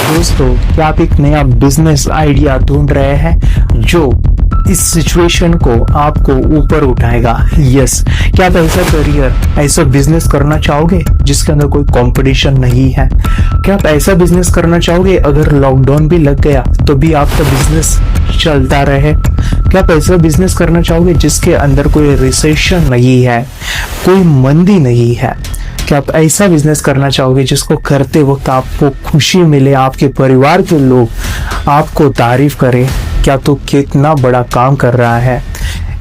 दोस्तों, क्या आप एक नया बिजनेस आइडिया ढूंढ रहे हैं जो इस सिचुएशन को आपको ऊपर उठाएगा? यस। क्या आप ऐसा करियर, ऐसा बिजनेस करना चाहोगे जिसके अंदर कोई कंपटीशन नहीं है? क्या आप ऐसा बिजनेस करना चाहोगे अगर लॉकडाउन भी लग गया तो भी आपका बिजनेस चलता रहे? क्या आप ऐसा बिजनेस करना चाहोगे जिसके अंदर कोई रिसेशन नहीं है, कोई मंदी नहीं है? क्या आप ऐसा बिजनेस करना चाहोगे जिसको करते वक्त आपको खुशी मिले, आपके परिवार के लोग आपको तारीफ करें क्या तो कितना बड़ा काम कर रहा है?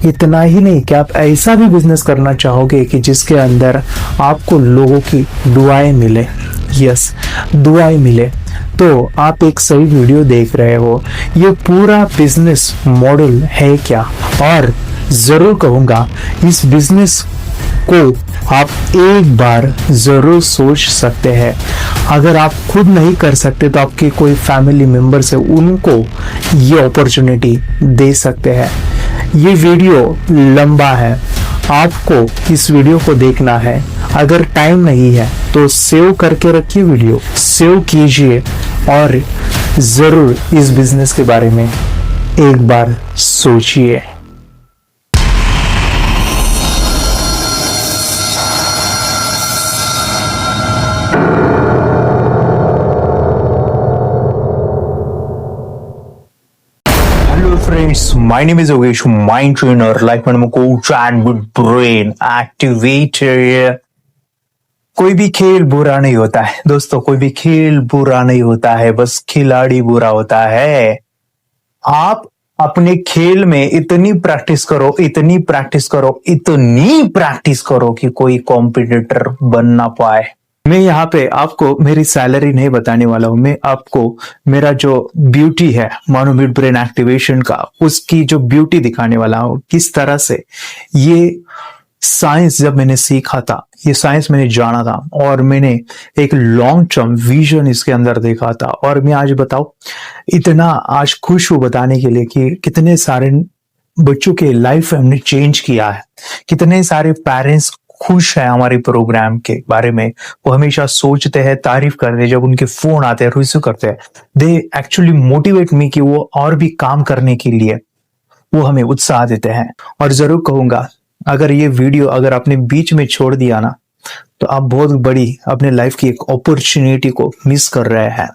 इतना ही नहीं, क्या आप ऐसा भी बिजनेस करना चाहोगे कि जिसके अंदर आपको लोगों की दुआएं मिले? यस, दुआएं मिले। तो आप एक सही वीडियो देख रहे हो। ये पूरा बिजनेस मॉडल है क्या? और जरूर कहूंगा इस बिजनेस को आप एक बार जरूर सोच सकते हैं। अगर आप खुद नहीं कर सकते तो आपके कोई फैमिली मेंबर से उनको ये अपॉर्चुनिटी दे सकते हैं। ये वीडियो लंबा है, आपको इस वीडियो को देखना है। अगर टाइम नहीं है तो सेव करके रखिए, वीडियो सेव कीजिए और जरूर इस बिजनेस के बारे में एक बार सोचिए। Friends, my name is Yogesh, mind trainer, life and coach and with brain activator। कोई भी खेल बुरा नहीं होता है दोस्तों, कोई भी खेल बुरा नहीं होता है, बस खिलाड़ी बुरा होता है। आप अपने खेल में इतनी प्रैक्टिस करो, इतनी प्रैक्टिस करो, इतनी प्रैक्टिस करो कि कोई कॉम्पिटिटर बन ना पाए। मैं यहाँ पे आपको मेरी सैलरी नहीं बताने वाला हूं, मैं आपको मेरा जो ब्यूटी है मानो मिड ब्रेन एक्टिवेशन का, उसकी जो ब्यूटी दिखाने वाला हूं। किस तरह से ये साइंस जब मैंने सीखा था, ये साइंस मैंने जाना था और मैंने एक लॉन्ग टर्म विजन इसके अंदर देखा था। और मैं आज बताऊं, इतना आज खुश हूं बताने के लिए कि कितने सारे बच्चों के लाइफ हमने चेंज किया है। कितने सारे पेरेंट्स खुश है हमारे प्रोग्राम के बारे में। वो हमेशा सोचते हैं, तारीफ करते हैं, जब उनके फोन आते हैं रिसीव करते हैं, दे एक्चुअली मोटिवेट मी कि वो और भी काम करने के लिए वो हमें उत्साह देते हैं। और जरूर कहूंगा, अगर ये वीडियो अगर आपने बीच में छोड़ दिया ना तो आप बहुत बड़ी अपने लाइफ की एक अपॉर्चुनिटी को मिस कर रहे हैं।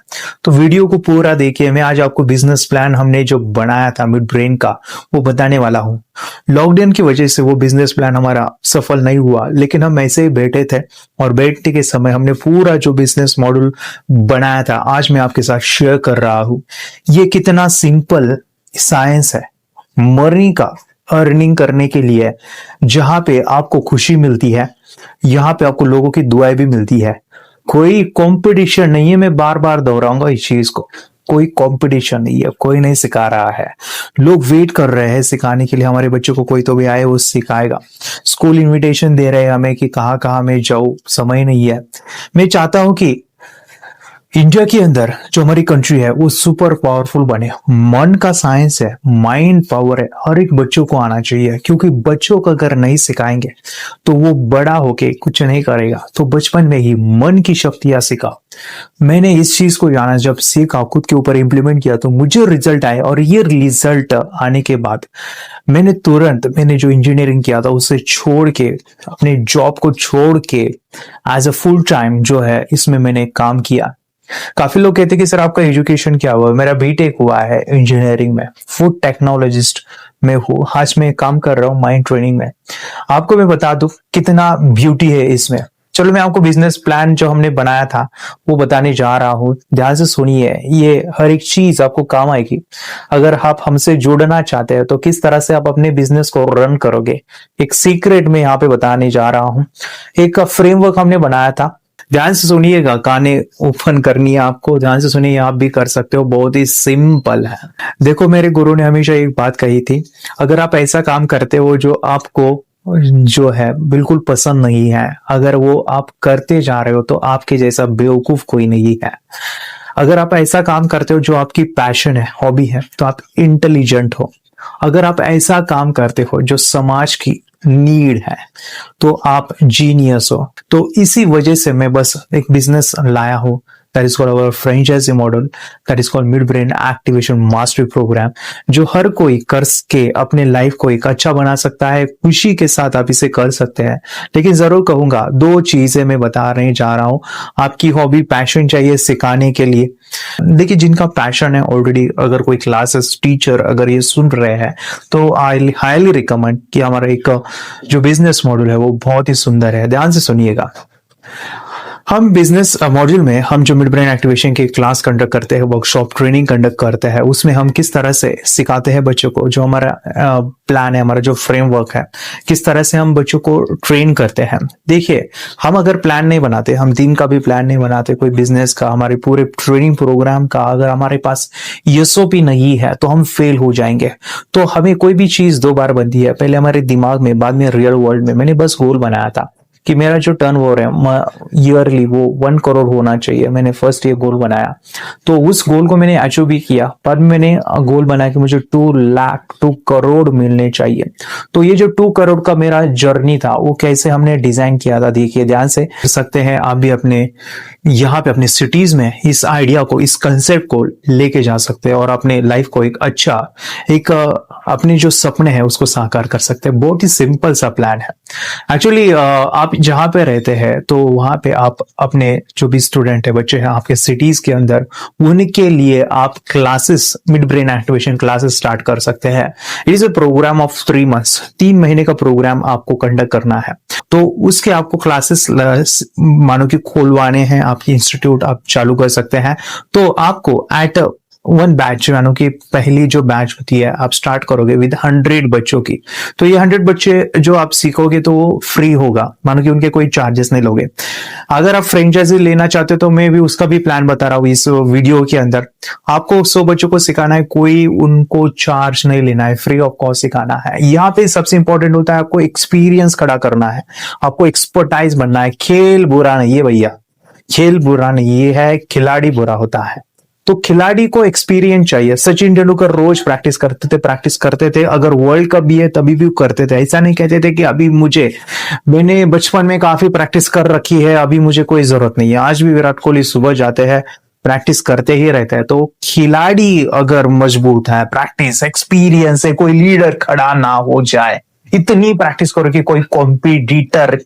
तो वीडियो को पूरा देखिए। मैं आज आपको बिजनेस प्लान हमने जो बनाया था मिड ब्रेन का वो बताने वाला हूं। लॉकडाउन की वजह से वो बिजनेस प्लान हमारा सफल नहीं हुआ, लेकिन हम ऐसे ही बैठे थे और बैठने के समय हमने पूरा जो बिजनेस मॉडल बनाया था आज मैं आपके साथ शेयर कर रहा हूं। ये कितना सिंपल साइंस है मनी का अर्निंग करने के लिए, जहां पे आपको खुशी मिलती है, यहाँ पे आपको लोगों की दुआएं भी मिलती है। कोई कंपटीशन नहीं है, मैं बार बार दोहराऊंगा इस चीज को। कोई कंपटीशन नहीं है, कोई नहीं सिखा रहा है। लोग वेट कर रहे हैं सिखाने के लिए, हमारे बच्चों को कोई तो भी आए वो सिखाएगा। स्कूल इनविटेशन दे रहे हैं हमें कि कहाँ कहाँ मैं जाऊं, समय नहीं है। मैं चाहता हूं कि इंडिया के अंदर जो हमारी कंट्री है वो सुपर पावरफुल बने। मन का साइंस है, माइंड पावर है, हर एक बच्चों को आना चाहिए। क्योंकि बच्चों को अगर नहीं सिखाएंगे तो वो बड़ा होके कुछ नहीं करेगा। तो बचपन में ही मन की शक्तियां सिखाओ। मैंने इस चीज को जाना, जब सीखा, खुद के ऊपर इंप्लीमेंट किया तो मुझे रिजल्ट आए। और ये रिजल्ट आने के बाद मैंने तुरंत मैंने जो इंजीनियरिंग किया था उसे छोड़ के, अपने जॉब को छोड़ के एज अ फुल टाइम जो है इसमें मैंने काम किया। काफी लोग कहते हैं कि सर आपका एजुकेशन क्या हुआ? मेरा बीटेक हुआ है इंजीनियरिंग में, फूड टेक्नोलॉजिस्ट में हूँ। आज मैं काम कर रहा हूँ माइंड ट्रेनिंग में। आपको मैं बता दूं कितना ब्यूटी है इसमें। चलो मैं आपको बिजनेस प्लान जो हमने बनाया था वो बताने जा रहा हूँ। ध्यान से सुनिए, ये हर एक चीज आपको काम आएगी। अगर आप हमसे जुड़ना चाहते हैं तो किस तरह से आप अपने बिजनेस को रन करोगे, एक सीक्रेट में यहाँ पे बताने जा रहा हूँ। एक फ्रेमवर्क हमने बनाया था। ध्यान से सुनिएगा, काने ओपन करनी है आपको, ध्यान से सुनिए, आप भी कर सकते हो। बहुत ही सिंपल है। देखो, मेरे गुरु ने हमेशा एक बात कही थी, अगर आप ऐसा काम करते हो जो आपको जो है बिल्कुल पसंद नहीं है, अगर वो आप करते जा रहे हो तो आपके जैसा बेवकूफ कोई नहीं है। अगर आप ऐसा काम करते हो जो आपकी पैशन है, हॉबी है, तो आप इंटेलिजेंट हो। अगर आप ऐसा काम करते हो जो समाज की नीड है तो आप जीनियस हो। तो इसी वजह से मैं बस एक बिजनेस लाया हूं that is called our franchisee model, that is called mid brain activation mastery program, जो हर कोई कर के अपने लाइफ को एक अच्छा बना सकता है। खुशी के साथ आप इसे कर सकते हैं। लेकिन जरूर कहूंगा 2 चीजें मैं बता रहे जा रहा हूं। आपकी हॉबी पैशन चाहिए सिखाने के लिए। देखिए, जिनका पैशन है ऑलरेडी, अगर कोई क्लासेस टीचर अगर ये सुन रहे हैं तो आई हाईली रिकमेंड कि हमारा एक जो बिजनेस मॉडल है वो बहुत ही सुंदर है। ध्यान से सुनिएगा। हम बिजनेस मॉड्यूल में हम जो मिड ब्रेन एक्टिवेशन की क्लास कंडक्ट करते हैं, वर्कशॉप ट्रेनिंग कंडक्ट करते हैं, उसमें हम किस तरह से सिखाते हैं बच्चों को, जो हमारा प्लान है, हमारा जो फ्रेमवर्क है, किस तरह से हम बच्चों को ट्रेन करते हैं। देखिए, हम अगर प्लान नहीं बनाते, हम दिन का भी प्लान नहीं बनाते, कोई बिजनेस का, हमारे पूरे ट्रेनिंग प्रोग्राम का, अगर हमारे पास एसओपी नहीं है तो हम फेल हो जाएंगे। तो हमें कोई भी चीज 2 बार बनती है, पहले हमारे दिमाग में, बाद में रियल वर्ल्ड में। मैंने बस गोल बनाया था कि मेरा जो टर्नओवर है ईयरली वो 1 करोड़ होना चाहिए। मैंने फर्स्ट ये गोल बनाया, तो उस गोल को मैंने अचीव भी किया। पर मैंने गोल बनाया कि मुझे 2 करोड़ मिलने चाहिए। तो ये जो 2 करोड़ का मेरा जर्नी था, वो कैसे हमने डिजाइन किया था, देखिए ध्यान से कर सकते हैं। आप भी अपने यहाँ पे अपने सिटीज में इस आइडिया को, इस कंसेप्ट को लेके जा सकते हैं और अपने लाइफ को एक अच्छा, एक अपने जो सपने हैं उसको साकार कर सकते हैं। बहुत ही सिंपल सा प्लान है एक्चुअली। आप जहां पे रहते हैं तो वहां पे आप अपने जो भी स्टूडेंट है, बच्चे हैं आपके सिटीज के अंदर, उनके लिए आप classes, mid brain activation classes start कर सकते हैं। It is a program of 3 months, 3 महीने का प्रोग्राम आपको कंडक्ट करना है। तो उसके आपको क्लासेस मानो कि खोलवाने हैं, आपकी इंस्टीट्यूट आप चालू कर सकते हैं। तो आपको एट 1 बैच, मानो कि पहली जो बैच होती है, आप स्टार्ट करोगे विद 100 बच्चों की। तो ये 100 बच्चे जो आप सीखोगे तो वो फ्री होगा, मानो कि उनके कोई चार्जेस नहीं लोगे। अगर आप फ्रेंचाइजी लेना चाहते हो तो मैं भी उसका भी प्लान बता रहा हूँ इस वीडियो के अंदर। आपको 100 बच्चों को सिखाना है, कोई उनको चार्ज नहीं लेना है, फ्री ऑफ कॉस्ट सिखाना है। यहाँ पे सबसे इंपॉर्टेंट होता है आपको एक्सपीरियंस खड़ा करना है, आपको एक्सपर्टाइज बनना है। खेल बुरा नहीं है भैया, खेल बुरा नहीं, ये है खिलाड़ी बुरा होता है। तो खिलाड़ी को एक्सपीरियंस चाहिए। सचिन तेंदुलकर रोज प्रैक्टिस करते थे। अगर वर्ल्ड कप भी है तभी भी करते थे। ऐसा नहीं कहते थे कि अभी मैंने बचपन में काफी प्रैक्टिस कर रखी है, अभी मुझे कोई जरूरत नहीं है। आज भी विराट कोहली सुबह जाते हैं, प्रैक्टिस करते ही रहते हैं। तो खिलाड़ी अगर मजबूत है, प्रैक्टिस एक्सपीरियंस है, कोई लीडर खड़ा ना हो जाए, इतनी प्रैक्टिस करो कि कोई कॉम्पिटिटर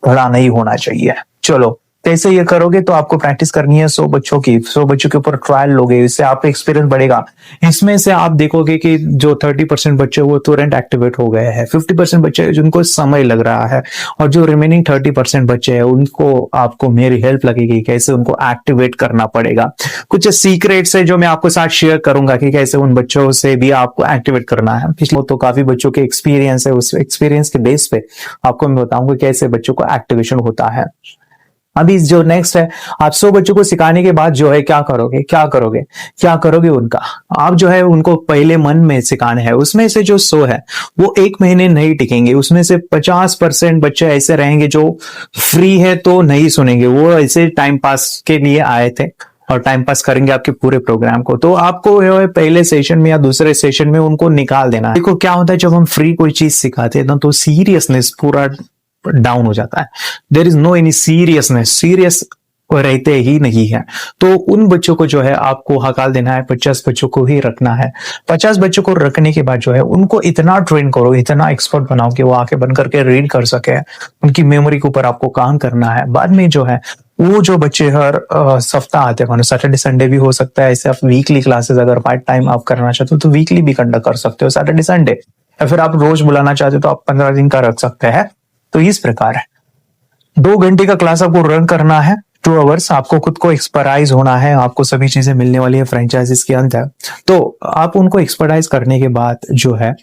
खड़ा नहीं होना चाहिए। चलो, कैसे ये करोगे, तो आपको प्रैक्टिस करनी है 100 बच्चों की, 100 बच्चों के ऊपर ट्रायल लोगे, इससे आपका एक्सपीरियंस बढ़ेगा। इसमें से आप देखोगे कि जो 30% बच्चे वो तुरंत एक्टिवेट हो गए हैं, 50% बच्चे जिनको समय लग रहा है, और जो रिमेनिंग 30% बच्चे हैं उनको आपको मेरी हेल्प लगेगी, कैसे उनको एक्टिवेट करना पड़ेगा। कुछ सीक्रेट्स है जो मैं आपको साथ शेयर करूंगा कि कैसे उन बच्चों से भी आपको एक्टिवेट करना है। पिछले तो काफी बच्चों के एक्सपीरियंस है, उस एक्सपीरियंस के बेस पे आपको मैं बताऊंगा कैसे बच्चों को एक्टिवेशन होता है। अभी जो नेक्स्ट है, आप 100 बच्चों को सिखाने के बाद जो है क्या करोगे उनका, आप जो है उनको पहले मन में सिखाना है। उसमें से जो 100 है वो 1 महीने नहीं टिकेंगे, उसमें से 50% बच्चे ऐसे रहेंगे जो फ्री है तो नहीं सुनेंगे, वो ऐसे टाइम पास के लिए आए थे और टाइम पास करेंगे आपके पूरे प्रोग्राम को। तो आपको पहले सेशन में या दूसरे सेशन में उनको निकाल देना। देखो क्या होता है, जब हम फ्री कोई चीज सिखाते हैं ना तो सीरियसनेस पूरा डाउन हो जाता है। There is no any serious रहते ही नहीं है। तो उन बच्चों को जो है आपको हकाल देना है, 50 बच्चों को ही रखना है। 50 बच्चों को रखने के बाद जो है उनको इतना ट्रेन करो, इतना एक्सपर्ट बनाओ कि वो आके बन करके रीड कर सके। उनकी मेमोरी के ऊपर आपको काम करना है। बाद में जो है वो जो बच्चे हर सप्ताह आते हैं, सैटरडे संडे भी हो सकता है, ऐसे आप वीकली क्लासेस अगर पार्ट टाइम आप करना चाहते हो तो वीकली भी कंडक्ट कर सकते हो, सैटरडे संडे, या फिर आप रोज बुलाना चाहते हो तो आप 15 दिन का रख सकते हैं। तो इस प्रकार है, 2 घंटे का क्लास आपको रन करना है, 2 आवर्स। आपको खुद को एक्सपर्टाइज होना है, आपको सभी चीजें मिलने वाली है फ्रेंचाइजीज के अंदर। तो आप उनको एक्सपर्टाइज करने के बाद जो है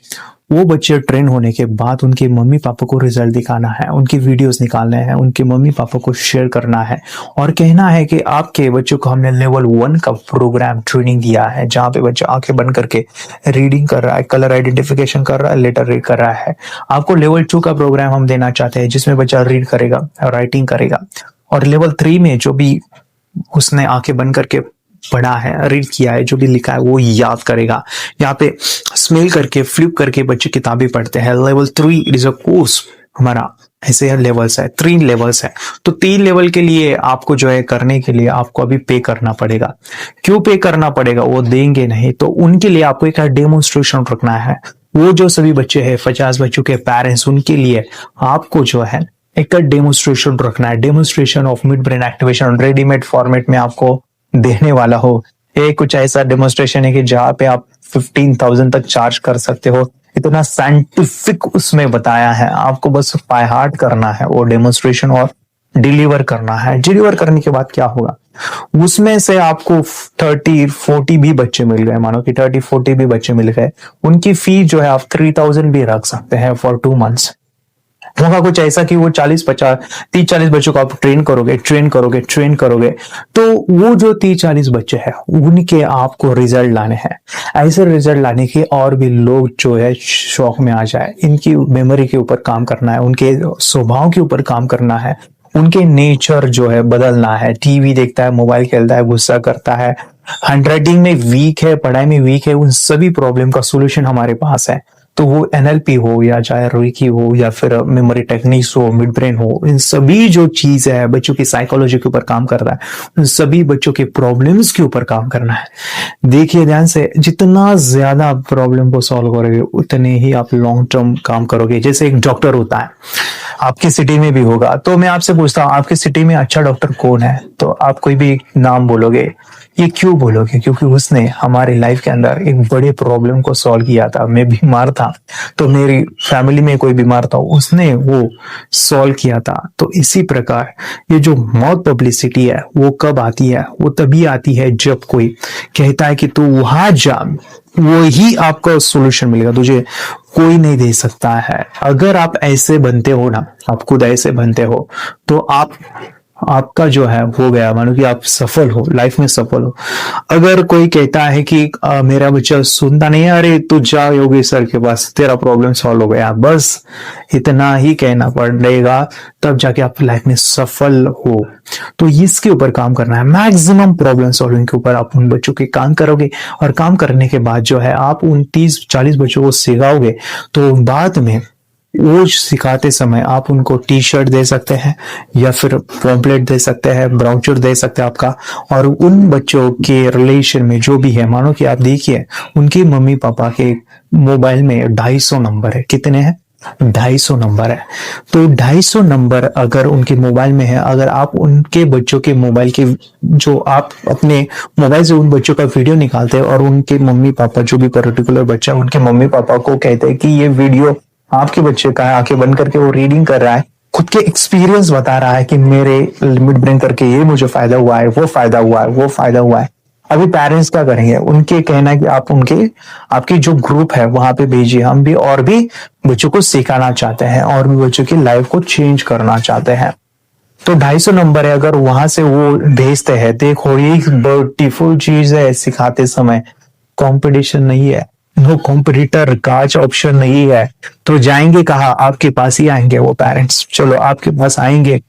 वो बच्चे ट्रेन होने के बाद उनके मम्मी पापा को रिजल्ट दिखाना है, उनकी वीडियोस निकालने हैं, उनके मम्मी पापा को शेयर करना है और कहना है कि आपके बच्चों को हमने लेवल 1 का प्रोग्राम ट्रेनिंग दिया है, जहां पे बच्चा आंखें बंद करके रीडिंग कर रहा है, कलर आइडेंटिफिकेशन कर रहा है, लेटर रीड कर रहा है। आपको लेवल 2 का प्रोग्राम हम देना चाहते हैं जिसमें बच्चा रीड करेगा, राइटिंग करेगा, और लेवल 3 में जो भी उसने आंखें बंद करके पढ़ा है, रीड किया है, जो भी लिखा है वो याद करेगा। यहाँ पे स्मेल करके, फ्लिप करके बच्चे किताबें पढ़ते हैं। Level 3 it is a course हमारा ऐसे लेवल्स है, 3 लेवल्स है। तो 3 लेवल के लिए आपको जो है करने के लिए आपको अभी पे करना पड़ेगा। क्यों पे करना पड़ेगा? वो देंगे नहीं, तो उनके लिए आपको एक डेमोन्स्ट्रेशन रखना है। वो जो सभी बच्चे हैं 50 बच्चों के पेरेंट्स, उनके लिए आपको जो है एक डेमोन्स्ट्रेशन रखना है। Demonstration of mid brain activation readymade format में आपको देने वाला हो। ये कुछ ऐसा डेमोन्स्ट्रेशन है कि जहां पे आप 15,000 तक चार्ज कर सकते हो। इतना साइंटिफिक उसमें बताया है, आपको बस बाय हार्ट करना है वो डेमोन्स्ट्रेशन और डिलीवर करना है। डिलीवर करने के बाद क्या होगा, उसमें से आपको 30-40 भी बच्चे मिल गए, मानो कि 30-40 भी बच्चे मिल गए, उनकी फी जो है आप 3,000 भी रख सकते हैं फॉर 2 मंथ्स। होगा कुछ ऐसा कि वो 30-40 बच्चों को आप ट्रेन करोगे तो वो जो 30-40 बच्चे हैं उनके आपको रिजल्ट लाने हैं। ऐसे रिजल्ट लाने के और भी लोग जो है शौक में आ जाए, इनकी मेमोरी के ऊपर काम करना है, उनके स्वभाव के ऊपर काम करना है, उनके नेचर जो है बदलना है। टीवी देखता है, मोबाइल खेलता है, गुस्सा करता है, हैंडराइटिंग में वीक है, पढ़ाई में वीक है, उन सभी प्रॉब्लम का सोल्यूशन हमारे पास है। तो वो एनएलपी हो या चाहे रेकी हो या फिर मेमोरी टेक्निक्स हो, मिड ब्रेन हो, इन सभी जो चीज है बच्चों की साइकोलॉजी के ऊपर काम कर रहा है, उन सभी बच्चों के प्रॉब्लम्स के ऊपर काम करना है। देखिए ध्यान से, जितना ज्यादा प्रॉब्लम को सॉल्व करोगे उतने ही आप लॉन्ग टर्म काम करोगे। जैसे एक डॉक्टर होता है, आपकी सिटी में भी होगा, तो मैं आपसे पूछता हूँ आपकी सिटी में अच्छा डॉक्टर कौन है? तो आप कोई भी नाम बोलोगे। ये क्यों बोलोगे? क्योंकि उसने हमारी लाइफ के अंदर एक बड़े प्रॉब्लम को सॉल्व किया था। मैं बीमार था तो मेरी फैमिली में कोई बीमार था, उसने वो सॉल्व किया था। तो इसी प्रकार ये जो मौत पब्लिसिटी है वो कब आती है? वो तभी आती है जब कोई कहता है कि तू वहां जा, वो ही आपका सॉल्यूशन मिलेगा, तुझे कोई नहीं दे सकता है। अगर आप ऐसे बनते हो ना, आप खुद ऐसे बनते हो, तो आपका जो है हो गया, मानो कि आप सफल हो, लाइफ में सफल हो। अगर कोई कहता है कि मेरा बच्चा सुनता नहीं है, अरे तू जा योगी सर के पास, तेरा प्रॉब्लम सॉल्व हो गया, बस इतना ही कहना पड़ेगा, तब जाके आप लाइफ में सफल हो। तो इसके ऊपर काम करना है, मैक्सिमम प्रॉब्लम सॉल्विंग के ऊपर आप उन बच्चों के काम करोगे। और काम करने के बाद जो है आप उन 30-40 बच्चों को सिखाओगे, तो बाद में वो सिखाते समय आप उनको टी शर्ट दे सकते हैं या फिर पॉम्पलेट दे सकते हैं, ब्राउचर दे सकते हैं आपका। और उन बच्चों के रिलेशन में जो भी है, मानो कि आप देखिए उनके मम्मी पापा के मोबाइल में 250 नंबर है। कितने हैं? 250 नंबर है। तो 250 नंबर अगर उनके मोबाइल में है, अगर आप उनके बच्चों के मोबाइल के, जो आप अपने मोबाइल से उन बच्चों का वीडियो निकालते हैं और उनके मम्मी पापा, जो भी पर्टिकुलर बच्चा, उनके मम्मी पापा को कहते हैं कि ये वीडियो आपके बच्चे का है, आंखें बंद करके वो रीडिंग कर रहा है, खुद के एक्सपीरियंस बता रहा है कि मेरे मिड ब्रेन करके ये मुझे फायदा हुआ है, वो फायदा हुआ है, वो फायदा हुआ है। अभी पेरेंट्स क्या करेंगे? उनके कहना है कि आप आपकी जो ग्रुप है वहां पे भेजिए, हम भी और भी बच्चों को सिखाना चाहते हैं और भी बच्चों की लाइफ को चेंज करना चाहते हैं। तो 250 नंबर है, अगर वहां से वो भेजते हैं, देखो ये ब्यूटीफुल चीज है, सिखाते समय कंपटीशन नहीं है, नो कॉम्पिटिटर, काच ऑप्शन नहीं है। तो जाएंगे कहाँ? आपके पास ही आएंगे वो पेरेंट्स। चलो आपके पास आएंगे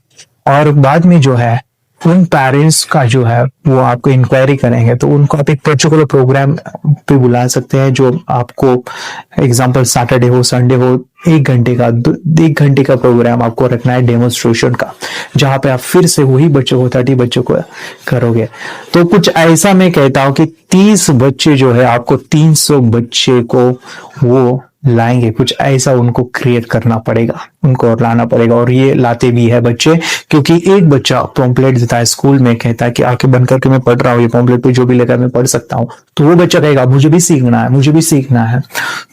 और बाद में जो है उन पेरेंट्स का जो है वो आपको इंक्वायरी करेंगे, तो उनको आप एक पर्टिकुलर प्रोग्राम पे बुला सकते हैं, जो आपको एग्जांपल सैटरडे हो, संडे हो, 1 घंटे का प्रोग्राम आपको रखना है डेमोन्स्ट्रेशन का, जहां पे आप फिर से वही बच्चों को 30 बच्चों को करोगे। तो कुछ ऐसा मैं कहता हूं कि 30 बच्चे जो है आपको 300 बच्चे को वो लाएंगे, कुछ ऐसा उनको क्रिएट करना पड़ेगा, उनको और लाना पड़ेगा। और ये लाते भी है बच्चे, क्योंकि एक बच्चा पॉम्पलेट देता है स्कूल में, कहता है कि आंखें बंद करके मैं पढ़ रहा हूँ, ये पॉम्पलेट पे जो भी लेकर मैं पढ़ सकता हूँ। तो वो बच्चा कहेगा मुझे भी सीखना है, मुझे भी सीखना है।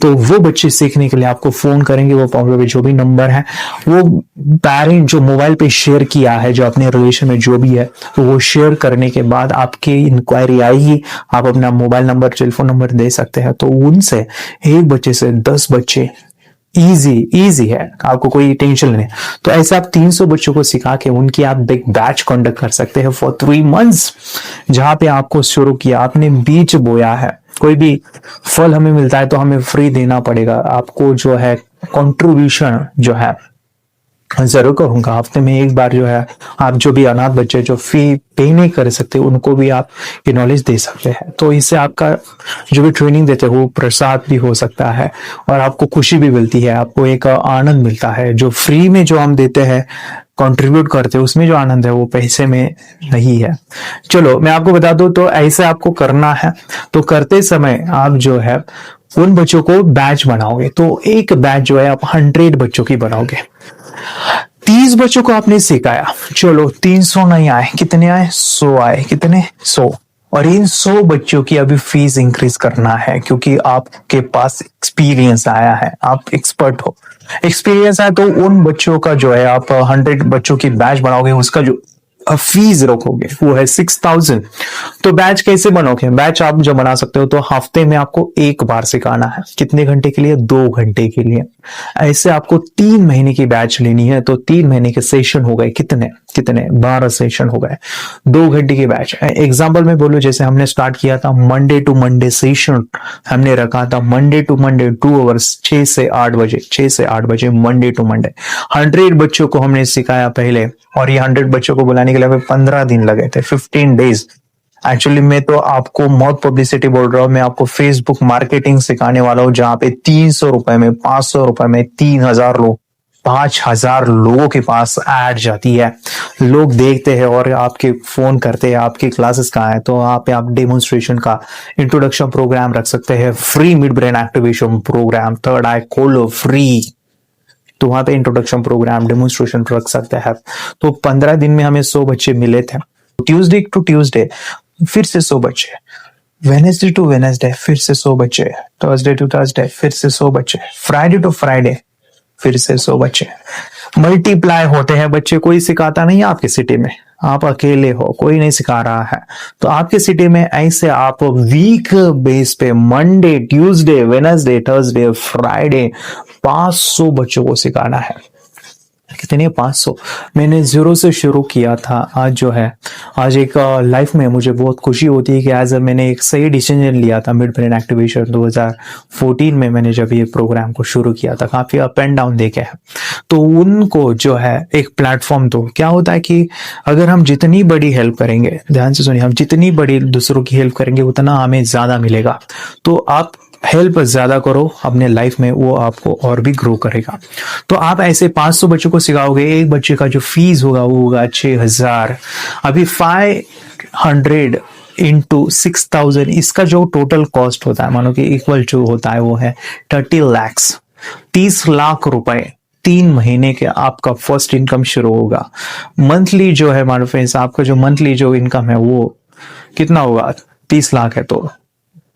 तो वो बच्चे सीखने के लिए आपको फोन करेंगे, वो पॉम्पलेट पे जो भी नंबर है, वो पेरेंट जो मोबाइल पे शेयर किया है, जो अपने रिलेशन में जो भी है, तो वो शेयर करने के बाद आपकी इंक्वायरी आएगी, आप अपना मोबाइल नंबर, टेलीफोन नंबर दे सकते हैं। तो उनसे एक बच्चे से 10 बच्चे इजी है, आपको कोई टेंशन नहीं। तो ऐसे आप 300 बच्चों को सिखा के उनकी आप एक बैच कंडक्ट कर सकते हैं फॉर 3 मंथ्स, जहां पे आपको शुरू किया, आपने बीज बोया है, कोई भी फल हमें मिलता है तो हमें फ्री देना पड़ेगा। आपको जो है कंट्रीब्यूशन जो है जरूर कहूंगा, हफ्ते में एक बार जो है आप जो भी अनाथ बच्चे जो फी पे नहीं कर सकते उनको भी आप ये नॉलेज दे सकते हैं। तो इससे आपका जो भी ट्रेनिंग देते हो वो प्रसाद भी हो सकता है और आपको खुशी भी मिलती है, आपको एक आनंद मिलता है। जो फ्री में जो हम देते हैं, कंट्रीब्यूट करते हैं, उसमें जो आनंद है वो पैसे में नहीं है। चलो मैं आपको बता दूं, तो ऐसे आपको करना है। तो करते समय आप जो है उन बच्चों को बैच बनाओगे, तो एक बैच जो है आप 100 बच्चों की बनाओगे। 30 बच्चों को आपने सिखाया, चलो 300 नहीं आए, कितने आए? 100 आए। कितने? 100। और इन 100 बच्चों की अभी फीस इंक्रीज करना है, क्योंकि आपके पास एक्सपीरियंस आया है, आप एक्सपर्ट हो। एक्सपीरियंस है तो उन बच्चों का जो है आप 100 बच्चों की बैच बनाओगे, उसका जो फीस रखोगे वो है 6000। तो बैच कैसे बनोगे? बैच आप जो बना सकते हो तो हफ्ते में आपको एक बार सिखाना है। कितने घंटे के लिए? 2 घंटे के लिए। ऐसे आपको 3 महीने की बैच लेनी है, तो 3 महीने के सेशन हो गए कितने? 12 सेशन हो गए। 2 घंटे की बैच। एग्जाम्पल में बोलूं, जैसे हमने स्टार्ट किया था मंडे टू मंडे सेशन, हमने रखा था मंडे टू मंडे 2 आवर्स, 6 से 8 बजे, 6 से 8 बजे मंडे टू मंडे। 100 बच्चों को हमने सिखाया पहले, और ये 100 बच्चों को बुलाने के लिए हमें 15 दिन लगे थे, 15 डेज। एक्चुअली मैं तो आपको बहुत पब्लिसिटी बोल रहा हूँ, मैं आपको फेसबुक मार्केटिंग सिखाने वाला हूँ, जहां पे 300 रुपए में, 500 रुपए में 3000 लोग, 5000 लोगों के पास ऐड जाती है। लोग देखते हैं और आपके फोन करते हैं आपकी क्लासेस कहाँ है, तो वहां पे आप डेमोन्स्ट्रेशन का इंट्रोडक्शन प्रोग्राम रख सकते हैं, free mid brain activation program, third eye खोलो फ्री। तो वहां पे इंट्रोडक्शन प्रोग्राम, डेमोन्स्ट्रेशन रख सकते हैं। तो 15 दिन में हमें 100 बच्चे मिले थे। ट्यूसडे टू ट्यूसडे फिर से 100 बच्चे, वेनेसडे टू वेनेसडे फिर से 100 बच्चे, थर्सडे टू थर्सडे फिर से 100 बच्चे, फ्राइडे टू फ्राइडे फिर से 100 बच्चे। मल्टीप्लाई होते हैं बच्चे, कोई सिखाता नहीं है आपकी सिटी में, आप अकेले हो, कोई नहीं सिखा रहा है। तो आपके सिटी में ऐसे आप वीक बेस पे Monday, Tuesday, Wednesday, Thursday, Friday 500 बच्चों को सिखाना है। कितने? 500। मैंने 0 से शुरू किया था। आज जो है, आज एक लाइफ में मुझे बहुत खुशी होती है कि आज मैंने एक सही डिसीजन लिया था। मिड ब्रेन एक्टिवेशन 2014 में मैंने जब ये प्रोग्राम को शुरू किया था, काफी अप एंड डाउन देखे हैं। तो उनको जो है एक प्लेटफॉर्म दो। क्या होता है कि अगर हम जितनी बड़ी हेल्प करेंगे, ध्यान से सुनिए, हम जितनी बड़ी दूसरों की हेल्प करेंगे उतना हमें ज्यादा मिलेगा। तो आप हेल्प ज्यादा करो अपने लाइफ में, वो आपको और भी ग्रो करेगा। तो आप ऐसे 500 बच्चों को सिखाओगे, एक बच्चे का जो फीस होगा वो होगा 6000। अभी 500 इंटू 6000, इसका जो टोटल कॉस्ट होता है, मानो कि इक्वल जो होता है वो है 30 lakhs, 30 लाख रुपए। 3 महीने के आपका फर्स्ट इनकम शुरू होगा। मंथली जो है मानो फ्रेंड्स, आपका जो मंथली जो इनकम है वो कितना होगा? 30 लाख है तो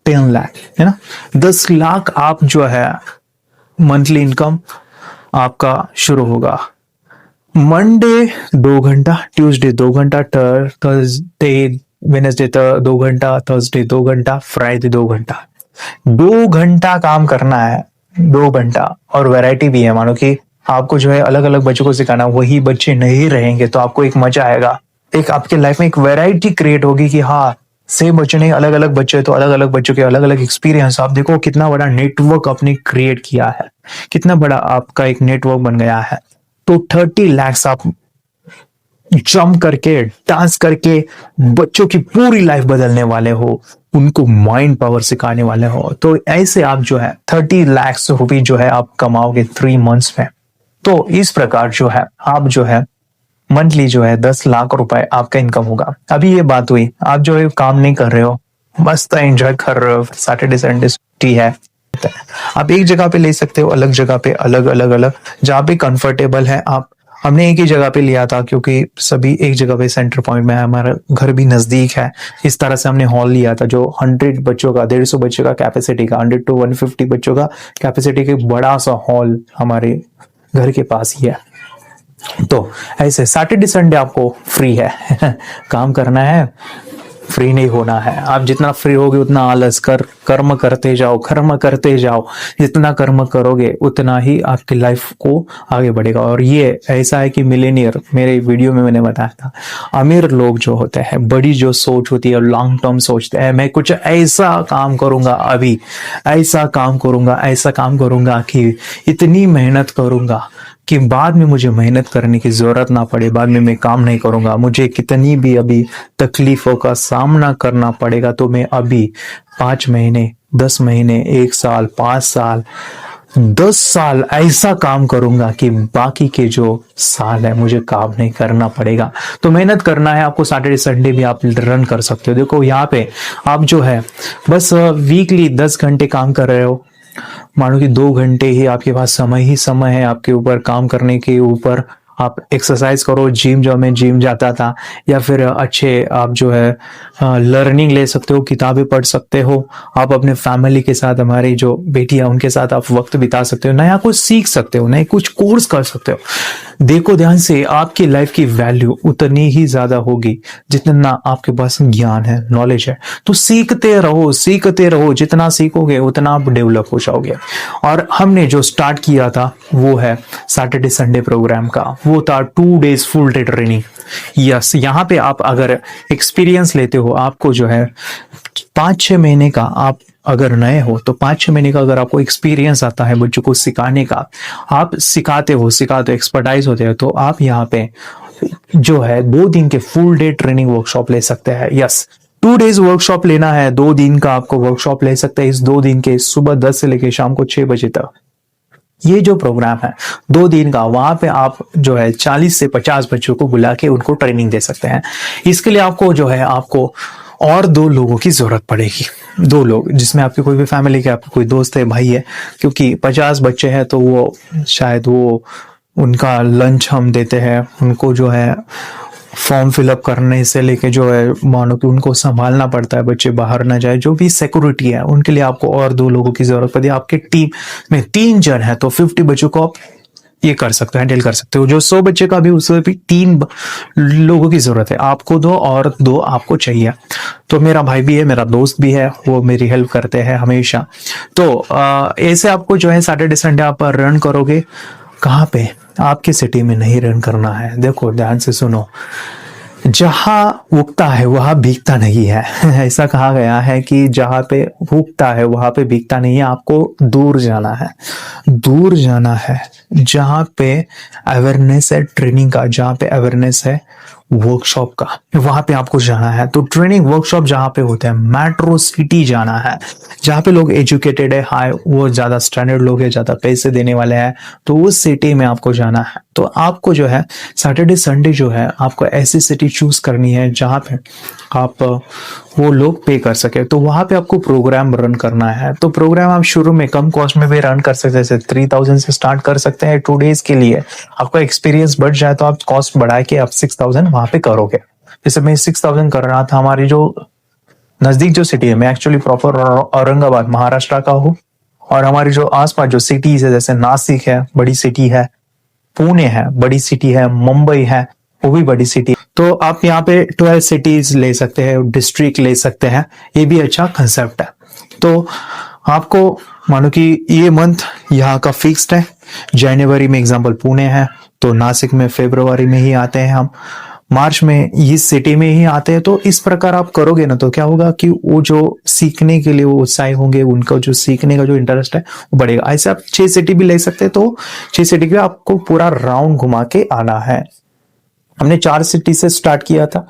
10 लाख है ना, 10 लाख आप जो है मंथली इनकम आपका शुरू होगा। मंडे 2 घंटा, ट्यूसडे 2 घंटा, थर्सडे वेनेसडे 2 घंटा, थर्सडे 2 घंटा, फ्राइडे 2 घंटा। 2 घंटा काम करना है, 2 घंटा। और वैरायटी भी है, मानो कि आपको जो है अलग अलग बच्चों को सिखाना, वही बच्चे नहीं रहेंगे तो आपको एक मजा आएगा, एक आपके लाइफ में एक वैरायटी क्रिएट होगी कि हाँ सेम बच्चे नहीं, अलग अलग बच्चे, तो अलग अलग बच्चों के अलग अलग एक्सपीरियंस। आप देखो कितना बड़ा नेटवर्क आपने क्रिएट किया है, कितना बड़ा आपका एक नेटवर्क बन गया है। तो 30 lakhs आप जंप करके, डांस करके बच्चों की पूरी लाइफ बदलने वाले हो, उनको माइंड पावर सिखाने वाले हो। तो ऐसे आप जो है 30 lakhs रुपए जो है आप कमाओगे 3 months में। तो इस प्रकार जो है आप जो है मंथली जो है 10 लाख रुपए आपका इनकम होगा। अभी ये बात हुई, आप जो है काम नहीं कर रहे हो, मस्त एंजॉय कर रहे हो, सैटरडे संडे छुट्टी है, आप एक जगह पे ले सकते हो, अलग जगह पे, अलग अलग अलग जहाँ पे कंफर्टेबल है आप। हमने एक ही जगह पे लिया था क्योंकि सभी एक जगह पे सेंटर पॉइंट में है, हमारा घर भी नजदीक है। इस तरह से हमने हॉल लिया था जो 100 बच्चों का, 150 बच्चों का कैपेसिटी का, 100 to 150 बच्चों का कैपेसिटी का बड़ा सा हॉल हमारे घर के पास ही है। तो ऐसे सैटरडे संडे आपको फ्री है काम करना है, फ्री नहीं होना है। आप जितना फ्री होगे उतना आलस कर्म करते जाओ, कर्म करते जाओ। जितना कर्म करोगे उतना ही आपकी लाइफ को आगे बढ़ेगा। और ये ऐसा है कि मिलेनियर, मेरे वीडियो में मैंने बताया था, अमीर लोग जो होते हैं, बड़ी जो सोच होती है, लॉन्ग टर्म सोचते हैं, मैं कुछ ऐसा काम करूंगा, अभी ऐसा काम करूंगा, ऐसा काम करूंगा कि इतनी मेहनत करूंगा कि बाद में मुझे मेहनत करने की जरूरत ना पड़े, बाद में मैं काम नहीं करूंगा, मुझे कितनी भी अभी तकलीफों का सामना करना पड़ेगा तो मैं अभी 5 महीने, 10 महीने, 1 साल, 5 साल, 10 साल ऐसा काम करूंगा कि बाकी के जो साल है मुझे काम नहीं करना पड़ेगा। तो मेहनत करना है आपको। सैटरडे संडे भी आप रन कर सकते हो। देखो यहाँ पे आप जो है बस वीकली 10 घंटे काम कर रहे हो, मानो कि 2 घंटे ही आपके पास समय ही समय है आपके ऊपर काम करने के ऊपर। आप एक्सरसाइज करो, जिम जाओ, मैं जिम जाता था, या फिर अच्छे आप जो है लर्निंग ले सकते हो, किताबें पढ़ सकते हो, आप अपने फैमिली के साथ, हमारी जो बेटी है उनके साथ आप वक्त बिता सकते हो, नया कुछ सीख सकते हो, नए कुछ कोर्स कर सकते हो। देखो ध्यान से, आपकी लाइफ की वैल्यू उतनी ही ज्यादा होगी जितना आपके पास ज्ञान है, नॉलेज है। तो सीखते रहो, सीखते रहो, जितना सीखोगे उतना आप डेवलप हो जाओगे। और हमने जो स्टार्ट किया था वो है सैटरडे संडे प्रोग्राम का, वो था 2 days full day training. Yes, यहाँ पे आप अगर एक्सपीरियंस लेते हो, आपको जो है 5-6 महीने का, आप अगर नए हो तो 5-6 महीने का अगर आपको एक्सपीरियंस आता है बच्चों को सिखाने का, आप सिखाते हो, एक्सपर्टाइज होते हैं, तो आप यहाँ पे जो है 2 दिन के फुल डे ट्रेनिंग वर्कशॉप ले सकते हैं। यस, 2 डेज वर्कशॉप लेना है, 2 दिन का आपको वर्कशॉप ले सकते हैं। इस 2 दिन के सुबह 10 से लेकर शाम को 6 बजे तक ये जो प्रोग्राम है 2 दिन का, वहां पे आप जो है 40 से 50 बच्चों को बुला के उनको ट्रेनिंग दे सकते हैं। इसके लिए आपको जो है आपको और 2 लोगों की जरूरत पड़ेगी, 2 लोग, जिसमें आपकी कोई भी फैमिली के, आपके कोई दोस्त है, भाई है, क्योंकि 50 बच्चे हैं तो वो शायद वो उनका लंच हम देते हैं, उनको जो है फॉर्म फिलअप करने से लेके जो है मानो कि उनको संभालना पड़ता है, बच्चे बाहर ना जाए, जो भी सिक्योरिटी है उनके लिए आपको और 2 लोगों की जरूरत पड़ती है। आपके टीम में 3 जन है तो 50 बच्चों को आप ये कर सकते हो, हैंडल कर सकते हो। जो 100 बच्चे का भी, उसमें भी 3 लोगों की जरूरत है, आपको 2 और 2 आपको चाहिए। तो मेरा भाई भी है, मेरा दोस्त भी है, वो मेरी हेल्प करते हैं हमेशा। तो ऐसे आपको जो है सैटरडे संडे आप रन करोगे। कहाँ पे? आपकी सिटी में नहीं रन करना है। देखो ध्यान से सुनो, जहां उगता है वहां भीगता नहीं है। ऐसा कहा गया है कि जहां पे उगता है वहां पे भीगता नहीं है। आपको दूर जाना है, दूर जाना है, जहां पे अवेयरनेस है ट्रेनिंग का, जहां पे अवेयरनेस है वर्कशॉप का, वहां पे आपको जाना है। तो ट्रेनिंग वर्कशॉप जहां पे होते हैं, मेट्रो सिटी जाना है, जहां पे लोग एजुकेटेड है, हाई, वो ज्यादा स्टैंडर्ड लोग है, ज्यादा पैसे देने वाले हैं, तो उस सिटी में आपको जाना है। तो आपको जो है सैटरडे संडे जो है आपको ऐसी सिटी चूज करनी है जहां पे आप वो लोग पे कर सके, तो वहां पे आपको प्रोग्राम रन करना है। तो प्रोग्राम आप शुरू में कम कॉस्ट में भी रन कर सकते हैं, जैसे 3000 से स्टार्ट कर सकते हैं 2 डेज के लिए। आपका एक्सपीरियंस बढ़ जाए तो आप कॉस्ट बढ़ा के आप 6000 वहां पे करोगे। जैसे मैं 6000 कर रहा था, हमारी जो नजदीक जो सिटी है, मैं एक्चुअली प्रॉपर औरंगाबाद महाराष्ट्र का हूँ, और हमारी जो आसपास जो सिटीज है, जैसे नासिक है, बड़ी सिटी है, पुणे है, बड़ी सिटी है, मुंबई है, वो भी बड़ी सिटी। तो आप यहाँ पे 12 सिटीज ले सकते हैं, डिस्ट्रिक्ट ले सकते हैं, ये भी अच्छा कंसेप्ट है। तो आपको मानो कि ये मंथ यहाँ का फिक्स्ड है। जनवरी में एग्जाम्पल पुणे है, तो नासिक में फरवरी में ही आते हैं हम, मार्च में इस सिटी में ही आते हैं। तो इस प्रकार आप करोगे ना, तो क्या होगा कि वो जो सीखने के लिए वो उत्साही होंगे, उनका जो सीखने का जो इंटरेस्ट है वो बढ़ेगा। ऐसे आप 6 सिटी भी ले सकते हैं, तो 6 सिटी भी आपको पूरा राउंड घुमा के आना है। हमने 4 सिटी से स्टार्ट किया था,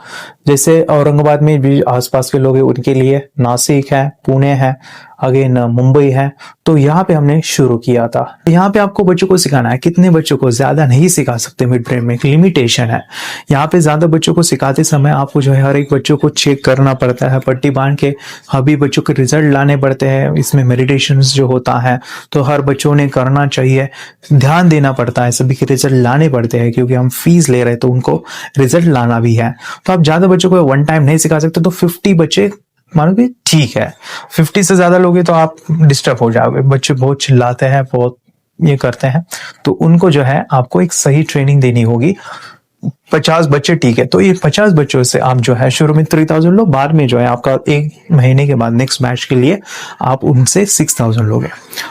जैसे औरंगाबाद में भी आसपास के लोग हैं उनके लिए नासिक है, पुणे है, अगेन मुंबई है, तो यहाँ पे हमने शुरू किया था। यहाँ पे आपको बच्चों को सिखाना है। कितने बच्चों को? ज्यादा नहीं सिखा सकते, मिड ट्रेन में एक लिमिटेशन है। यहाँ पे ज्यादा बच्चों को सिखाते समय आपको जो है हर एक बच्चों को चेक करना पड़ता है, पट्टी बांध के अभी बच्चों के रिजल्ट लाने पड़ते हैं। इसमें मेडिटेशन जो होता है तो हर बच्चों ने करना चाहिए, ध्यान देना पड़ता है, सभी के रिजल्ट लाने पड़ते हैं, क्योंकि हम फीस ले रहे हैं तो उनको रिजल्ट लाना भी है। तो आप ज्यादा बच्चों को वन टाइम नहीं सिखा सकते, तो 50 बच्चे मानो कि ठीक है। 50 से ज्यादा लोगे तो आप डिस्टर्ब हो जाओगे, बच्चे बहुत चिल्लाते हैं, बहुत ये करते हैं, तो उनको जो है आपको एक सही ट्रेनिंग देनी होगी। 50 बच्चे ठीक है, तो ये 50 बच्चों से आप जो है शुरू में 3000 लो, बाद में जो है आपका 1 महीने के बाद नेक्स्ट बैच के लिए आप उनसे 6000 लोगे।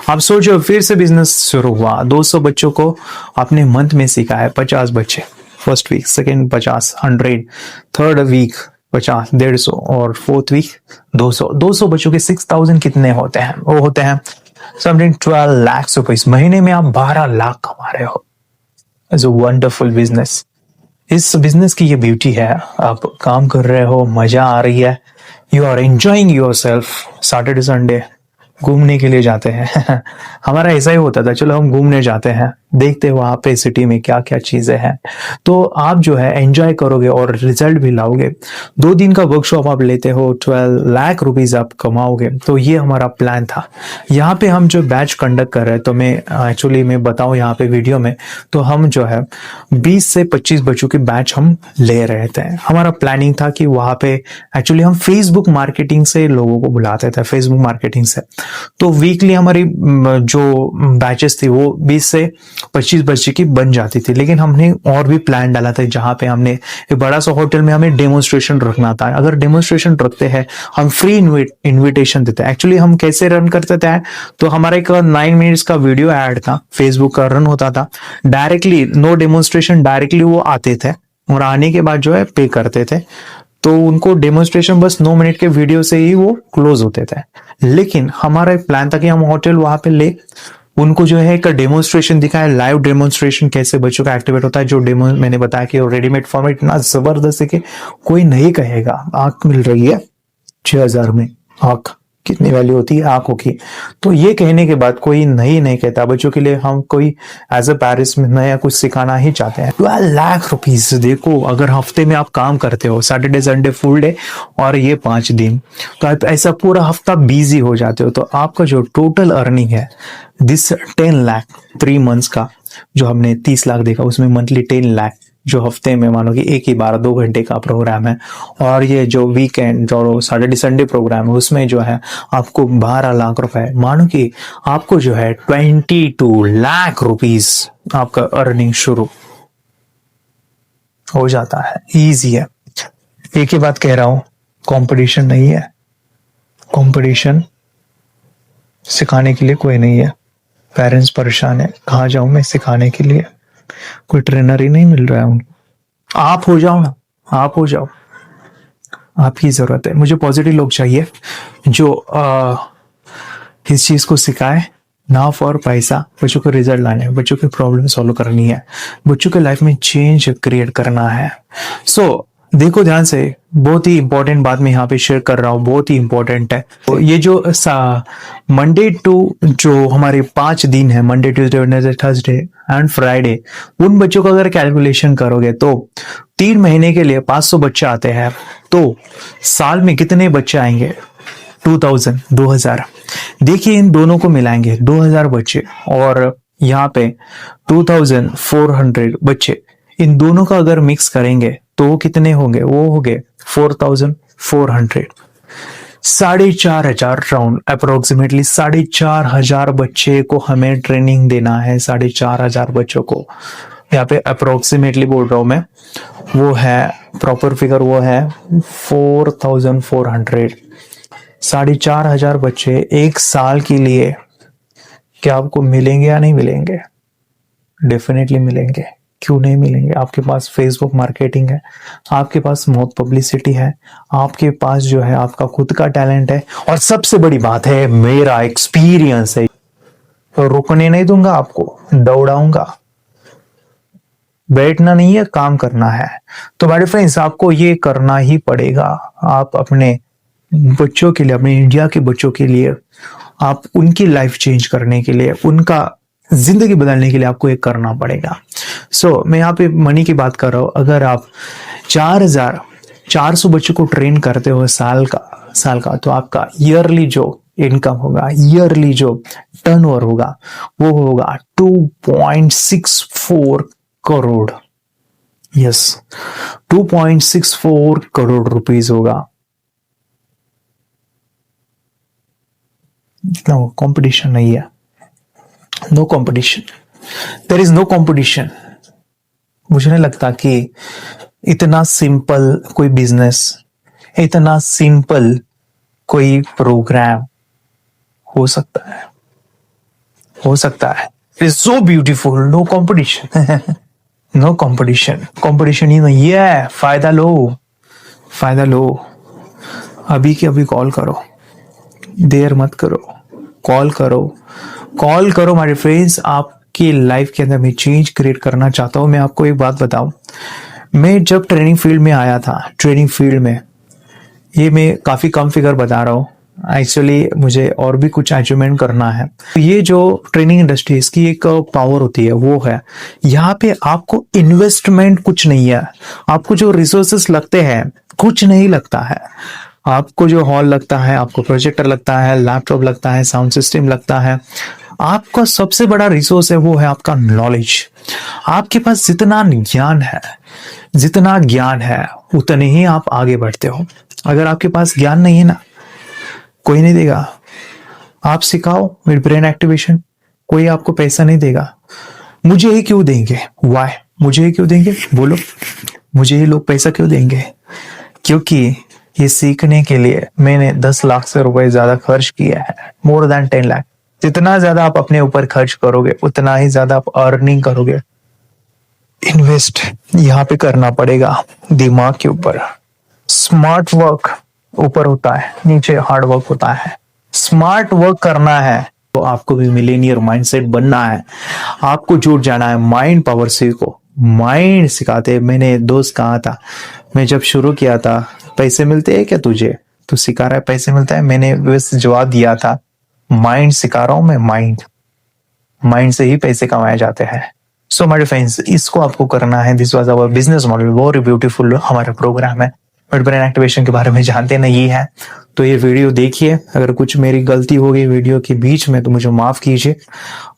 आप सोचो, फिर से बिजनेस शुरू हुआ, 200 बच्चों को आपने मंथ में सिखाया, 50 बच्चे first week, second 50, 100, third week 50, 150, और फोर्थ वीक 200 बच्चों के 6000 कितने होते हैं? वो होते हैं समथिंग 12 लाख रुपीज। महीने में आप 12 लाख कमा रहे हो। Is a wonderful business. इस बिजनेस की ये ब्यूटी है, आप काम कर रहे हो, मजा आ रही है, you are enjoying yourself. Saturday Sunday घूमने के लिए जाते हैं हमारा ऐसा ही होता था, चलो हम घूमने जाते हैं, देखते हैं वहां पे सिटी में क्या क्या चीजें हैं। तो आप जो है एंजॉय करोगे और रिजल्ट भी लाओगे। 2 दिन का वर्कशॉप आप लेते हो, 12 लाख रुपीज आप कमाओगे। तो ये हमारा प्लान था। यहाँ पे हम जो बैच कंडक्ट कर रहे हैं, तो मैं एक्चुअली मैं बताऊं यहाँ पे वीडियो में, तो हम जो है 20 से 25 बच्चों की बैच हम ले रहे थे। हमारा प्लानिंग था कि वहां पे एक्चुअली हम फेसबुक मार्केटिंग से लोगों को बुलाते थे, फेसबुक मार्केटिंग से। तो वीकली हमारी जो बैचेस थी वो 20 से 25 बच्चे की बन जाती थी। लेकिन हमने और भी प्लान डाला था, जहां पे हमने एक बड़ा सा होटल में हमें डेमोन्स्ट्रेशन रखना था। अगर डेमोन्स्ट्रेशन रखते हैं, हम फ्री इन्विटेशन देते हैं। एक्चुअली हम कैसे रन करते थे, तो हमारा एक 9 मिनट्स का वीडियो ऐड था, फेसबुक का रन होता था डायरेक्टली, नो डेमोन्स्ट्रेशन, डायरेक्टली वो आते थे और आने के बाद जो है पे करते थे। तो उनको डेमोन्स्ट्रेशन बस 9 मिनट के वीडियो से ही वो क्लोज होते थे। लेकिन हमारा एक प्लान था कि हम होटल वहां पे ले उनको जो है एक डेमोन्स्ट्रेशन दिखाए, लाइव डेमोन्स्ट्रेशन कैसे बच्चों का एक्टिवेट होता है। जो डेमो मैंने बताया कि रेडीमेड फॉर्मेट इतना जबरदस्त है कि कोई नहीं कहेगा। आंख मिल रही है 6,000 में, आंख कितनी वैल्यू होती है आंखों की। तो ये कहने के बाद कोई नहीं कहता। बच्चों के लिए हम कोई एज अ पेरेंट्स में नया कुछ सिखाना ही चाहते हैं। 12 लाख रुपीज, देखो अगर हफ्ते में आप काम करते हो, सैटरडे संडे फुल डे और ये 5 दिन, तो आप ऐसा पूरा हफ्ता बिजी हो जाते हो। तो आपका जो टोटल अर्निंग है दिस 10 लाख 3 मंथ्स का, जो हमने 30 लाख देखा, उसमें मंथली 10 लाख जो हफ्ते में मानो कि एक ही बार 2 घंटे का प्रोग्राम है। और ये जो वीकेंड जो सैटरडे संडे प्रोग्राम है उसमें जो है आपको 12 लाख रुपए, मानो कि आपको जो है 22 लाख रुपीज आपका अर्निंग शुरू हो जाता है। इजी है। एक ही बात कह रहा हूं, कंपटीशन नहीं है। कंपटीशन सिखाने के लिए कोई नहीं है। पेरेंट्स परेशान है, कहाँ जाऊं मैं सिखाने के लिए, कोई ट्रेनर ही नहीं मिल रहा है उनको। आप हो जाओ ना, आप हो जाओ, आपकी जरूरत है। मुझे पॉजिटिव लोग चाहिए जो इस चीज को सिखाए, ना फॉर पैसा। बच्चों को रिजल्ट लाने हैं, बच्चों की प्रॉब्लम सॉल्व करनी है, बच्चों के लाइफ में चेंज क्रिएट करना है। सो देखो ध्यान से, बहुत ही इंपॉर्टेंट बात मैं यहाँ पे शेयर कर रहा हूँ, बहुत ही इंपॉर्टेंट है। तो ये जो मंडे टू जो हमारे 5 दिन है, Monday Tuesday Wednesday Thursday and Friday, उन बच्चों का अगर कैलकुलेशन करोगे तो 3 महीने के लिए 500 बच्चे आते हैं। तो साल में कितने बच्चे आएंगे? 2000। देखिए इन दोनों को मिलाएंगे 2000 बच्चे और यहाँ पे 2400 बच्चे, इन दोनों का अगर मिक्स करेंगे तो वो कितने होंगे? वो होंगे 4400। 4,500 राउंड अप्रोक्सीमेटली 4,500 बच्चे को हमें ट्रेनिंग देना है। 4,500 बच्चों को, यहाँ पे अप्रोक्सीमेटली बोल रहा हूं मैं, वो है प्रॉपर फिगर, वो है 4400। 4,500 बच्चे एक साल के लिए, क्या आपको मिलेंगे या नहीं मिलेंगे? डेफिनेटली मिलेंगे। क्यों नहीं मिलेंगे? आपके पास फेसबुक मार्केटिंग है, आपके पास बहुत पब्लिसिटी है, आपके पास जो है आपका खुद का टैलेंट है, और सबसे बड़ी बात है मेरा एक्सपीरियंस है। तो रुकने नहीं दूंगा आपको, दौड़ाऊंगा। बैठना नहीं है, काम करना है। तो मेरे फ्रेंड्स, आपको ये करना ही पड़ेगा। आप अपने बच्चों के लिए, अपने इंडिया के बच्चों के लिए, आप उनकी लाइफ चेंज करने के लिए, उनका जिंदगी बदलने के लिए आपको ये करना पड़ेगा। मैं यहाँ पे मनी की बात कर रहा हूँ। अगर आप 4,400 बच्चों को ट्रेन करते हो साल का, तो आपका ईयरली जो इनकम होगा, ईयरली जो टर्नओवर होगा, वो होगा 2.64 करोड़। यस, 2.64 करोड़ रुपीज होगा। इतना कंपटीशन नहीं है, no competition, there is no competition. मुझे नहीं लगता कि इतना सिंपल कोई बिजनेस, इतना सिंपल कोई प्रोग्राम हो सकता है। It is so beautiful. No competition no competition, competition ही नहीं है। फायदा लो, अभी के अभी कॉल करो, देर मत करो, कॉल करो माय फ्रेंड्स। आप आपकी लाइफ के अंदर मैं चेंज क्रिएट करना चाहता हूँ। मैं आपको एक बात बताऊं, मैं जब ट्रेनिंग फील्ड में आया था, ट्रेनिंग फील्ड में, ये मैं काफी कम फिगर बता रहा हूँ, एक्चुअली मुझे और भी कुछ अचीवमेंट करना है। ये जो ट्रेनिंग इंडस्ट्री, इसकी एक पावर होती है, वो है यहाँ पे आपको इन्वेस्टमेंट कुछ नहीं है। आपको जो रिसोर्सेस लगते हैं कुछ नहीं लगता है। आपको जो हॉल लगता है, आपको प्रोजेक्टर लगता है, लैपटॉप लगता है, साउंड सिस्टम लगता है। आपका सबसे बड़ा रिसोर्स है वो है आपका नॉलेज। आपके पास जितना ज्ञान है उतने ही आप आगे बढ़ते हो। अगर आपके पास ज्ञान नहीं है ना, कोई नहीं देगा। आप सिखाओ मिड ब्रेन एक्टिवेशन, कोई आपको पैसा नहीं देगा। मुझे ही क्यों देंगे? वाई? मुझे ही क्यों देंगे बोलो? मुझे ही लोग पैसा क्यों देंगे? क्योंकि ये सीखने के लिए मैंने 10 लाख से रुपए ज्यादा खर्च किया है, मोर देन 10 लाख। जितना ज्यादा आप अपने ऊपर खर्च करोगे उतना ही ज्यादा आप अर्निंग करोगे। इन्वेस्ट यहाँ पे करना पड़ेगा दिमाग के ऊपर। स्मार्ट वर्क ऊपर होता है, नीचे हार्ड वर्क होता है। स्मार्ट वर्क करना है तो आपको भी मिलेनियर माइंडसेट बनना है। आपको जुट जाना है माइंड पावर से को। माइंड सिखाते, मैंने दोस्त कहा था, मैं जब शुरू किया था, पैसे मिलते हैं क्या तुझे? तू सिखा रहा है पैसे मिलता है? मैंने बस जवाब दिया था, माइंड सिखा रहा हूं मैं। माइंड से ही पैसे कमाए जाते हैं। सो माय फ्रेंड्स, इसको आपको करना है। This was our business model, very beautiful हमारा प्रोग्राम है। मिड ब्रेन एक्टिवेशन के बारे में जानते नहीं है तो ये वीडियो देखिए। अगर कुछ मेरी गलती हो गई वीडियो के बीच में तो मुझे माफ कीजिए।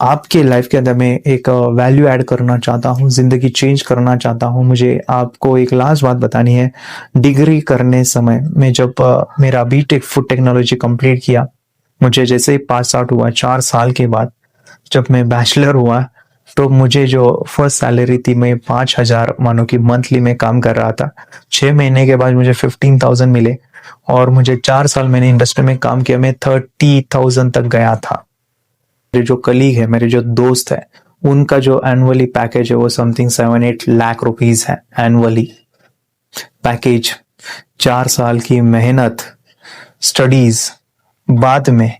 आपके लाइफ के अंदर मैं एक वैल्यू ऐड करना चाहता हूँ, जिंदगी चेंज करना चाहता हूँ। मुझे आपको एक लास्ट बात बतानी है। डिग्री करने समय में जब मेरा बीटेक फूड टेक्नोलॉजी कंप्लीट किया, मुझे जैसे ही पास आउट हुआ 4 साल के बाद, जब मैं बैचलर हुआ, तो मुझे जो फर्स्ट सैलरी थी, मैं 5,000 मानो कि मंथली में काम कर रहा था। 6 महीने के बाद मुझे 15,000 मिले और मुझे 4 साल मैंने इंडस्ट्री में काम किया, मैं 30,000 तक गया था। मेरे जो कलीग है, मेरे जो दोस्त है, उनका जो एनुअली पैकेज है वो समथिंग 7-8 लाख रुपीज है एनुअली पैकेज। 4 साल की मेहनत, स्टडीज, बाद में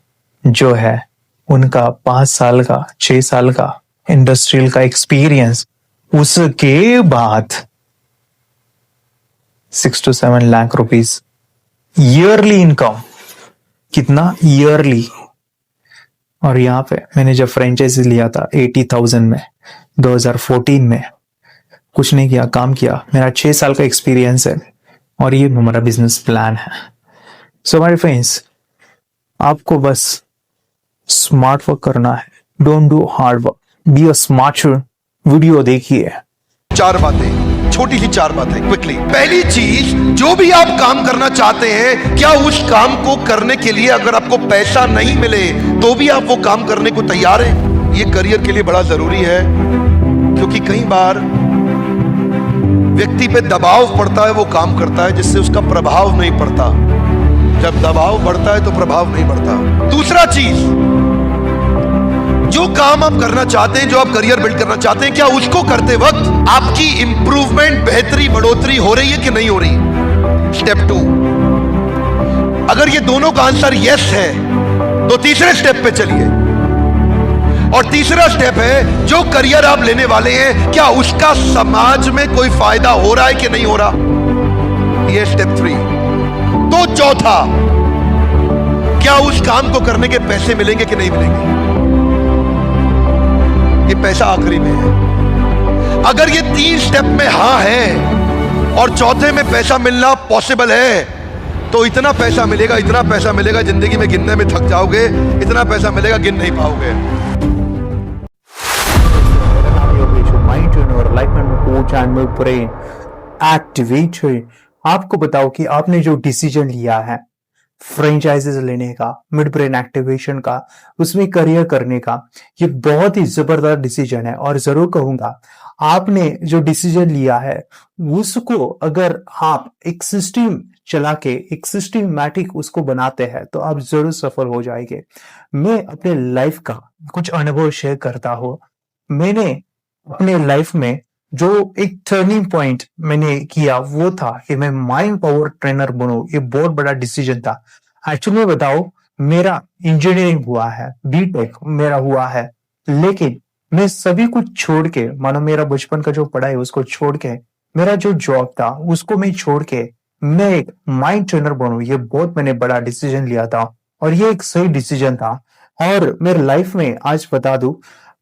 जो है उनका 5 साल का, 6 साल का इंडस्ट्रियल का एक्सपीरियंस, उसके बाद 6 to 7 lakh rupees yearly income. कितना? ईयरली। और यहाँ पे मैंने जब फ्रेंचाइजी लिया था 80,000 में, 2014 में, कुछ नहीं किया, काम किया। मेरा 6 साल का एक्सपीरियंस है और ये हमारा बिजनेस प्लान है। सो माय फ्रेंड्स, आपको बस स्मार्ट वर्क करना है, don't do hard work, be a smarter. Video देखिए। 4 बातें, छोटी सी 4 बातें क्विकली। पहली चीज, जो भी आप काम करना चाहते हैं, क्या उस काम को करने के लिए अगर आपको पैसा नहीं मिले तो भी आप वो काम करने को तैयार हैं? ये करियर के लिए बड़ा जरूरी है, क्योंकि कई बार व्यक्ति पे दबाव पड़ता है, वो काम करता है जिससे उसका प्रभाव नहीं पड़ता। जब दबाव बढ़ता है तो प्रभाव नहीं बढ़ता। दूसरा चीज, जो काम आप करना चाहते हैं, जो आप करियर बिल्ड करना चाहते हैं, क्या उसको करते वक्त आपकी इंप्रूवमेंट, बेहतरी, बढ़ोतरी हो रही है कि नहीं हो रही? स्टेप 2, अगर ये दोनों का आंसर यस है तो तीसरे स्टेप पे चलिए। और तीसरा स्टेप है, जो करियर आप लेने वाले हैं, क्या उसका समाज में कोई फायदा हो रहा है कि नहीं हो रहा? ये स्टेप 3। तो चौथा, क्या उस काम को करने के पैसे मिलेंगे कि नहीं मिलेंगे? ये पैसा आखिरी में है। अगर ये 3 स्टेप में हां है और चौथे में पैसा मिलना पॉसिबल है, तो इतना पैसा मिलेगा जिंदगी में गिनने में थक जाओगे। इतना पैसा मिलेगा, गिन नहीं पाओगे। आपको बताओ कि आपने जो डिसीजन लिया है फ्रेंचाइजीज लेने का, मिड ब्रेन एक्टिवेशन का, उसमें करियर करने का, ये बहुत ही जबरदस्त डिसीजन है। और जरूर कहूंगा, आपने जो डिसीजन लिया है उसको अगर आप एक सिस्टम चला के, एक सिस्टमैटिक उसको बनाते हैं, तो आप जरूर सफल हो जाएंगे। मैं अपने लाइफ का कुछ अनुभव शेयर करता हूं। मैंने अपने लाइफ में जो एक टर्निंग पॉइंट मैंने किया वो था कि मैं माइंड पावर ट्रेनर बनूं। ये बहुत बड़ा डिसीजन था। एक्चुअली में बताओ, मेरा इंजीनियरिंग हुआ है, बीटेक मेरा हुआ है, लेकिन मैं सभी कुछ छोड़ के, मानो मेरा बचपन का जो पढ़ाई उसको छोड़ के, मेरा जो जॉब था उसको मैं छोड़ के मैं एक माइंड ट्रेनर बनूं, ये बहुत मैंने बड़ा डिसीजन लिया था और ये एक सही डिसीजन था। और मेरे लाइफ में आज बता दूं,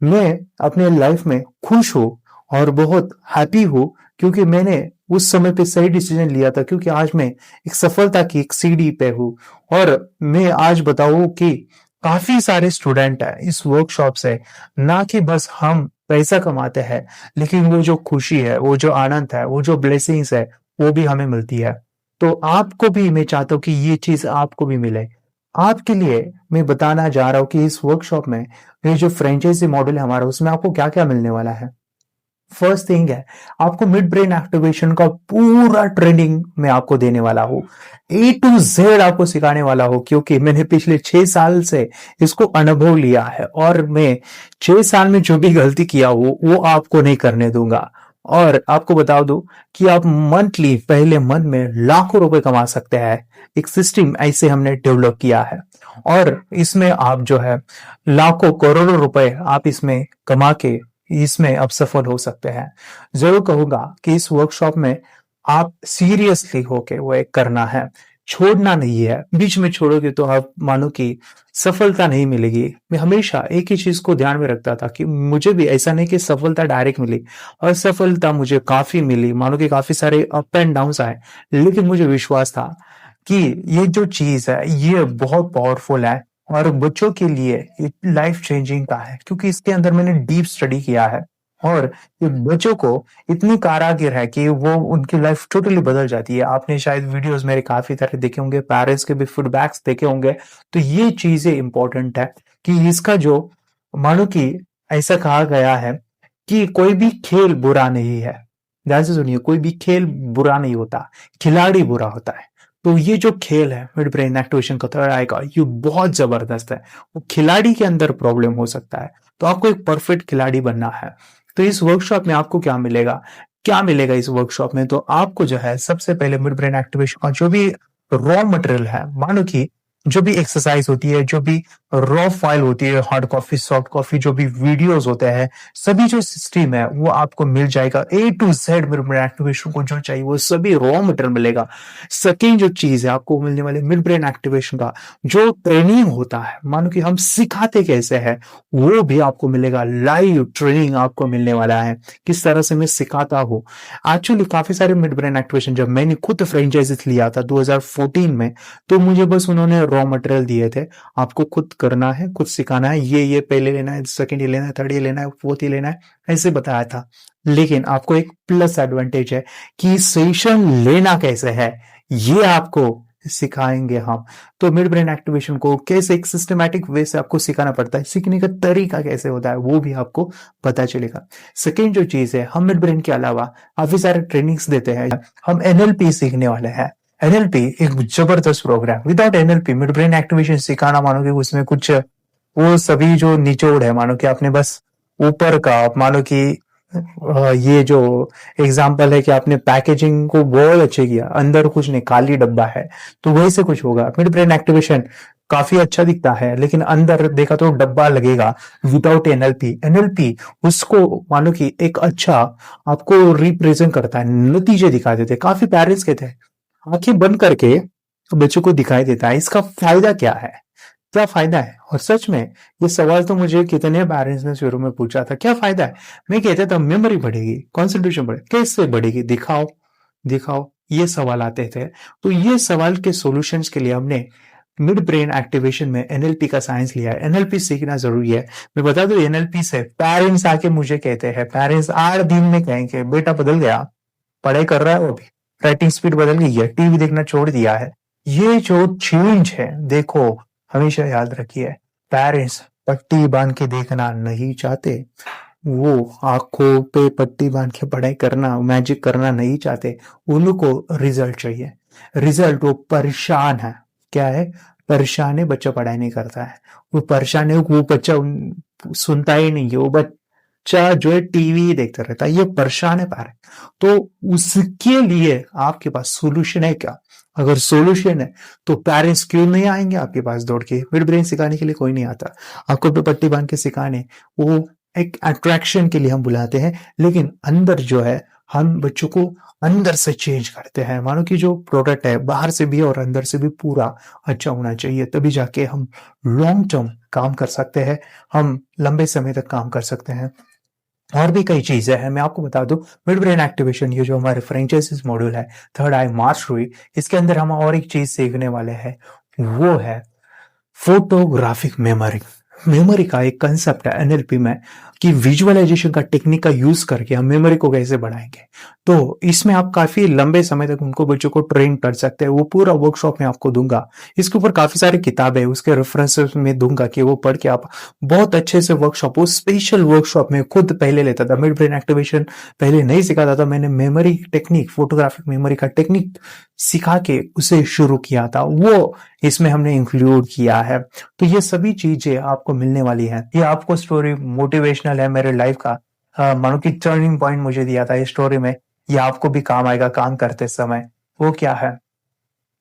मैं अपने लाइफ में खुश हूँ और बहुत हैप्पी हूँ, क्योंकि मैंने उस समय पे सही डिसीजन लिया था। क्योंकि आज मैं एक सफलता की एक सीढ़ी पे हूँ। और मैं आज बताऊं कि काफी सारे स्टूडेंट हैं इस वर्कशॉप से, ना कि बस हम पैसा कमाते हैं, लेकिन वो जो खुशी है, वो जो आनंद है, वो जो ब्लेसिंग्स है, वो भी हमें मिलती है। तो आपको भी मैं चाहता हूँ कि ये चीज आपको भी मिले। आपके लिए मैं बताना जा रहा हूँ कि इस वर्कशॉप में ये जो फ्रेंचाइजी मॉडल है हमारा, उसमें आपको क्या क्या मिलने वाला है। फर्स्ट थिंग है, आपको मिड ब्रेन एक्टिवेशन का पूरा ट्रेनिंग मैं आपको देने वाला हूँ, ए टू जेड आपको सिखाने वाला हूँ, क्योंकि मैंने पिछले 6 साल से इसको अनुभव लिया है और मैं 6 साल में जो भी गलती किया वो आपको नहीं करने दूंगा। और आपको बता दूं कि आप मंथली पहले मंथ में लाखों रुपए कमा सकते हैं। एक सिस्टम ऐसे हमने डेवलप किया है और इसमें आप जो है लाखों करोड़ों रुपए आप इसमें कमा के इसमें आप सफल हो सकते हैं। जरूर कहूंगा कि इस वर्कशॉप में आप सीरियसली होके वो एक करना है, छोड़ना नहीं है। बीच में छोड़ोगे तो आप मानो कि सफलता नहीं मिलेगी। मैं हमेशा एक ही चीज को ध्यान में रखता था कि मुझे भी ऐसा नहीं कि सफलता डायरेक्ट मिली, असफलता मुझे काफी मिली, मानो कि काफी सारे अप एंड डाउन आए, लेकिन मुझे विश्वास था कि ये जो चीज है ये बहुत पावरफुल है और बच्चों के लिए लाइफ चेंजिंग का है, क्योंकि इसके अंदर मैंने डीप स्टडी किया है और ये बच्चों को इतनी कारागिर है कि वो उनकी लाइफ टोटली बदल जाती है। आपने शायद वीडियोस मेरे काफी सारे देखे होंगे, पेरेंट्स के भी फीडबैक्स देखे होंगे। तो ये चीजें इंपॉर्टेंट है कि इसका जो मानो कि ऐसा कहा गया है कि कोई भी खेल बुरा नहीं है। ध्यान से सुनिए, कोई भी खेल बुरा नहीं होता, खिलाड़ी बुरा होता है। तो ये जो खेल है मिड ब्रेन एक्टिवेशन का थर्ड आई का, ये बहुत जबरदस्त है। वो खिलाड़ी के अंदर प्रॉब्लम हो सकता है, तो आपको एक परफेक्ट खिलाड़ी बनना है। तो इस वर्कशॉप में आपको क्या मिलेगा, क्या मिलेगा इस वर्कशॉप में, तो आपको जो है सबसे पहले मिड ब्रेन एक्टिवेशन का जो भी रॉ मटेरियल है, मानो कि जो भी एक्सरसाइज होती है, जो भी रॉ फाइल होती है, हार्ड कॉपी सॉफ्ट कॉपी, जो भी वीडियोस होते हैं, सभी जो सिस्टम है वो आपको मिल जाएगा। A to Z mid brain activation को जो चाहिए वो सभी रॉ मटेरियल मिलेगा। सेकेंड जो चीज है आपको मिलने वाले मिड ब्रेन एक्टिवेशन का जो ट्रेनिंग होता है, मानो कि हम सिखाते कैसे हैं, वो भी आपको मिलेगा। लाइव ट्रेनिंग आपको मिलने वाला है, किस तरह से मैं सिखाता हूँ। एक्चुअली काफी सारे मिड ब्रेन एक्टिवेशन जब मैंने खुद फ्रेंचाइजीज लिया था 2014 में, तो मुझे बस उन्होंने रॉ मटेरियल दिए थे, आपको खुद करना है, खुद सिखाना है, ये पहले लेना है, सेकंड ये लेना है, थर्ड ये लेना है, फोर्थ ये लेना है, ऐसे बताया था। लेकिन आपको एक प्लस एडवांटेज है कि सेशन लेना कैसे है ये आपको सिखाएंगे हम। तो मिड ब्रेन एक्टिवेशन को कैसे एक सिस्टमैटिक वे से आपको सिखाना पड़ता है, सीखने का तरीका कैसे होता है वो भी आपको पता चलेगा। सेकेंड जो चीज है, हम मिड ब्रेन के अलावा काफी सारे ट्रेनिंग्स देते हैं। हम एनएलपी सीखने वाले हैं। एनएलपी एक जबरदस्त program, without NLP mid brain activation सिखाना, मानो कि उसमें कुछ वो सभी जो निचोड़ है, मानो कि आपने बस ऊपर का, मानो कि ये जो एग्जाम्पल है कि आपने पैकेजिंग को बहुत अच्छे किया, अंदर कुछ नहीं, खाली डब्बा है, तो वही से कुछ होगा। मिड ब्रेन एक्टिवेशन काफी अच्छा दिखता है, लेकिन अंदर देखा तो डब्बा लगेगा विदाउट एनएलपी। एनएलपी उसको मानो कि एक अच्छा आपको रिप्रेजेंट करता है, नतीजे दिखा देते। काफी पेरेंट्स कहते हैं आंखें बंद करके बच्चों को दिखाई देता है, इसका फायदा क्या है, क्या फायदा है। और सच में ये सवाल तो मुझे कितने पेरेंट्स ने शुरू में पूछा था, क्या फायदा है। मैं कहता था मेमोरी बढ़ेगी, कॉन्सेंट्रेशन बढ़ेगी, कैसे बढ़ेगी, दिखाओ दिखाओ, ये सवाल आते थे। तो ये सवाल के सॉल्यूशंस के लिए हमने मिड ब्रेन एक्टिवेशन में एनएलपी का साइंस लिया है। एनएलपी सीखना जरूरी है। मैं बता दूं, एनएलपी से पेरेंट्स आके मुझे कहते हैं, पेरेंट्स 8 दिन में कहेंगे बेटा बदल गया, पढ़ाई कर रहा है, वो भी राइटिंग स्पीड बदल गई है, टीवी देखना छोड़ दिया है। ये जो चेंज है, देखो हमेशा याद रखिए, पेरेंट्स पट्टी बांध के देखना नहीं चाहते, वो आंखों पे पट्टी बांध के पढ़ाई करना, मैजिक करना नहीं चाहते। उनको रिजल्ट चाहिए। रिजल्ट, वो परेशान है, क्या है, परेशान है, बच्चा पढ़ाई नहीं करता है, वो परेशान है, वो बच्चा सुनता ही नहीं है, वो बच्चा जो है टीवी देखता रहता है, ये परेशान है पेरेंट। तो उसके लिए आपके पास सोल्यूशन है क्या? अगर सोल्यूशन है तो पेरेंट्स क्यों नहीं आएंगे आपके पास दौड़ के? मिड ब्रेन सिखाने के लिए कोई नहीं आता, आपको पे पट्टी बांध के सिखाने, वो एक अट्रैक्शन के लिए हम बुलाते हैं, लेकिन अंदर जो है हम बच्चों को अंदर से चेंज करते हैं। मानो कि जो प्रोडक्ट है बाहर से भी और अंदर से भी पूरा अच्छा होना चाहिए, तभी जाके हम लॉन्ग टर्म काम कर सकते हैं, हम लंबे समय तक काम कर सकते हैं। और भी कई चीजें हैं, मैं आपको बता दूं, मिड ब्रेन एक्टिवेशन, ये जो हमारे फ्रेंचाइजिस मॉड्यूल है, थर्ड आई मास्टरी, इसके अंदर हम और एक चीज सीखने वाले हैं, वो है फोटोग्राफिक मेमोरी। मेमोरी का एक कंसेप्ट है एनएलपी में कि विजुअलाइजेशन का टेक्निक का यूज करके हम मेमोरी को कैसे बढ़ाएंगे। तो इसमें आप काफी लंबे समय तक उनको बच्चों को ट्रेन कर सकते हैं। वो पूरा वर्कशॉप में आपको दूंगा, इसके ऊपर काफी सारी किताबें उसके रेफरेंसेस में दूंगा कि वो पढ़ के आप बहुत अच्छे से वर्कशॉप, वो स्पेशल वर्कशॉप में खुद पहले लेता था। मिड ब्रेन एक्टिवेशन पहले नहीं सिखाता था, मैंने मेमोरी टेक्निक, फोटोग्राफिक मेमोरी का टेक्निक सिखा के उसे शुरू किया था, वो इसमें हमने इंक्लूड किया है। तो ये सभी चीजें आपको मिलने वाली है। ये आपको स्टोरी मोटिवेशनल है मेरे लाइफ का, मानो कि टर्निंग पॉइंट मुझे दिया था इस स्टोरी में, ये आपको भी काम आएगा काम करते समय। वो क्या है,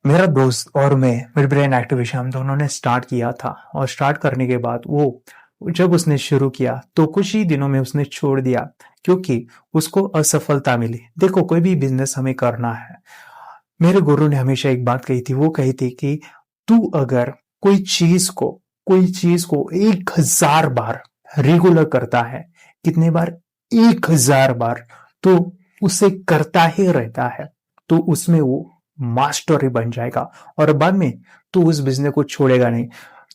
मेरा दोस्त और मैं मिड ब्रेन एक्टिवेशन हम दोनों ने स्टार्ट किया था, और स्टार्ट करने के बाद वो जब उसने शुरू किया तो कुछ ही दिनों में उसने छोड़ दिया, क्योंकि उसको असफलता मिली। देखो, कोई भी बिजनेस हमें करना है, मेरे गुरु ने हमेशा एक बात कही थी, वो कही थी कि तू अगर कोई चीज को 1000 बार रेगुलर करता है, कितने बार, 1000 बार, तो उसे करता ही रहता है, तो उसमें वो मास्टर ही बन जाएगा, और बाद में तू उस बिजनेस को छोड़ेगा नहीं।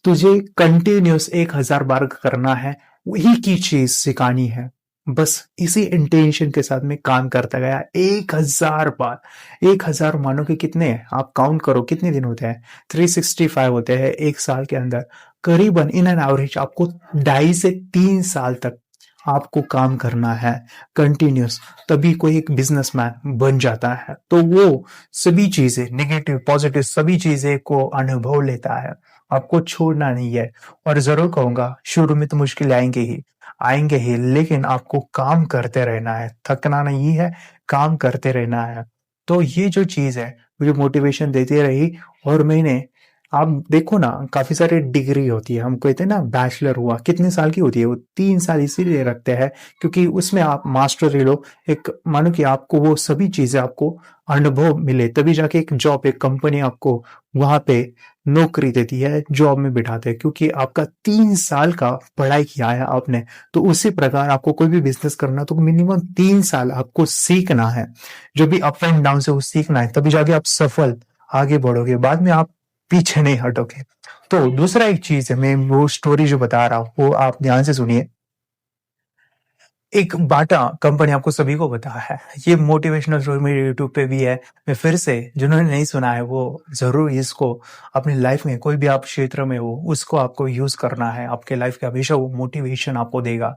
तुझे कंटिन्यूस 1000 बार करना है, वही की चीज सिखानी है, बस इसी इंटेंशन के साथ में काम करता गया 1000 बार। 1000 मानो कि कितने हैं, आप काउंट करो कितने दिन होते हैं, 365 होते हैं एक साल के अंदर। करीबन इन एन एवरेज आपको 2.5 से 3 साल तक आपको काम करना है कंटिन्यूस, तभी कोई एक बिजनेसमैन बन जाता है। तो वो सभी चीजें, नेगेटिव पॉजिटिव सभी चीजें को अनुभव लेता है, आपको छोड़ना नहीं है। और जरूर कहूंगा, शुरू में तो मुश्किल आएंगे ही, लेकिन आपको काम करते रहना है, थकना नहीं है, काम करते रहना है। तो ये जो चीज है मुझे मोटिवेशन देती रही। और मैंने, आप देखो ना, काफी सारी डिग्री होती है, हम कहते हैं ना बैचलर हुआ, कितने साल की होती है वो, 3 साल इसीलिए रखते हैं क्योंकि उसमें आप मास्टर लो, एक मानो कि आपको वो सभी चीजें आपको अनुभव मिले, तभी जाके एक जॉब, एक कंपनी आपको वहां पे नौकरी देती है, जॉब में बिठाते हैं, क्योंकि आपका 3 साल का पढ़ाई किया है आपने। तो उसी प्रकार आपको कोई भी बिजनेस करना तो मिनिमम 3 साल आपको सीखना है, जो भी अप एंड डाउन से वो सीखना है, तभी जाके आप सफल आगे बढ़ोगे, बाद में आप पीछे नहीं हटोगे। तो दूसरा एक चीज है, मैं वो स्टोरी जो बता रहा हूँ वो आप ध्यान से सुनिए। एक बाटा कंपनी, आपको सभी को पता है, ये मोटिवेशनल स्टोरी मेरे यूट्यूब पे भी है। मैं फिर से, जिन्होंने नहीं सुना है वो जरूर इसको अपनी लाइफ में, कोई भी आप क्षेत्र में हो, उसको आपको यूज करना है आपके लाइफ के, हमेशा वो मोटिवेशन आपको देगा।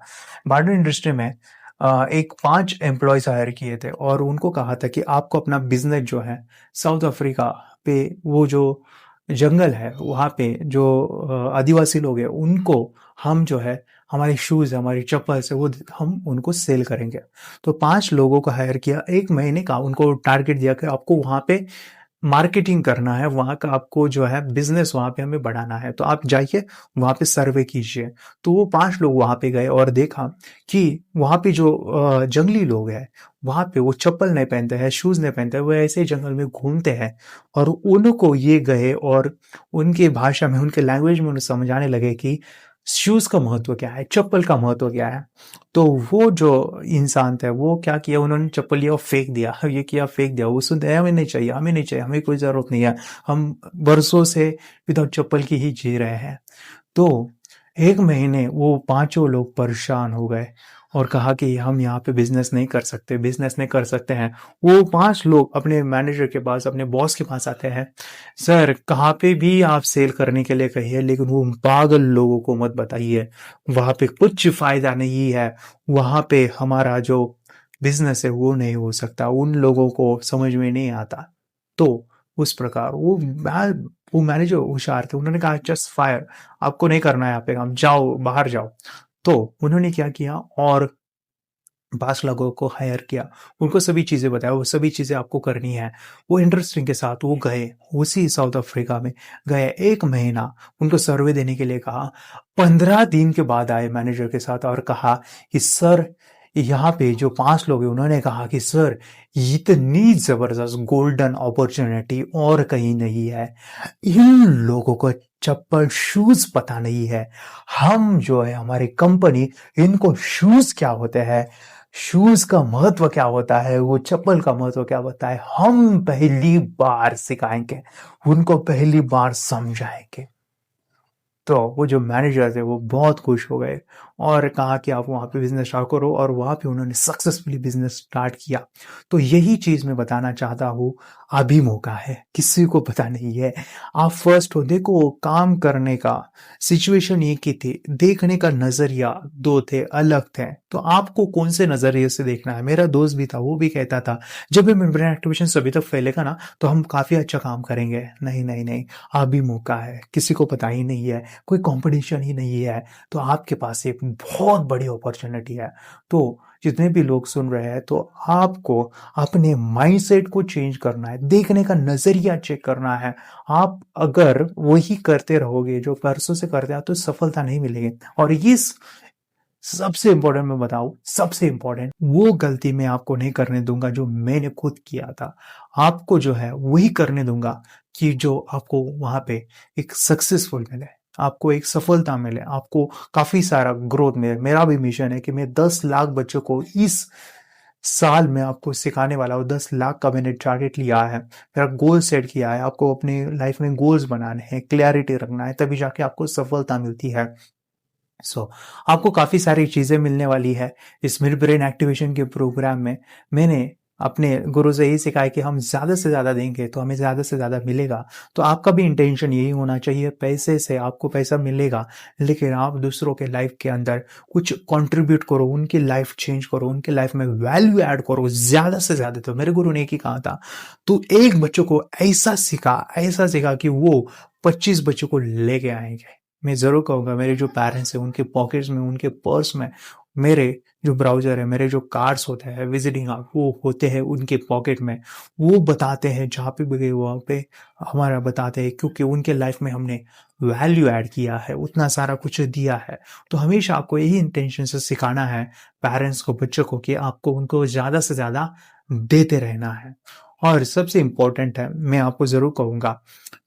बाटा इंडस्ट्री में एक 5 एम्प्लॉयज हायर किए थे, और उनको कहा था कि आपको अपना बिजनेस जो है साउथ अफ्रीका पे, वो जो जंगल है वहाँ पे जो आदिवासी लोग हैं, उनको हम जो है, हमारे शूज, हमारी चप्पल से वो हम उनको सेल करेंगे। तो 5 लोगों को हायर किया, 1 महीने का उनको टारगेट दिया कि आपको वहाँ पे मार्केटिंग करना है, वहाँ का आपको जो है बिजनेस वहाँ पे हमें बढ़ाना है, तो आप जाइए वहाँ पे सर्वे कीजिए। तो वो 5 लोग वहाँ पे गए और देखा कि वहाँ पे जो जंगली लोग हैं, वहाँ पे वो चप्पल नहीं पहनते हैं, शूज नहीं पहनते हैं, वो ऐसे ही जंगल में घूमते हैं। और उनको ये गए और उनके भाषा में, उनके लैंग्वेज में उन्हें समझाने लगे कि शूज का महत्व क्या है, चप्पल का महत्व क्या है। तो वो जो इंसान थे, वो क्या किया, उन्होंने चप्पल लिया और फेंक दिया, ये किया फेंक दिया, वो सुनते हमें नहीं चाहिए, हमें नहीं चाहिए, हमें कोई जरूरत नहीं है, हम बरसों से विदाउट चप्पल की ही जी रहे हैं। तो 1 महीने वो 5 लोग परेशान हो गए और कहा कि हम यहाँ पे बिजनेस नहीं कर सकते, बिजनेस नहीं कर सकते हैं। वो 5 लोग अपने मैनेजर के पास, अपने बॉस के पास आते हैं, सर कहाँ पे भी आप सेल करने के लिए कहिए, लेकिन वो पागल लोगों को मत बताइए, वहां पे कुछ फायदा नहीं है, वहां पे हमारा जो बिजनेस है वो नहीं हो सकता, उन लोगों को समझ में नहीं आता। तो उस प्रकार वो मैनेजर होशियार थे, उन्होंने कहा जस्ट फायर, आपको नहीं करना है यहाँ पे काम, जाओ बाहर जाओ। तो उन्होंने क्या किया, और 5 लोगों को हायर किया, उनको सभी चीज़ें बताया, वो सभी चीज़ें आपको करनी है। वो इंटरेस्टिंग के साथ वो गए, उसी साउथ अफ्रीका में गए, 1 महीना उनको सर्वे देने के लिए कहा। 15 दिन के बाद आए मैनेजर के साथ और कहा कि सर, यहाँ पे जो 5 लोग हैं उन्होंने कहा कि सर, इतनी ज़बरदस्त गोल्डन अपॉर्च्युनिटी और कहीं नहीं है। इन लोगों को चप्पल शूज़ पता नहीं है। हम जो है हमारी कंपनी इनको शूज़ क्या होते हैं, शूज का महत्व क्या होता है, वो चप्पल का महत्व क्या होता है, हम पहली बार सिखाएंगे, उनको पहली बार समझाएंगे। तो वो जो मैनेजर थे वो बहुत खुश हो गए और कहा कि आप वहाँ पे बिजनेस स्टार्ट करो, और वहाँ पे उन्होंने सक्सेसफुली बिजनेस स्टार्ट किया। तो यही चीज़ मैं बताना चाहता हूँ, अभी मौका है, किसी को पता नहीं है। आप फर्स्ट हो, देखो काम करने का सिचुएशन एक ही थी, देखने का नज़रिया 2 थे, अलग थे। तो आपको कौन से नज़रिए से देखना है। मेरा दोस्त भी था, वो भी कहता था जब भी मेम्ब्रेन एक्टिवेशन सभी तक फैलेगा ना तो हम काफ़ी अच्छा काम करेंगे। नहीं नहीं नहीं, अभी मौका है, किसी को पता ही नहीं है, कोई कंपटीशन ही नहीं है, तो आपके पास एक बहुत बड़ी अपॉर्चुनिटी है। तो जितने भी लोग सुन रहे हैं, तो आपको अपने माइंडसेट को चेंज करना है, देखने का नजरिया चेक करना है। आप अगर वही करते रहोगे जो परसों से करते हैं तो सफलता नहीं मिलेगी। और ये सबसे इंपॉर्टेंट मैं बताऊं, सबसे इंपॉर्टेंट वो गलती मैं आपको नहीं करने दूंगा जो मैंने खुद किया था। आपको जो है वही करने दूंगा कि जो आपको वहां पे एक सक्सेसफुल मिले, आपको एक सफलता मिले, आपको काफी सारा ग्रोथ मिले। मेरा भी मिशन है कि मैं 10 लाख बच्चों को इस साल में आपको सिखाने वाला हूँ। 10 लाख का मैंने टारगेट लिया है, मेरा गोल सेट किया है। आपको अपनी लाइफ में गोल्स बनाने हैं, क्लैरिटी रखना है, तभी जाके आपको सफलता मिलती है। आपको काफी सारी चीजें मिलने वाली है इस मिड ब्रेन एक्टिवेशन के प्रोग्राम में। मैंने अपने गुरु से यही सिखाया कि हम ज्यादा से ज्यादा देंगे तो हमें ज्यादा से ज्यादा मिलेगा। तो आपका भी इंटेंशन यही होना चाहिए, पैसे से आपको पैसा मिलेगा, लेकिन आप दूसरों के लाइफ के अंदर कुछ कंट्रीब्यूट करो, उनकी लाइफ चेंज करो, उनके लाइफ में वैल्यू ऐड करो ज्यादा से ज्यादा। तो मेरे गुरु ने एक ही कहा था, तू एक बच्चों को ऐसा सिखा कि वो 25 बच्चों को लेके आएंगे। मैं जरूर कहूंगा, मेरे जो पेरेंट्स हैं उनके पॉकेट्स में, उनके पर्स में, मेरे जो ब्राउजर है, मेरे जो कार्ड्स होते हैं विजिटिंग कार्ड, वो होते हैं उनके पॉकेट में। वो बताते हैं जहाँ पे भी गए वहाँ पे हमारा बताते हैं, क्योंकि उनके लाइफ में हमने वैल्यू ऐड किया है, उतना सारा कुछ दिया है। तो हमेशा आपको यही इंटेंशन से सिखाना है पेरेंट्स को, बच्चों को, कि आपको उनको ज्यादा से ज्यादा देते रहना है। और सबसे इंपॉर्टेंट है, मैं आपको जरूर कहूंगा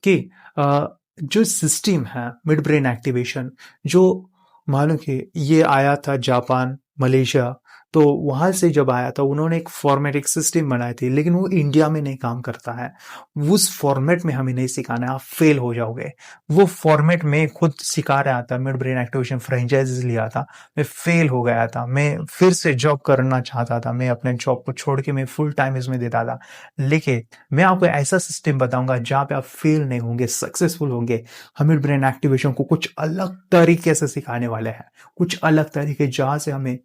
कि जो सिस्टम है मिड ब्रेन एक्टिवेशन, जो मानो कि ये आया था जापान, मलेशिया, तो वहां से जब आया था उन्होंने एक फॉर्मेट, एक सिस्टम बनाई थी, लेकिन वो इंडिया में नहीं काम करता है। उस फॉर्मेट में हमें नहीं सिखाना है, आप फेल हो जाओगे। वो फॉर्मेट में खुद सिखा रहा था, मिड ब्रेन एक्टिवेशन फ्रेंचाइज लिया था, मैं फेल हो गया था। मैं फिर से जॉब करना चाहता था, मैं अपने जॉब को छोड़ के मैं फुल टाइम इसमें देता था। लेकिन मैं आपको ऐसा सिस्टम बताऊंगा जहां पे आप फेल नहीं होंगे, सक्सेसफुल होंगे। हम मिड ब्रेन एक्टिवेशन को कुछ अलग तरीके से सिखाने वाले हैं, कुछ अलग तरीके जहां से हमें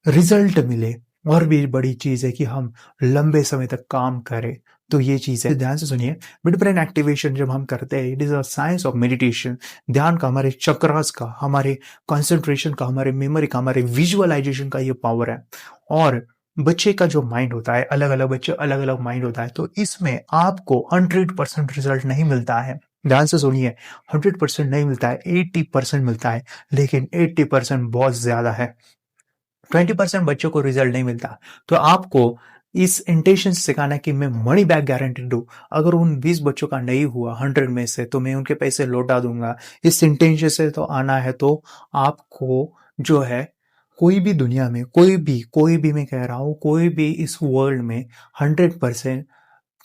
रिजल्ट मिले। और भी बड़ी चीज है कि हम लंबे समय तक काम करें। तो ये चीज है, ध्यान से सुनिए। मिड ब्रेन एक्टिवेशन जब हम करते हैं, it is a science of meditation. ध्यान का, हमारे चक्रास का, हमारे कंसंट्रेशन का, हमारे मेमोरी का, हमारे विजुअलाइजेशन का ये पावर है। और बच्चे का जो माइंड होता है, अलग अलग बच्चे अलग अलग माइंड होता है, तो इसमें आपको 100% रिजल्ट नहीं मिलता है। ध्यान से सुनिए, 100% नहीं मिलता है, 80% मिलता है। लेकिन 80% बहुत ज्यादा है। 20% बच्चों को रिजल्ट नहीं मिलता। तो आपको इस इंटेंशन से सिखाना कि मैं मनी बैक गारंटी दूं। अगर उन 20 बच्चों का नहीं हुआ 100 में से, तो मैं उनके पैसे लौटा दूंगा। इस इंटेंशन से तो आना है। तो आपको जो है, कोई भी दुनिया में, कोई भी मैं कह रहा हूं, कोई भी इस वर्ल्ड में 100%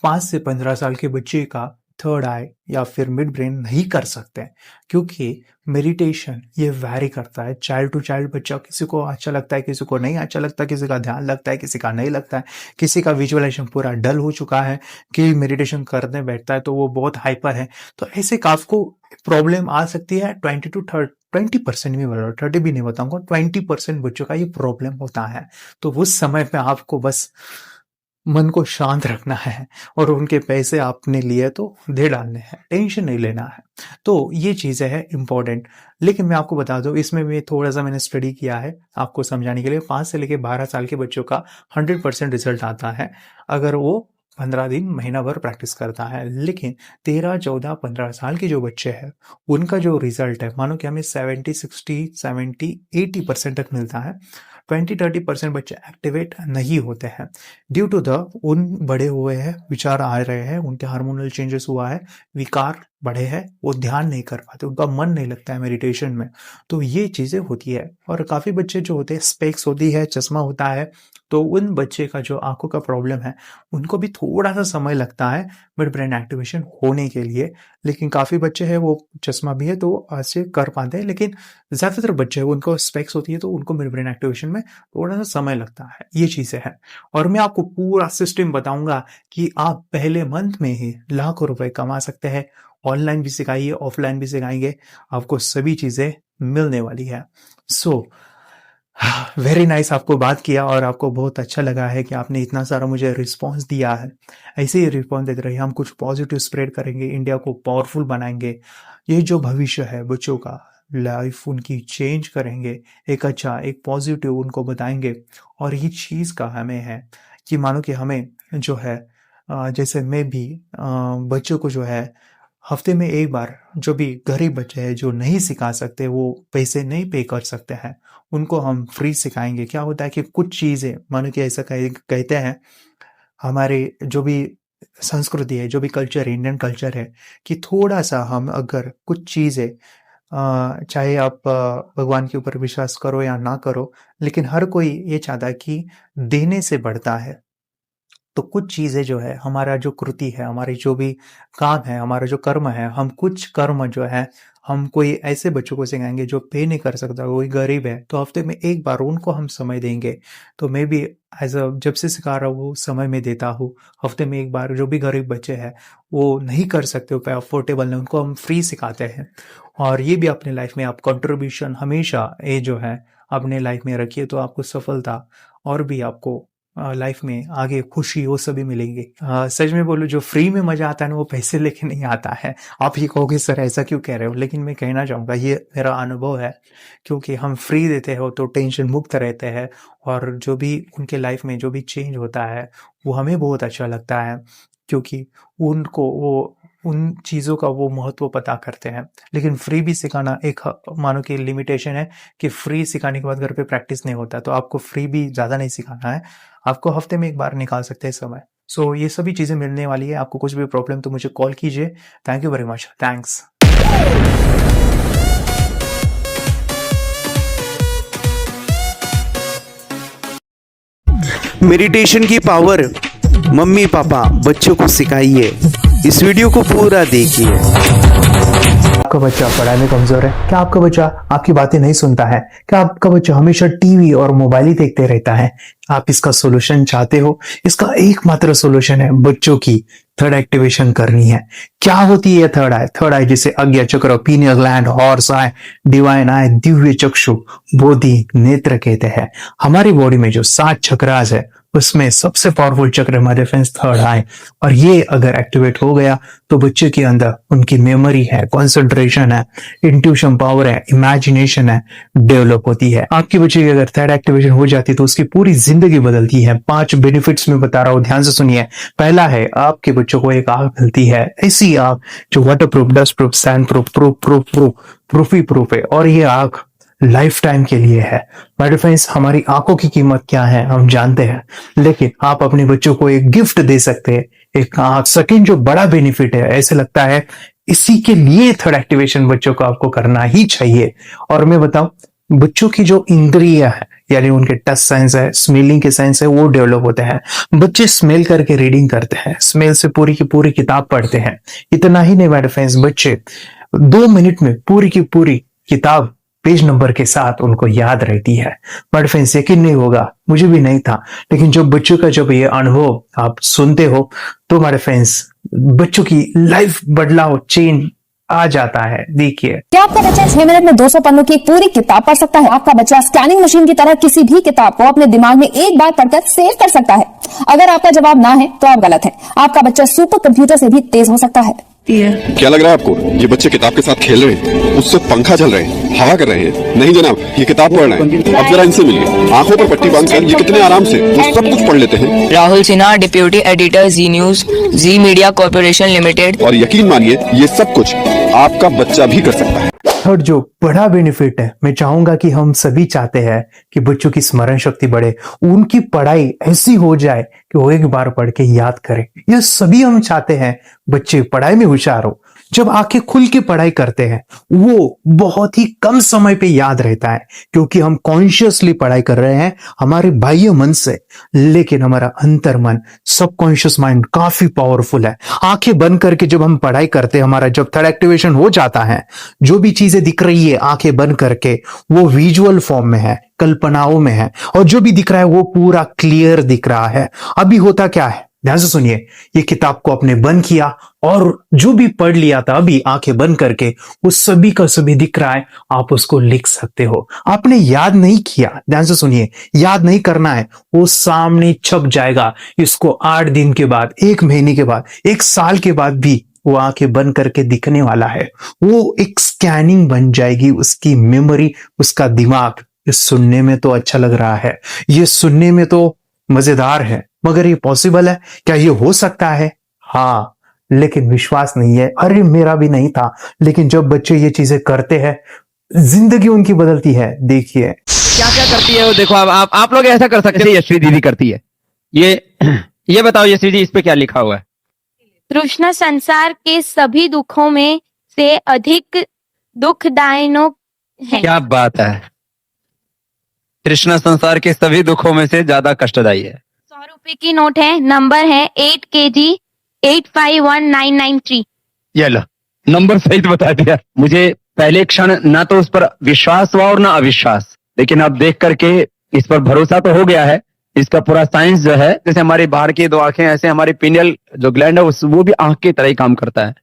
5 से 15 साल के बच्चे का थर्ड आई या फिर मिड ब्रेन नहीं कर सकते, क्योंकि मेडिटेशन ये वैरी करता है चाइल्ड टू चाइल्ड। बच्चा, किसी को अच्छा लगता है, किसी को नहीं अच्छा लगता, किसी का ध्यान लगता है, किसी का नहीं लगता है, किसी का विजुअलाइजेशन पूरा डल हो चुका है कि मेडिटेशन करने बैठता है तो वो बहुत हाइपर है। तो ऐसे आपको प्रॉब्लम आ सकती है। 20% भी बोलो, 30 भी नहीं बताऊंगा, 20% बच्चों का ये प्रॉब्लम होता है। तो उस समय पे आपको बस मन को शांत रखना है और उनके पैसे आपने लिए तो दे डालने हैं, टेंशन नहीं लेना है। तो ये चीज़ें हैं इम्पोर्टेंट। लेकिन मैं आपको बता दूं, इसमें भी थोड़ा सा मैंने स्टडी किया है आपको समझाने के लिए। 5 से लेकर 12 साल के बच्चों का 100% रिजल्ट आता है अगर वो 15 दिन महीना भर प्रैक्टिस करता है। लेकिन 13, 14, 15 साल के जो बच्चे हैं उनका जो रिजल्ट है, मानो कि हमें 70, 60, 70, 80% तक मिलता है। 20-30% बच्चे एक्टिवेट नहीं होते हैं ड्यू टू द उन बड़े हुए हैं, विचार आ रहे हैं, उनके हार्मोनल चेंजेस हुआ है, विकार बढ़े हैं, वो ध्यान नहीं कर पाते, उनका मन नहीं लगता है मेडिटेशन में। तो ये चीज़ें होती है। और काफ़ी बच्चे जो होते हैं, स्पेक्स होती है, चश्मा होता है, तो उन बच्चे का जो आंखों का प्रॉब्लम है उनको भी थोड़ा सा समय लगता है मिड ब्रेन एक्टिवेशन होने के लिए। लेकिन काफ़ी बच्चे हैं वो चश्मा भी है तो ऐसे कर पाते हैं। लेकिन ज़्यादातर बच्चे हैं उनको स्पेक्स होती है तो उनको मिड ब्रेन एक्टिवेशन में थोड़ा सा समय लगता है। ये चीज़ें हैं। और मैं आपको पूरा सिस्टम बताऊंगा कि आप पहले मंथ में ही लाखों रुपए कमा सकते हैं। ऑनलाइन भी सिखाइए, ऑफलाइन भी सिखाएंगे, आपको सभी चीज़ें मिलने वाली है। सो वेरी नाइस, आपको बात किया और आपको बहुत अच्छा लगा है कि आपने इतना सारा मुझे रिस्पॉन्स दिया है। ऐसे ही रिस्पॉन्स देते रहिए, हम कुछ पॉजिटिव स्प्रेड करेंगे, इंडिया को पावरफुल बनाएंगे। ये जो भविष्य है बच्चों का, लाइफ उनकी चेंज करेंगे, एक अच्छा एक पॉजिटिव उनको बताएंगे। और ये चीज़ का हमें है कि मानो कि हमें जो है जैसे मैं भी बच्चों को जो है हफ्ते में एक बार, जो भी गरीब बच्चे हैं जो नहीं सिखा सकते, वो पैसे नहीं पे कर सकते हैं, उनको हम फ्री सिखाएंगे। क्या होता है कि कुछ चीज़ें मानो कि ऐसा कहते हैं, हमारे जो भी संस्कृति है, जो भी कल्चर है, इंडियन कल्चर है, कि थोड़ा सा हम अगर कुछ चीज़ें चाहे आप भगवान के ऊपर विश्वास करो या ना करो, लेकिन हर कोई ये चाहता है कि देने से बढ़ता है। तो कुछ चीज़ें जो है, हमारा जो कृति है, हमारी जो भी काम है, हमारा जो कर्म है, हम कुछ कर्म जो है हम कोई ऐसे बच्चों को सिखाएंगे जो पे नहीं कर सकता, कोई गरीब है, तो हफ्ते में एक बार उनको हम समय देंगे। तो मैं भी एज अ जब से सिखा रहा हूँ समय में देता हूँ। हफ्ते में एक बार जो भी गरीब बच्चे हैं वो नहीं कर सकते, पे अफोर्डेबल नहीं, उनको हम फ्री सिखाते हैं। और ये भी अपने लाइफ में आप कंट्रीब्यूशन हमेशा ये जो है अपने लाइफ में रखिए, तो आपको सफलता और भी आपको लाइफ में आगे खुशी वो सभी मिलेंगे। सच में बोलूं, जो फ्री में मजा आता है ना वो पैसे लेके नहीं आता है। आप ये कहोगे सर ऐसा क्यों कह रहे हो, लेकिन मैं कहना चाहूंगा ये मेरा अनुभव है। क्योंकि हम फ्री देते हो तो टेंशन मुक्त रहते हैं, और जो भी उनके लाइफ में जो भी चेंज होता है वो हमें बहुत अच्छा लगता है, क्योंकि उनको वो उन चीज़ों का वो महत्व पता करते हैं। लेकिन फ्री भी सिखाना एक मानो कि लिमिटेशन है कि फ्री सिखाने के बाद घर पे प्रैक्टिस नहीं होता, तो आपको फ्री भी ज़्यादा नहीं सिखाना है, आपको हफ्ते में एक बार निकाल सकते हैं समय। सो ये सभी चीज़ें मिलने वाली है। आपको कुछ भी प्रॉब्लम तो मुझे कॉल कीजिए। Thank you very much, thanks. Meditation की पावर मम्मी पापा बच्चों को सिखाइए। इस वीडियो को पूरा देखिए। आपका बच्चा पढ़ाई में कमजोर है क्या? आपका बच्चा आपकी बातें नहीं सुनता है क्या? आपका बच्चा हमेशा टीवी और मोबाइल ही देखते रहता है? आप इसका सोल्यूशन चाहते हो? इसका एकमात्र सोल्यूशन है बच्चों की थर्ड एक्टिवेशन करनी है। क्या होती है थर्ड आई? थर्ड आई जिसे आज्ञा चक्र, pineal gland, horse eye, divine eye, दिव्य चक्षु, बोधि नेत्र कहते हैं। हमारी बॉडी में जो 7 चक्रास है उसमें सबसे पावरफुल चक्र हमारे फ्रेंड्स थर्ड आई। और ये अगर एक्टिवेट हो गया तो बच्चे के अंदर उनकी मेमोरी है, कंसंट्रेशन है, इंट्यूशन पावर है, इमेजिनेशन है, डेवलप होती है। आपके बच्चे की अगर थर्ड एक्टिवेशन हो जाती है तो उसकी पूरी जिंदगी बदलती है। 5 बेनिफिट्स में बता रहा हूं, ध्यान से सुनिए। पहला है, आपके बच्चों को एक आंख मिलती है, ऐसी आंख जो water proof, dust proof, sand proof, प्रूफी प्रूफ है, और ये आंख लाइफ टाइम के लिए है। माय डियर फ्रेंड्स, हमारी आंखों की कीमत क्या है हम जानते हैं, लेकिन आप अपने बच्चों को एक गिफ्ट दे सकते हैं, एक आंख। सेकंड जो बड़ा बेनिफिट है, ऐसे लगता है इसी के लिए थर्ड एक्टिवेशन बच्चों को आपको करना ही चाहिए। और मैं बताऊं, बच्चों की जो इंद्रियां है, यानी उनके टच सेंस है, स्मेलिंग के सेंस है, वो डेवलप होते हैं। बच्चे स्मेल करके रीडिंग करते हैं, स्मेल से पूरी की पूरी किताब पढ़ते हैं। इतना ही नहीं माय डियर फ्रेंड्स, बच्चे 2 मिनट में पूरी की पूरी किताब पेज नंबर के साथ उनको याद रहती है। बट फ्रेंड्स, यकीन नहीं होगा, मुझे भी नहीं था, लेकिन जब बच्चों का जब ये अनुभव आप सुनते हो तो हमारे फ्रेंड्स बच्चों की लाइफ बदलाव चेंज आ जाता है। देखिए, क्या आपका बच्चा 6 मिनट में 200 पन्नों की एक पूरी किताब पढ़ सकता है? आपका बच्चा स्कैनिंग मशीन की तरह किसी भी किताब को अपने दिमाग में एक बार पढ़कर सेव कर सकता है? अगर आपका जवाब ना है तो आप गलत हैं। आपका बच्चा सुपर कंप्यूटर से भी तेज हो सकता है। क्या लग रहा है आपको ये बच्चे किताब के साथ खेल रहे हैं, उससे पंखा चल रहे हैं, हवा कर रहे हैं? नहीं जनाब, ये किताब पढ़ रहे हैं। अब जरा इनसे मिलिए, आंखों पर पट्टी बांधकर ये कितने आराम से वो सब कुछ पढ़ लेते हैं। राहुल सिन्हा, डिप्यूटी एडिटर, जी न्यूज, जी मीडिया कॉर्पोरेशन लिमिटेड। और यकीन मानिए ये सब कुछ आपका बच्चा भी कर सकता है। और जो बड़ा बेनिफिट है, मैं चाहूंगा कि हम सभी चाहते हैं कि बच्चों की स्मरण शक्ति बढ़े, उनकी पढ़ाई ऐसी हो जाए कि वो एक बार पढ़ के याद करें। यह सभी हम चाहते हैं बच्चे पढ़ाई में होशियार हो। जब आंखें खुल के पढ़ाई करते हैं वो बहुत ही कम समय पे याद रहता है, क्योंकि हम कॉन्शियसली पढ़ाई कर रहे हैं हमारे बाह्य मन से, लेकिन हमारा अंतर मन, सबकॉन्शियस माइंड काफी पावरफुल है। आंखें बंद करके जब हम पढ़ाई करते हैं, हमारा जब थर्ड एक्टिवेशन हो जाता है, जो भी चीजें दिख रही है आंखें बंद करके वो विजुअल फॉर्म में है, कल्पनाओं में है, और जो भी दिख रहा है वो पूरा क्लियर दिख रहा है। अभी होता क्या है, ध्यान से सुनिए, ये किताब को आपने बंद किया और जो भी पढ़ लिया था अभी आंखें बंद करके वो सभी का सभी दिख रहा है, आप उसको लिख सकते हो। आपने याद नहीं किया, ध्यान से सुनिए, याद नहीं करना है, वो सामने छप जाएगा। इसको 8 दिन के बाद, 1 महीने के बाद, 1 साल के बाद भी वो आंखें बंद करके दिखने वाला है। वो एक स्कैनिंग बन जाएगी, उसकी मेमोरी, उसका दिमाग। ये सुनने में तो अच्छा लग रहा है, ये सुनने में तो मजेदार है, मगर ये पॉसिबल है क्या? ये हो सकता है, हाँ, लेकिन विश्वास नहीं है। अरे मेरा भी नहीं था, लेकिन जब बच्चे ये चीजें करते हैं जिंदगी उनकी बदलती है। देखिए क्या क्या करती है वो, देखो आप लोग ऐसा कर सकते हैं, यशवी दीदी करती है। ये बताओ यशवी जी, इस पे क्या लिखा हुआ है? कृष्ण संसार के सभी दुखों में से अधिक दुखदायक है। क्या बात है, कृष्णा संसार के सभी दुखों में से ज्यादा कष्टदायी है। 100 रुपए की नोट है, नंबर है 8 kg 851993। ये लो, नंबर सही बता दिया। मुझे पहले क्षण ना तो उस पर विश्वास हुआ और ना अविश्वास, लेकिन अब देख करके इस पर भरोसा तो हो गया है। इसका पूरा साइंस जो है, जैसे हमारी बाहर की 2 आंखें, ऐसे हमारी पिनियल जो ग्लैंड है वो भी आंख की तरह ही काम करता है।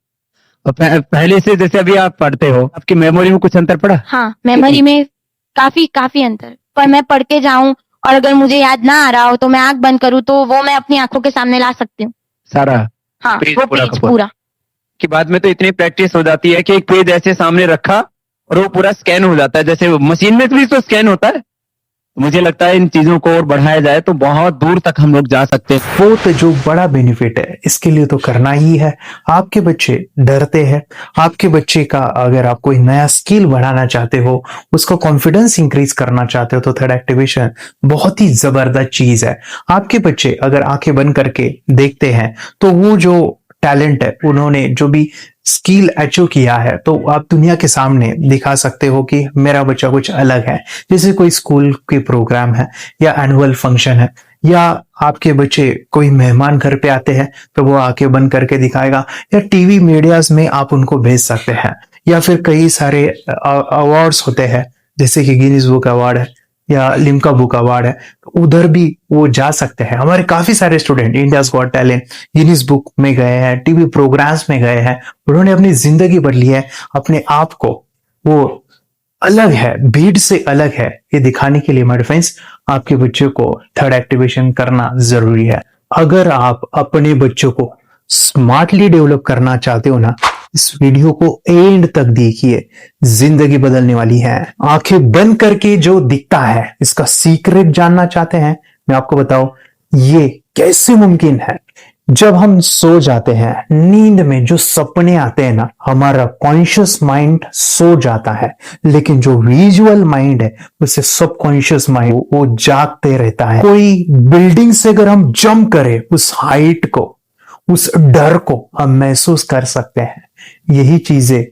और पहले से जैसे अभी आप पढ़ते हो, आपकी मेमोरी में कुछ अंतर पड़ा? हाँ, मेमोरी में काफी अंतर। पर मैं पढ़ के जाऊं और अगर मुझे याद ना आ रहा हो तो मैं आंख बंद करूं तो वो मैं अपनी आंखों के सामने ला सकती हूँ सारा। हाँ, पेज वो पूरा पेज का पूरा। कि बाद में तो इतनी प्रैक्टिस हो जाती है कि एक पेज ऐसे सामने रखा और वो पूरा स्कैन हो जाता है, जैसे मशीन में भी तो स्कैन होता है। मुझे लगता है इन चीजों को और बढ़ाया जाए तो बहुत दूर तक हम लोग जा सकते हैं। वो तो जो बड़ा बेनिफिट है, इसके लिए तो करना ही है। आपके बच्चे डरते हैं, आपके बच्चे का अगर आप कोई नया स्किल बढ़ाना चाहते हो, उसका कॉन्फिडेंस इंक्रीज करना चाहते हो, तो थर्ड एक्टिवेशन बहुत ही जबरदस्त चीज है। आपके बच्चे अगर आंखें बंद करके देखते हैं तो वो जो टैलेंट है, उन्होंने जो भी स्किल अचीव किया है, तो आप दुनिया के सामने दिखा सकते हो कि मेरा बच्चा कुछ अलग है। जैसे कोई स्कूल के प्रोग्राम है या एनुअल फंक्शन है, या आपके बच्चे कोई मेहमान घर पे आते हैं तो वो आंखें बंद करके दिखाएगा, या टीवी मीडियाज में आप उनको भेज सकते हैं, या फिर कई सारे अवार्ड्स होते हैं जैसे कि गिनीज बुक अवार्ड है या लिम्का बुक अवार्ड है, तो उधर भी वो जा सकते हैं। हमारे काफी सारे student India's got talent, Guinness book में गए हैं, टीवी प्रोग्राम्स में गए हैं, उन्होंने अपनी जिंदगी बदली है, अपने आप को वो अलग है, भीड़ से अलग है, ये दिखाने के लिए मेरे फ्रेंड्स आपके बच्चों को थर्ड एक्टिवेशन करना जरूरी है। अगर आप अपने बच्चों को स्मार्टली डेवलप करना चाहते हो ना, इस वीडियो को एंड तक देखिए, जिंदगी बदलने वाली है। आंखें बंद करके जो दिखता है, इसका सीक्रेट जानना चाहते हैं, मैं आपको बताऊं ये कैसे मुमकिन है। जब हम सो जाते हैं, नींद में जो सपने आते हैं ना, हमारा कॉन्शियस माइंड सो जाता है, लेकिन जो विजुअल माइंड है, उससे सबकॉन्शियस माइंड वो जागते रहता है। कोई बिल्डिंग से अगर हम जंप करें, उस हाइट को, उस डर को हम महसूस कर सकते हैं। यही चीजें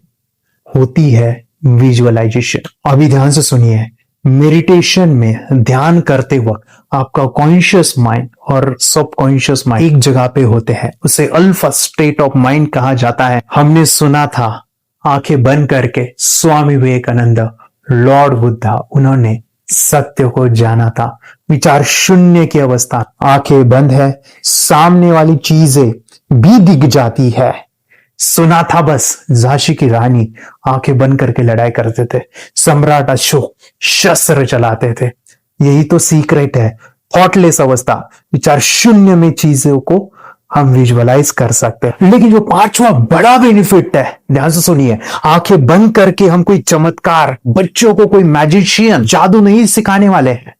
होती है विजुअलाइजेशन। अभी ध्यान से सुनिए, मेडिटेशन में ध्यान करते वक्त आपका कॉन्शियस माइंड और सबकॉन्शियस माइंड एक जगह पे होते हैं, उसे अल्फा स्टेट ऑफ माइंड कहा जाता है। हमने सुना था आंखें बंद करके स्वामी विवेकानंद, लॉर्ड बुद्धा, उन्होंने सत्य को जाना था। विचार शून्य की अवस्था, आंखें बंद है, सामने वाली चीजें भी दिख जाती है, सुना था बस झांसी की रानी आंखें बंद करके लड़ाई करते थे, सम्राट अशोक शस्त्र चलाते थे। यही तो सीक्रेट है, थॉटलेस अवस्था, विचार शून्य में चीजों को हम विजुअलाइज कर सकते हैं। लेकिन जो पांचवा बड़ा बेनिफिट है, ध्यान से सुनिए, आंखें बंद करके हम कोई चमत्कार, बच्चों को कोई मैजिशियन जादू नहीं सिखाने वाले हैं।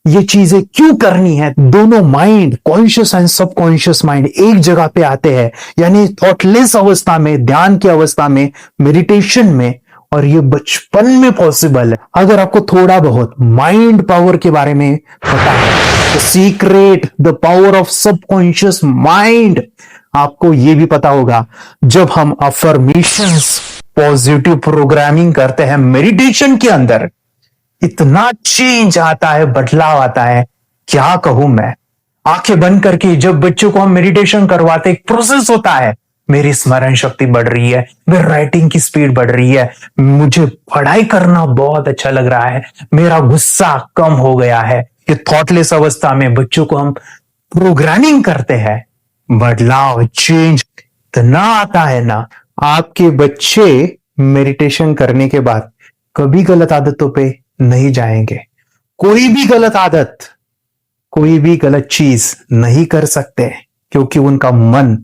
ये चीजें क्यों करनी है? दोनों mind, conscious and subconscious mind एक जगह पे आते हैं, यानी थॉटलेस अवस्था में, ध्यान की अवस्था में, मेडिटेशन में, और ये बचपन में पॉसिबल है। अगर आपको थोड़ा बहुत माइंड पावर के बारे में पता है, the secret, the power of subconscious mind, आपको ये भी पता होगा जब हम अफर्मेशंस, पॉजिटिव प्रोग्रामिंग करते हैं मेडिटेशन के अंदर, इतना चेंज आता है, बदलाव आता है, क्या कहूं मैं। आंखें बंद करके जब बच्चों को हम मेडिटेशन करवाते, एक प्रोसेस होता है, मेरी स्मरण शक्ति बढ़ रही है, मेरी राइटिंग की स्पीड बढ़ रही है, मुझे पढ़ाई करना बहुत अच्छा लग रहा है, मेरा गुस्सा कम हो गया है। ये थॉटलेस अवस्था में बच्चों को हम प्रोग्रामिंग करते हैं, बदलाव, चेंज इतना आता है ना। आपके बच्चे मेडिटेशन करने के बाद कभी गलत आदतों पे नहीं जाएंगे, कोई भी गलत आदत, कोई भी गलत चीज नहीं कर सकते, क्योंकि उनका मन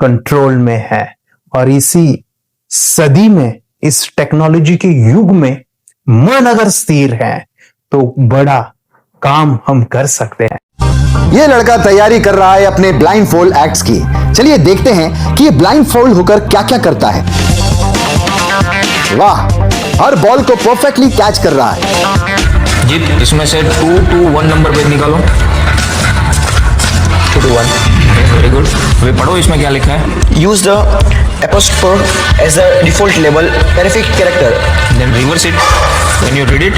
कंट्रोल में है। और इसी सदी में, इस टेक्नोलॉजी के युग में, मन अगर स्थिर है तो बड़ा काम हम कर सकते हैं। ये लड़का तैयारी कर रहा है अपने ब्लाइंड फोल्ड एक्ट्स की। चलिए देखते हैं कि ये ब्लाइंड फोल्ड होकर क्या क्या करता है। वाह, हर बॉल को परफेक्टली कैच कर रहा है। जीत, इसमें से 2 to 1 नंबर पे निकालो। 2 to 1, वेरी गुड। वे पढ़ो, इसमें क्या लिखा है? Use the apostrophe as the default label terrific character. Then reverse it when you read it.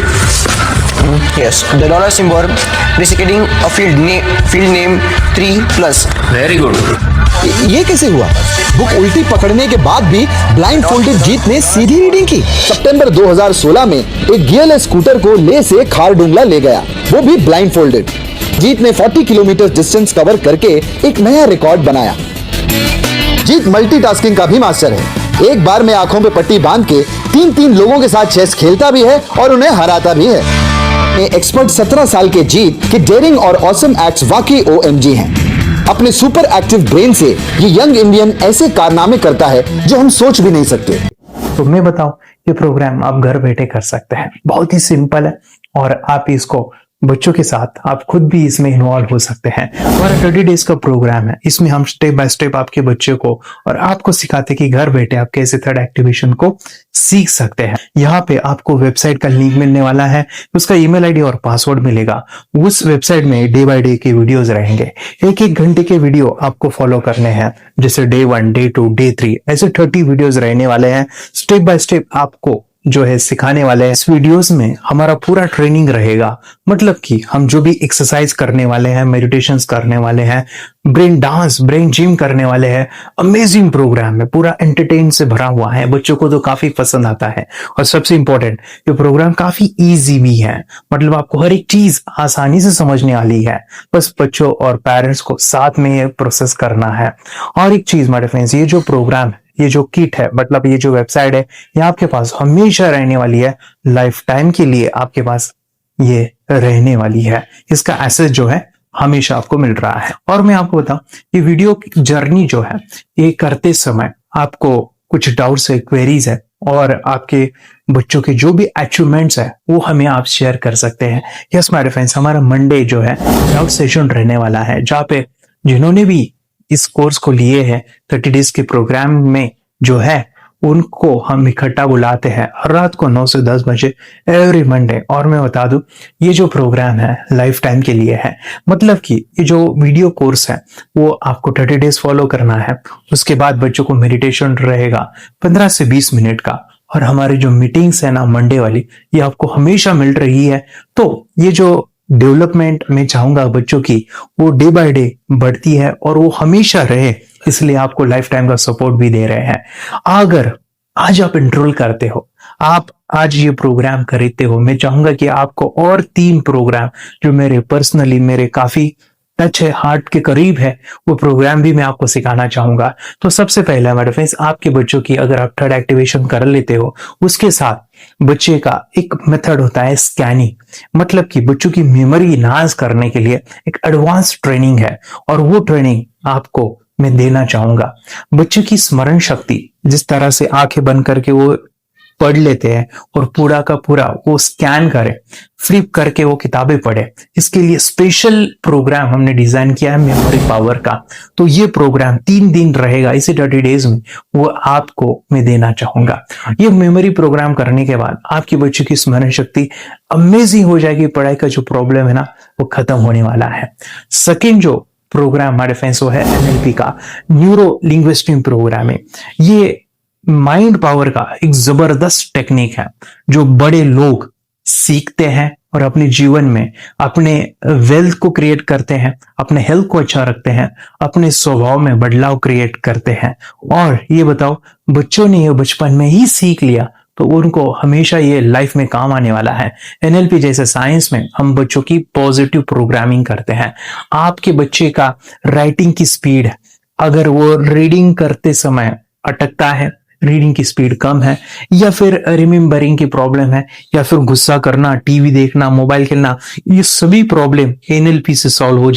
Yes, the dollar symbol preceding a field name 3+. Very good. ये कैसे हुआ? बुक उल्टी पकड़ने के बाद भी ब्लाइंड फोल्डेड जीत ने सीधी रीडिंग की। सितंबर 2016 में एक गियरलेस स्कूटर को ले से खारडुंगला ले गया, वो भी ब्लाइंड फोल्डेड। जीत ने 40 किलोमीटर डिस्टेंस कवर करके एक नया रिकॉर्ड बनाया। जीत मल्टीटास्किंग का भी मास्टर है। एक बार में आंखों पे पट्टी बांध के 3-3 लोगों के साथ चेस खेलता भी है और उन्हें हराता भी है। एक्सपर्ट 17 साल के जीत के डेयरिंग और ऑसम एक्ट्स वाकई OMG हैं। अपने सुपर एक्टिव ब्रेन से ये यंग इंडियन ऐसे कारनामे करता है जो हम सोच भी नहीं सकते। तो मैं बताऊं, ये प्रोग्राम आप घर बैठे कर सकते हैं, बहुत ही सिंपल है, और आप इसको बच्चों के साथ आप खुद भी इसमें इन्वॉल्व हो सकते हैं। हमारा 30 डेज का प्रोग्राम है, इसमें हम स्टेप बाय स्टेप आपके बच्चे को और आपको सिखाते कि घर बैठे आप कैसे थर्ड एक्टिवेशन को सीख सकते हैं। यहाँ पे आपको वेबसाइट का लिंक मिलने वाला है, उसका ईमेल आईडी और पासवर्ड मिलेगा। उस वेबसाइट में डे बाय डे के वीडियोस रहेंगे, 1-1 घंटे के वीडियो आपको फॉलो करने हैं, जैसे डे 1, डे 2, डे 3, ऐसे 30 वीडियोस रहने वाले हैं। स्टेप बाय स्टेप आपको जो है सिखाने वाले हैं। इस वीडियोस में हमारा पूरा ट्रेनिंग रहेगा, मतलब कि हम जो भी एक्सरसाइज करने वाले हैं, मेडिटेशंस करने वाले हैं, ब्रेन डांस, ब्रेन जिम करने वाले हैं। अमेजिंग प्रोग्राम है, पूरा एंटरटेन से भरा हुआ है, बच्चों को तो काफी पसंद आता है। और सबसे इंपॉर्टेंट, ये प्रोग्राम काफी इजी भी है, मतलब आपको हर एक चीज आसानी से समझने वाली है, बस बच्चों और पेरेंट्स को साथ में ये प्रोसेस करना है। और एक चीज मेरे फ्रेंड्स, ये जो प्रोग्राम है, ये जो किट है, मतलब ये जो वेबसाइट है, ये आपके पास हमेशा रहने वाली है, लाइफ टाइम के लिए आपके पास ये रहने वाली है। इसका एक्सेस जो है हमेशा आपको मिल रहा है। और मैं आपको बताऊं, ये वीडियो जर्नी जो है, ये करते समय आपको कुछ डाउट्स है, क्वेरीज है, और आपके बच्चों के जो भी अचीवमेंट्स है वो हमें आप शेयर कर सकते हैं। यस माय फ्रेंड्स, हमारा मंडे जो है डाउट सेशन रहने वाला है, जहाँ पे जिन्होंने भी इस कोर्स को लिए हैं 30 डेज के प्रोग्राम में जो है, उनको हम इकट्ठा बुलाते हैं रात को 9 से 10 बजे एवरी मंडे। और मैं बता दूं, ये जो प्रोग्राम है लाइफ टाइम के लिए है, मतलब कि ये जो वीडियो कोर्स है वो आपको 30 डेज फॉलो करना है। उसके बाद बच्चों को मेडिटेशन रहेगा 15 से 20 मिनट का, और हमारी जो मीटिंग्स है ना मंडे वाली, ये आपको हमेशा मिल रही है। तो ये जो डेवलपमेंट मैं चाहूंगा बच्चों की, वो डे बाय डे बढ़ती है और वो हमेशा रहे, इसलिए आपको लाइफ टाइम का सपोर्ट भी दे रहे हैं। अगर आज आप एनरोल करते हो, आप आज ये प्रोग्राम खरीदते हो, मैं चाहूंगा कि आपको और 3 प्रोग्राम जो मेरे पर्सनली मेरे काफी टच है, हार्ट के करीब है, वो प्रोग्राम भी मैं आपको सिखाना चाहूंगा। तो सबसे पहले हमारे फ्रेंड्स, आपके बच्चों की अगर आप थर्ड एक्टिवेशन कर लेते हो, उसके साथ बच्चे का एक मेथड होता है स्कैनिंग, मतलब कि बच्चों की मेमोरी इनहांस करने के लिए एक एडवांस ट्रेनिंग है, और वो ट्रेनिंग आपको मैं देना चाहूंगा। बच्चे की स्मरण शक्ति, जिस तरह से आंखें बंद करके वो पढ़ लेते हैं और पूरा का पूरा वो स्कैन करे, फ्लिप करके वो किताबें पढ़े, इसके लिए स्पेशल प्रोग्राम हमने डिजाइन किया है मेमोरी पावर का। तो ये प्रोग्राम 3 दिन रहेगा, इसी 30 डेज में वो आपको मैं देना चाहूंगा। ये मेमोरी प्रोग्राम करने के बाद आपके बच्चे की स्मरण शक्ति अमेजिंग हो जाएगी, पढ़ाई का जो प्रॉब्लम है ना वो खत्म होने वाला है। सेकेंड जो प्रोग्राम हमारे फ्रेंड्स वो है NLP का न्यूरो लिंग्विस्टिक प्रोग्राम है। ये माइंड पावर का एक जबरदस्त टेक्निक है जो बड़े लोग सीखते हैं और अपने जीवन में अपने वेल्थ को क्रिएट करते हैं, अपने हेल्थ को अच्छा रखते हैं, अपने स्वभाव में बदलाव क्रिएट करते हैं। और ये बताओ, बच्चों ने ये बचपन में ही सीख लिया तो उनको हमेशा ये लाइफ में काम आने वाला है। NLP जैसे साइंस में हम बच्चों की पॉजिटिव प्रोग्रामिंग करते हैं। आपके बच्चे का राइटिंग की स्पीड, अगर वो रीडिंग करते समय अटकता है, रीडिंग की स्पीड कम है, या फिर रिमेम्बरिंग की प्रॉब्लम है, या फिर गुस्सा करना, टीवी देखना, मोबाइल खेलना, ये सभी प्रॉब्लम NLP से सॉल्व हो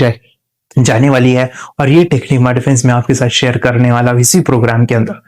जाने वाली है। और ये टेक्निक हमारे फ्रेंड्स मैं आपके साथ शेयर करने वाला हूं इसी प्रोग्राम के अंदर।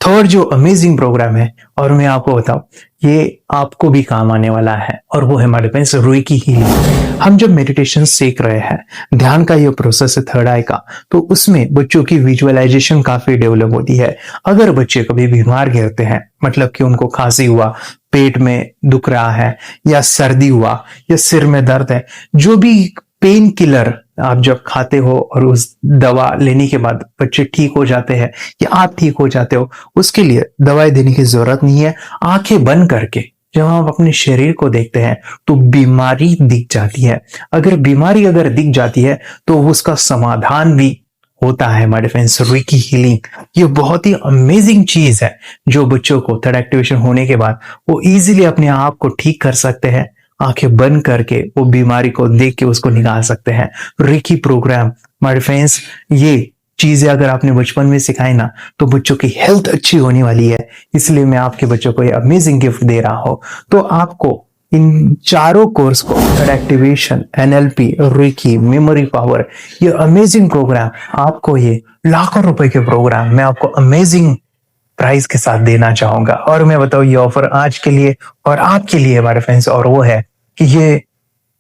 थर्ड जो अमेजिंग प्रोग्राम है, और मैं आपको बताऊं ये आपको भी काम आने वाला है, और वो है हमारे फ्रेंड्स रेकी हीलिंग। हम जब मेडिटेशन सीख रहे हैं, ध्यान का ये प्रोसेस है थर्ड आई का, तो उसमें बच्चों की विजुअलाइजेशन काफी डेवलप होती है। अगर बच्चे कभी बीमार गिरते हैं, मतलब कि उनको खांसी हुआ, पेट में दुख रहा है, या सर्दी हुआ, या सिर में दर्द है, जो भी पेन किलर आप जब खाते हो और उस दवा लेने के बाद बच्चे ठीक हो जाते हैं या आप ठीक हो जाते हो, उसके लिए दवाई देने की जरूरत नहीं है। आंखें बंद करके जब आप अपने शरीर को देखते हैं तो बीमारी दिख जाती है। अगर बीमारी दिख जाती है तो उसका समाधान भी होता है हमारे फ्रेंड्स रेकी हीलिंग। ये बहुत ही अमेजिंग चीज है जो बच्चों को थर्ड एक्टिवेशन होने के बाद वो इजीली अपने आप को ठीक कर सकते हैं। आंखें बंद करके वो बीमारी को देख के उसको निकाल सकते हैं। रेकी प्रोग्राम हमारे फ्रेंड्स, ये चीजें अगर आपने बचपन में सिखाई ना तो बच्चों की हेल्थ अच्छी होने वाली है। इसलिए मैं आपके बच्चों को ये अमेजिंग गिफ्ट दे रहा हूं। तो आपको इन चारों कोर्स को, third activation, NLP, reiki, memory power, ये अमेजिंग प्रोग्राम, आपको ये लाखों रुपए के प्रोग्राम मैं आपको अमेजिंग प्राइस के साथ देना चाहूंगा। और मैं बताऊं ये ऑफर आज के लिए और आपके लिए हमारे फ्रेंड्स, और वो है कि ये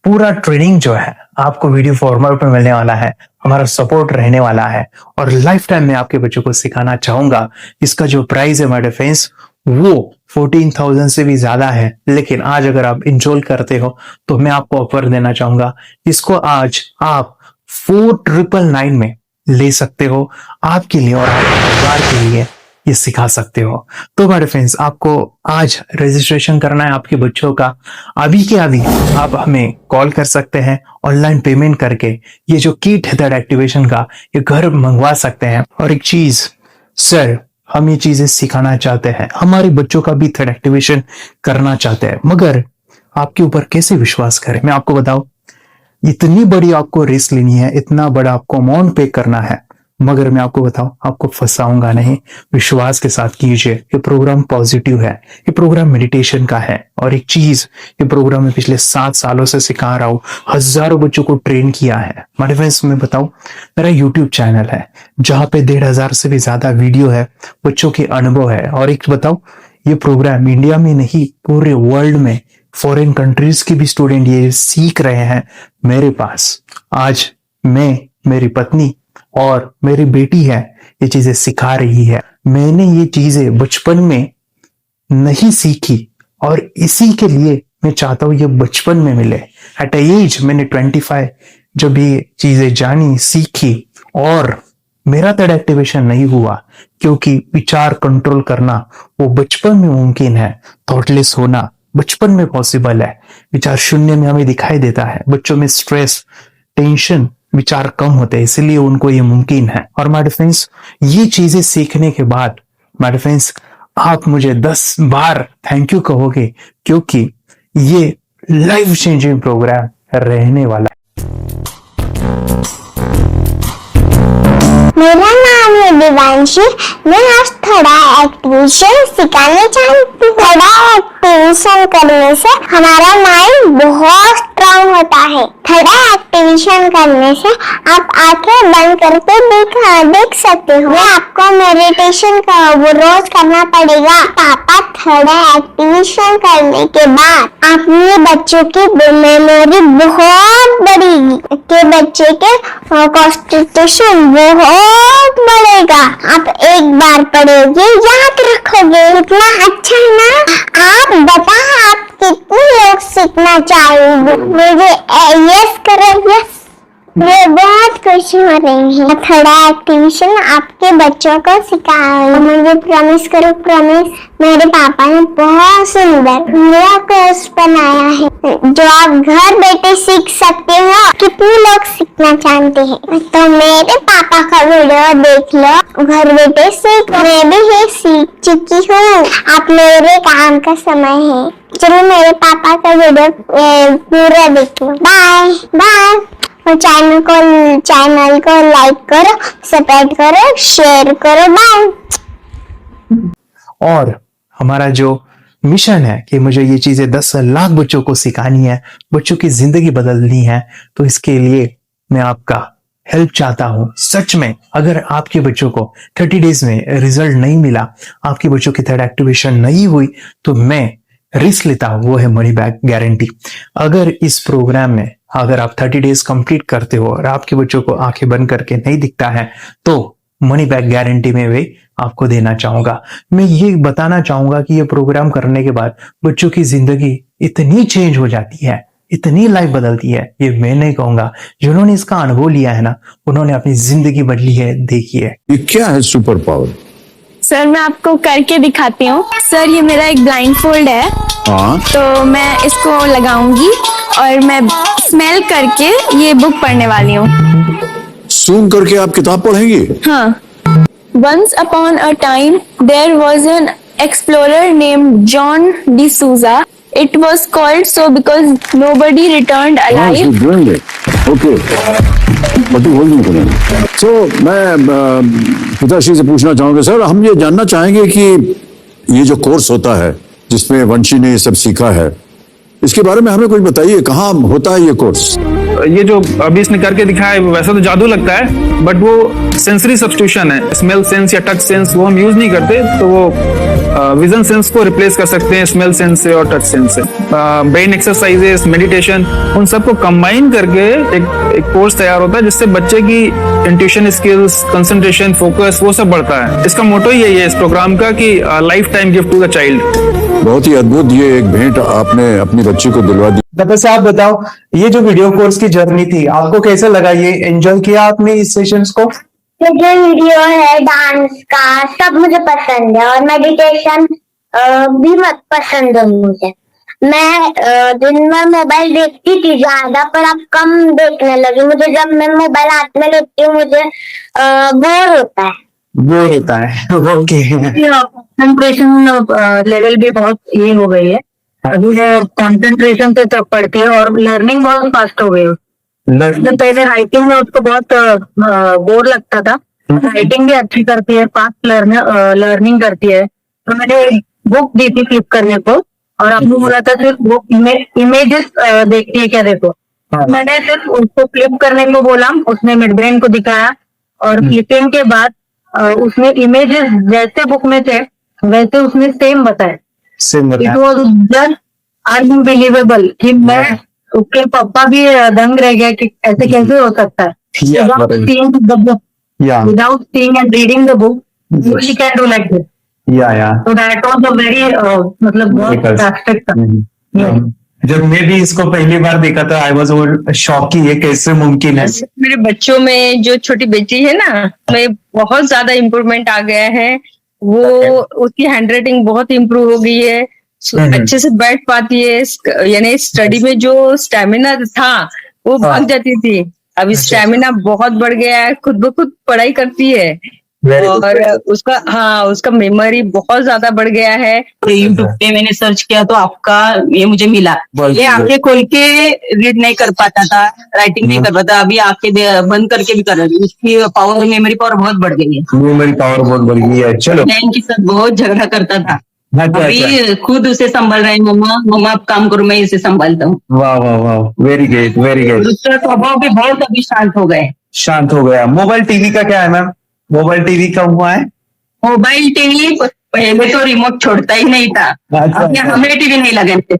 पूरा ट्रेनिंग जो है आपको वीडियो फॉर्मेट में मिलने वाला है, हमारा सपोर्ट रहने वाला है, और लाइफ टाइम में आपके बच्चों को सिखाना चाहूंगा। इसका जो प्राइस है हमारे फ्रेंड्स वो 14,000 से भी ज्यादा है, लेकिन आज अगर आप इंस्टॉल करते हो तो मैं आपको ऑफर देना चाहूंगा। इसको आज आप 4,999 में ले सकते हो, आपके लिए और आपके परिवार के लिए ये सिखा सकते हो। तो हमारे फ्रेंड्स, आपको आज रजिस्ट्रेशन करना है आपके बच्चों का। अभी के अभी आप हमें कॉल कर सकते हैं, ऑनलाइन पेमेंट करके ये जो किट है थर्ड एक्टिवेशन का, ये घर मंगवा सकते हैं। और एक चीज सर, हम ये चीजें सिखाना चाहते हैं, हमारे बच्चों का भी थर्ड एक्टिवेशन करना चाहते हैं, मगर आपके ऊपर कैसे विश्वास करें? मैं आपको बताऊं, इतनी बड़ी आपको रिस्क लेनी है, इतना बड़ा आपको अमाउंट पे करना है, मगर मैं आपको बताऊं आपको फंसाऊंगा नहीं। विश्वास के साथ कीजिए। ये प्रोग्राम पॉजिटिव है, ये प्रोग्राम मेडिटेशन का है। और एक चीज, ये प्रोग्राम में पिछले 7 सालों से सिखा रहा हूं, हजारों बच्चों को ट्रेन किया है। हमारे फ्रेंड्स, मैं बताऊं, मेरा यूट्यूब चैनल है जहां पे 1,500 से भी ज्यादा वीडियो है, बच्चों के अनुभव है। और एक बताऊं, ये प्रोग्राम इंडिया में नहीं पूरे वर्ल्ड में, फॉरेन कंट्रीज के भी स्टूडेंट ये सीख रहे हैं मेरे पास। आज मैं, मेरी पत्नी और मेरी बेटी है, ये चीजें सिखा रही है। मैंने ये चीजें बचपन में नहीं सीखी और इसी के लिए मैं चाहता हूं ये बचपन में मिले। एट एज मैंने 25 जब ये चीजें जानी, सीखी, और मेरा थर्ड एक्टिवेशन नहीं हुआ क्योंकि विचार कंट्रोल करना वो बचपन में मुमकिन है। थॉटलेस होना बचपन में पॉसिबल है। विचार शून्य में हमें दिखाई देता है। बच्चों में स्ट्रेस, टेंशन, विचार कम होते हैं, इसलिए उनको ये मुमकिन है। और माय फ्रेंड्स, ये चीजें सीखने के बाद माय फ्रेंड्स, आप मुझे 10 बार थैंक यू कहोगे, क्योंकि ये लाइफ चेंजिंग प्रोग्राम रहने वाला है। मेरा नाम है दिवांशी। मैं आज थोड़ा एक्टिविशन सिखाना चाहती हूँ। थोड़ा एक्टिविशन करने से हमारा माइंड बहुत स्ट्रांग होता है। थोड़ा एक्टिविशन करने से आप आंखें बंद करके देख सकते हो। मैं आपको मेडिटेशन का वो रोज करना पड़ेगा। पापा थोड़ा एक्टिविशन करने के बाद अपने बच्चों की मेमोरी बहुत बढ़ेगी, के बच्चे के कॉन्सेंट्रेशन बहुत बढ़ेगा। आप एक बार पढ़ोगे याद रखोगे, इतना अच्छा है ना। आप बताओ आप कितने लोग सीखना चाहोगे? मुझे यस करो, यस। मैं बहुत खुश हो रही हूँ। थोड़ा एक्टिविशन आपके बच्चों को सिखाओ। मुझे प्रॉमिस करो, प्रॉमिस। मेरे पापा ने बहुत सुंदर मेरा कोर्स बनाया है जो आप घर बैठे सीख सकते हो। कितने लोग सीखना चाहते हैं तो मेरे पापा का वीडियो देख लो, घर बैठे सीख। मैं भी ये सीख चुकी हूँ। आप मेरे काम का समय है, चलो मेरे पापा का वीडियो पूरा देख लो। Bye bye. और चैनल को लाइक करो, सब्सक्राइब करो, शेयर करो। बाय। और हमारा जो मिशन है कि मुझे ये चीजें 10 लाख बच्चों को सिखानी है, बच्चों की जिंदगी बदलनी है, तो इसके लिए मैं आपका हेल्प चाहता हूं। सच में अगर आपके बच्चों को 30 डेज में रिजल्ट नहीं मिला, आपके बच्चों की थर्ड एक्टिवेशन नहीं हुई, तो मैं रिस्क लेता हूं, वो है मनी बैक गारंटी। अगर इस प्रोग्राम में अगर आप 30 डेज कंप्लीट करते हो और आपके बच्चों को आंखें बंद करके नहीं दिखता है, तो मनी बैक गारंटी में भी आपको देना चाहूंगा। मैं ये बताना चाहूंगा कि ये प्रोग्राम करने के बाद बच्चों की जिंदगी इतनी चेंज हो जाती है, इतनी लाइफ बदलती है, ये मैं नहीं कहूंगा। जिन्होंने इसका अनुभव लिया है ना, उन्होंने अपनी जिंदगी बदली है। देखिए ये क्या है सुपर पावर? सर मैं आपको करके दिखाती हूँ। सर ये मेरा एक ब्लाइंड फोल्ड है, हाँ, तो मैं इसको लगाऊंगी और मैं स्मेल करके ये बुक पढ़ने वाली हूँ। सूंघ करके आप किताब पढ़ेंगी? हाँ। Once upon a time, there was an explorer named John D'Souza. It was called so because nobody returned alive. Okay, तो मैं पिताश्री से पूछना चाहूंगा, सर हम ये जानना चाहेंगे कि ये जो कोर्स होता है जिसमें वंशी ने ये सब सीखा है, इसके बारे में हमें कुछ बताइए। कहाँ होता है ये कोर्स? ये जो अभी इसने करके दिखाया है वैसा तो जादू लगता है, बट वो सेंसरी सब्स्टिट्यूशन है। स्मेल सेंस या टच सेंस वो हम यूज नहीं करते, तो वो विजन सेंस को रिप्लेस कर सकते हैं स्मेल सेंस से और टच सेंस से। ब्रेन एक्सरसाइजेस, मेडिटेशन, उन सबको कंबाइन करके एक कोर्स तैयार होता है जिससे बच्चे की इंट्यूशन स्किल्स, कंसंट्रेशन, फोकस वो सब बढ़ता है। इसका मोटो ही यही है इस प्रोग्राम का कि lifetime gift to the child. बहुत ही अद्भुत ये एक भेंट आपने अपनी बच्ची को दिलवा दी। दादा साहब बताओ, ये जो वीडियो कोर्स की जर्नी थी आपको कैसा लगा? ये एंजॉय किया आपने इस सेशंस को? ये जो वीडियो है डांस का सब मुझे पसंद है और मेडिटेशन भी मत पसंद है मुझे। मैं दिन भर मोबाइल देखती थी ज्यादा, पर अब कम देखने लगी। मुझे जब मैं मोबाइल हाथ में लेती हूँ मुझे बोर होता है। वो होता है। ओके, कंसंट्रेशन लेवल भी बहुत ये हो गई है। अभी कंसंट्रेशन से तब पढ़ती है और लर्निंग बहुत फास्ट हो गई है। तो पहले राइटिंग में उसको बहुत बोर लगता था, राइटिंग भी अच्छी करती है, फास्ट लर्निंग करती है। तो मैंने बुक दी थी फ्लिप करने को और आपने बोला था सिर्फ वो इमेजेस देखती है क्या, देखो। मैंने सिर्फ उसको फ्लिप करने को बोला, उसने मिड ब्रेन को दिखाया और फ्लिपिंग के बाद उसने इमेजेस जैसे बुक में थे वैसे उसने सेम बताया। इट वॉज जस्ट अनबिलीवेबल कि मैं उसके पापा भी दंग रह गया कि ऐसे कैसे हो सकता है। Without seeing and reading the book we can do like this. So that was a very मतलब बहुत ड्रास्टिक था। जब मैं भी इसको पहली बार देखा था आई वाज शॉक कि ये कैसे मुमकिन है। मेरे बच्चों में जो छोटी बेटी है ना, में बहुत ज्यादा इम्प्रूवमेंट आ गया है। वो उसकी हैंडराइटिंग बहुत इम्प्रूव हो गई है, अच्छे से बैठ पाती है। यानी स्टडी में जो स्टेमिना था वो भाग जाती थी, अभी स्टेमिना बहुत बढ़ गया है, खुद ब खुद पढ़ाई करती है। और उसका मेमोरी बहुत ज्यादा बढ़ गया है। यूट्यूब पे मैंने सर्च किया तो आपका ये मुझे मिला। ये आंखें खोल के रीड नहीं कर पाता था, राइटिंग नहीं कर पाता, अभी आंखें बंद करके भी कर रहा है। उसकी पावर, मेमोरी पावर बहुत बढ़ गई है। मेमोरी पावर बहुत बढ़ गई है। चलो, बहन के साथ बहुत झगड़ा करता था, अभी खुद उसे संभाल रहे हैं। मम्मा आप काम करो, मैं इसे संभालता हूँ। वाह वाह वाह, वेरी ग्रेट वेरी ग्रेट। उसका स्वभाव भी बहुत अभी शांत हो गए। शांत हो गया। मोबाइल टीवी का क्या है मैम? मोबाइल टीवी का हुआ है? मोबाइल टीवी पहले तो रिमोट छोड़ता ही नहीं था, अभी हमें टीवी नहीं लगाने थे।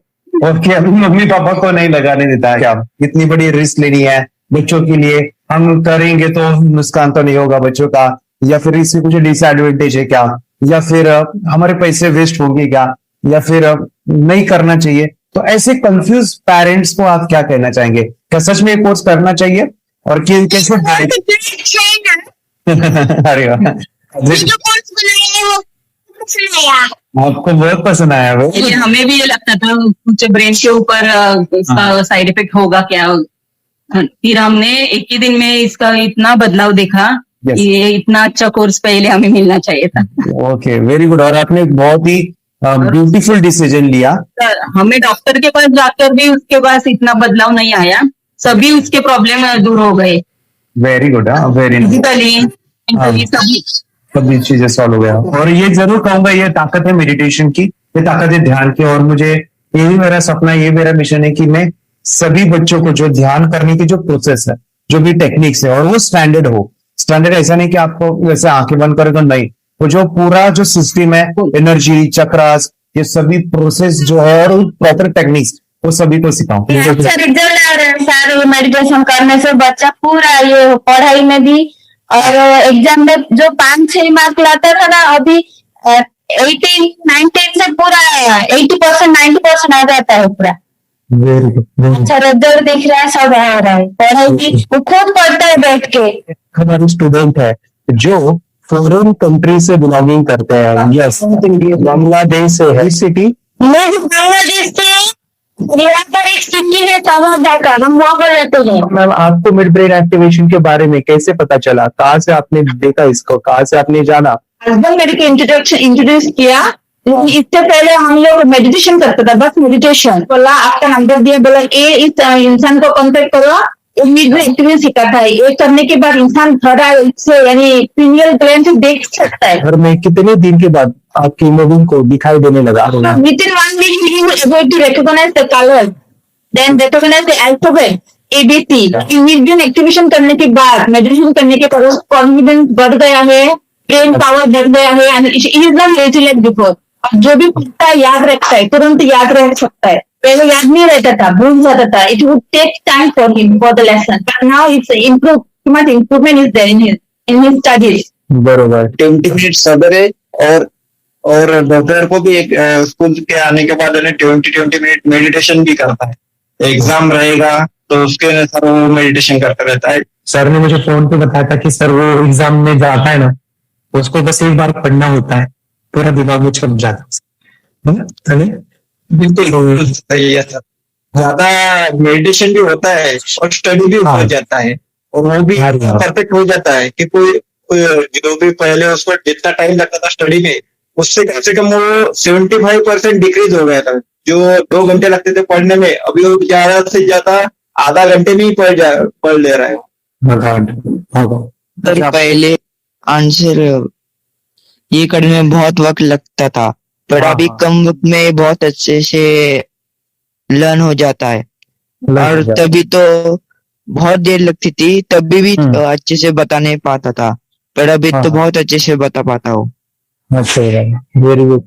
ओके, अभी मम्मी पापा को नहीं लगाने देता है। क्या इतनी बड़ी रिस्क लेनी है बच्चों के लिए? हम करेंगे तो नुकसान तो नहीं होगा बच्चों का, या फिर इससे कुछ डिसएडवांटेज है क्या, या फिर हमारे पैसे वेस्ट होंगे क्या, या फिर नहीं करना चाहिए? तो ऐसे कंफ्यूज पेरेंट्स को आप क्या कहना चाहेंगे? क्या सच में ये कोर्स करना चाहिए? और कैसे? अरे वाह, आपको बहुत पसंद आया वो? हमें भी ये लगता था कुछ ब्रेन के ऊपर इसका साइड इफेक्ट होगा क्या। फिर हमने एक ही दिन में इसका इतना बदलाव देखा। ये इतना अच्छा कोर्स पहले हमें मिलना चाहिए था। Okay, very good. और आपने एक बहुत ही ब्यूटीफुल डिसीजन लिया। हमें डॉक्टर के पास जाकर भी उसके पास इतना बदलाव नहीं आया, सभी उसके प्रॉब्लम दूर हो गए। वेरी गुड, वेरी फिजिकली सभी चीजें सॉल्व हो गया। और ये जरूर कहूंगा, ये ताकत है मेडिटेशन की, ये ताकत है ध्यान की। और मुझे यही मेरा सपना, ये मेरा मिशन है कि मैं सभी बच्चों को जो ध्यान करने की जो प्रोसेस है, जो भी टेक्निक्स है, और वो स्टैंडर्ड हो। स्टैंडर्ड ऐसा नहीं कि आपको वैसे आंखें बंद करे तो नहीं, वो जो पूरा जो सिस्टम है, एनर्जी चक्रास, ये सभी प्रोसेस जो है और प्रॉपर टेक्निक्स, वो सभी को सिखाऊं। सर मेडिटेशन करने से बच्चा पूरा ये पढ़ाई में भी और एग्जाम में जो 5-6 मार्क लाता था ना, अभी 18-19 से पूरा 80% 90% आ जाता है पूरा। अच्छा रिजल्ट दिख रहा है, सब आ रहा है। पढ़ाई की वो खुद पढ़ता है बैठ के। हमारे स्टूडेंट है जो फॉरेन कंट्री से बिलोंगिंग करते हैं। यस, बांग्लादेश से है सिटी। मैं बांग्लादेश से, यहाँ पर एक सिटी है तवादाका, हम वहाँ पर रहते हैं। मैम, आपको मिड ब्रेन एक्टिवेशन के बारे में कैसे पता चला? कहाँ से आपने देखा इसको? कहाँ से आपने जाना? हस्बैंड मेरे को इंट्रोड्यूस किया। इससे पहले हम लोग मेडिटेशन करते थे, बस मेडिटेशन। बोला आपका नंबर दिया, बोला ये इस इंसान को कांटेक्ट करो, एक्टिविटी सिखाता है। ये करने के बाद इंसान थोड़ा इससे यानी पिनियल ग्लैंड से देख सकता है। घर में कितने दिन के बाद आपकी इमेजिंग को दिखाई देने लगा? Within 1 week he was able to recognize the colors, then recognize the alphabet ABC। Imagine activation करने के बाद, मेडिटेशन करने के बाद कॉन्फिडेंस बढ़ गया है, ब्रेन पावर बढ़ गया है, and he is not lazy like before. जो भी पढ़ता है याद रखता है, तुरंत याद रह सकता है। पहले याद नहीं रहता था, भूल जाता था। It would take time for him for the lesson, but now it's improve, much improvement is there in his studies. बरोबर। 20 मिनट सवेरे और दोपहर को भी एक स्कूल के आने के बाद 20 मिनट मेडिटेशन भी करता है। एग्जाम रहेगा तो उसके अनुसार वो मेडिटेशन करता रहता है। सर ने मुझे फोन पे बताया था कि सर वो एग्जाम में जाता है ना, उसको बस एक बार पढ़ना होता है, पूरा दिमाग में छप जाता है। बिल्कुल सही है सर। ज्यादा मेडिटेशन भी होता है और स्टडी भी हो जाता है, और वो भी परफेक्ट हो जाता है कि कोई जो भी पहले उसको जितना टाइम लगता था स्टडी में, उससे कम से कम वो 75% डिक्रीज हो गया था। जो 2 घंटे लगते थे पढ़ने में, अभी वो ज्यादा से ज्यादा आधा घंटे में ही पढ़ ले रहा है। सर पहले आंसर ये करने में बहुत वक्त लगता था, पर अभी कम वक्त में बहुत अच्छे से लर्न हो जाता है। और तभी तो बहुत देर लगती थी, तब भी अच्छे से बता नहीं पाता था, पर अभी तो बहुत अच्छे से बता पाता हूँ। अच्छा, वेरी गुड।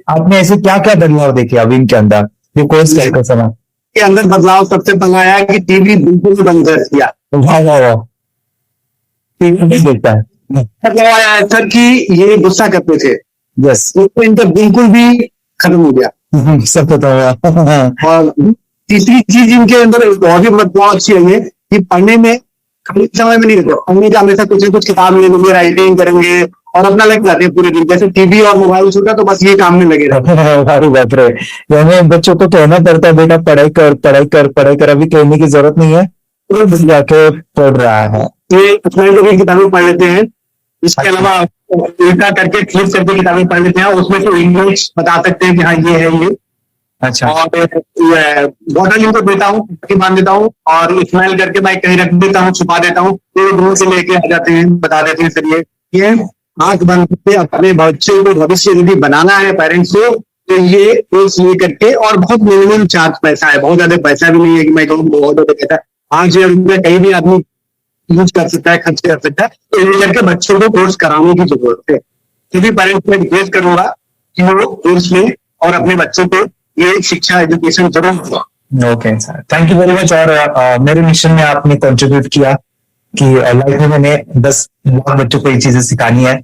आपने ऐसे क्या क्या बदलाव देखे अभी इनके अंदर, ये कोर्स करते समय? के अंदर बदलाव सबसे पहला आया कि टीवी बिल्कुल बंद कर दिया। वाह वाह वाह, टीवी नहीं देखता है सर कि ये गुस्सा करते थे। यस, तो इनका बिल्कुल भी खत्म हो गया। सब पता होगा। और तीसरी चीज इनके अंदर बहुत ही बदलाव अच्छी है कि पढ़ने में खाली समय में नहीं रहते, पढ़ने का हमेशा कुछ न कुछ किताब ले लेंगे, राइटिंग करेंगे और अपना लग जाते हैं पूरे दिन। जैसे टीवी और मोबाइल छूटा तो बस ये काम में लगे रहते हैं। हमें बच्चों को कहना पड़ता है बेटा पढ़ाई कर पढ़ाई कर पढ़ाई कर, अभी कहने की जरूरत नहीं है, तो जाके पढ़ रहा है। ये किताबें पढ़ लेते हैं इसके अलावा उल्टा करके फ्लिप करके किताबें पढ़ लेते हैं, उसमें तो इंग्लिश बता सकते हैं कि हाँ ये है ये। अच्छा। और बॉटल इनको देता हूँ, बांध देता हूँ और स्मेल करके मैं कहीं रख देता हूँ, छुपा देता हूँ, तो दूर से लेके आ जाते हैं, बता देते हैं सर ये आंख बंद करके अपने बच्चे को भविष्य यदि बनाना है पेरेंट्स को, तो ये कोर्स ले करके, और बहुत मिनिमम चार्ज पैसा है, बहुत ज्यादा पैसा भी नहीं है कि मैं कहूँ बहुत ज्यादा पैसा है, 5,000 रुपये कहीं भी आदमी यूज कर सकता है, खर्च कर सकता है। तो ये करके बच्चों को कोर्स कराने की जरूरत है। सभी पेरेंट्स में रिक्वेस्ट करूंगा कि वो कोर्स लें और अपने बच्चों को ये शिक्षा एजुकेशन जरूर। Okay sir, thank you very much. और मेरे मिशन में आपने कंट्रीब्यूट किया कि लाइफ में मैंने 10 लाख बच्चों को ये चीजें सिखानी है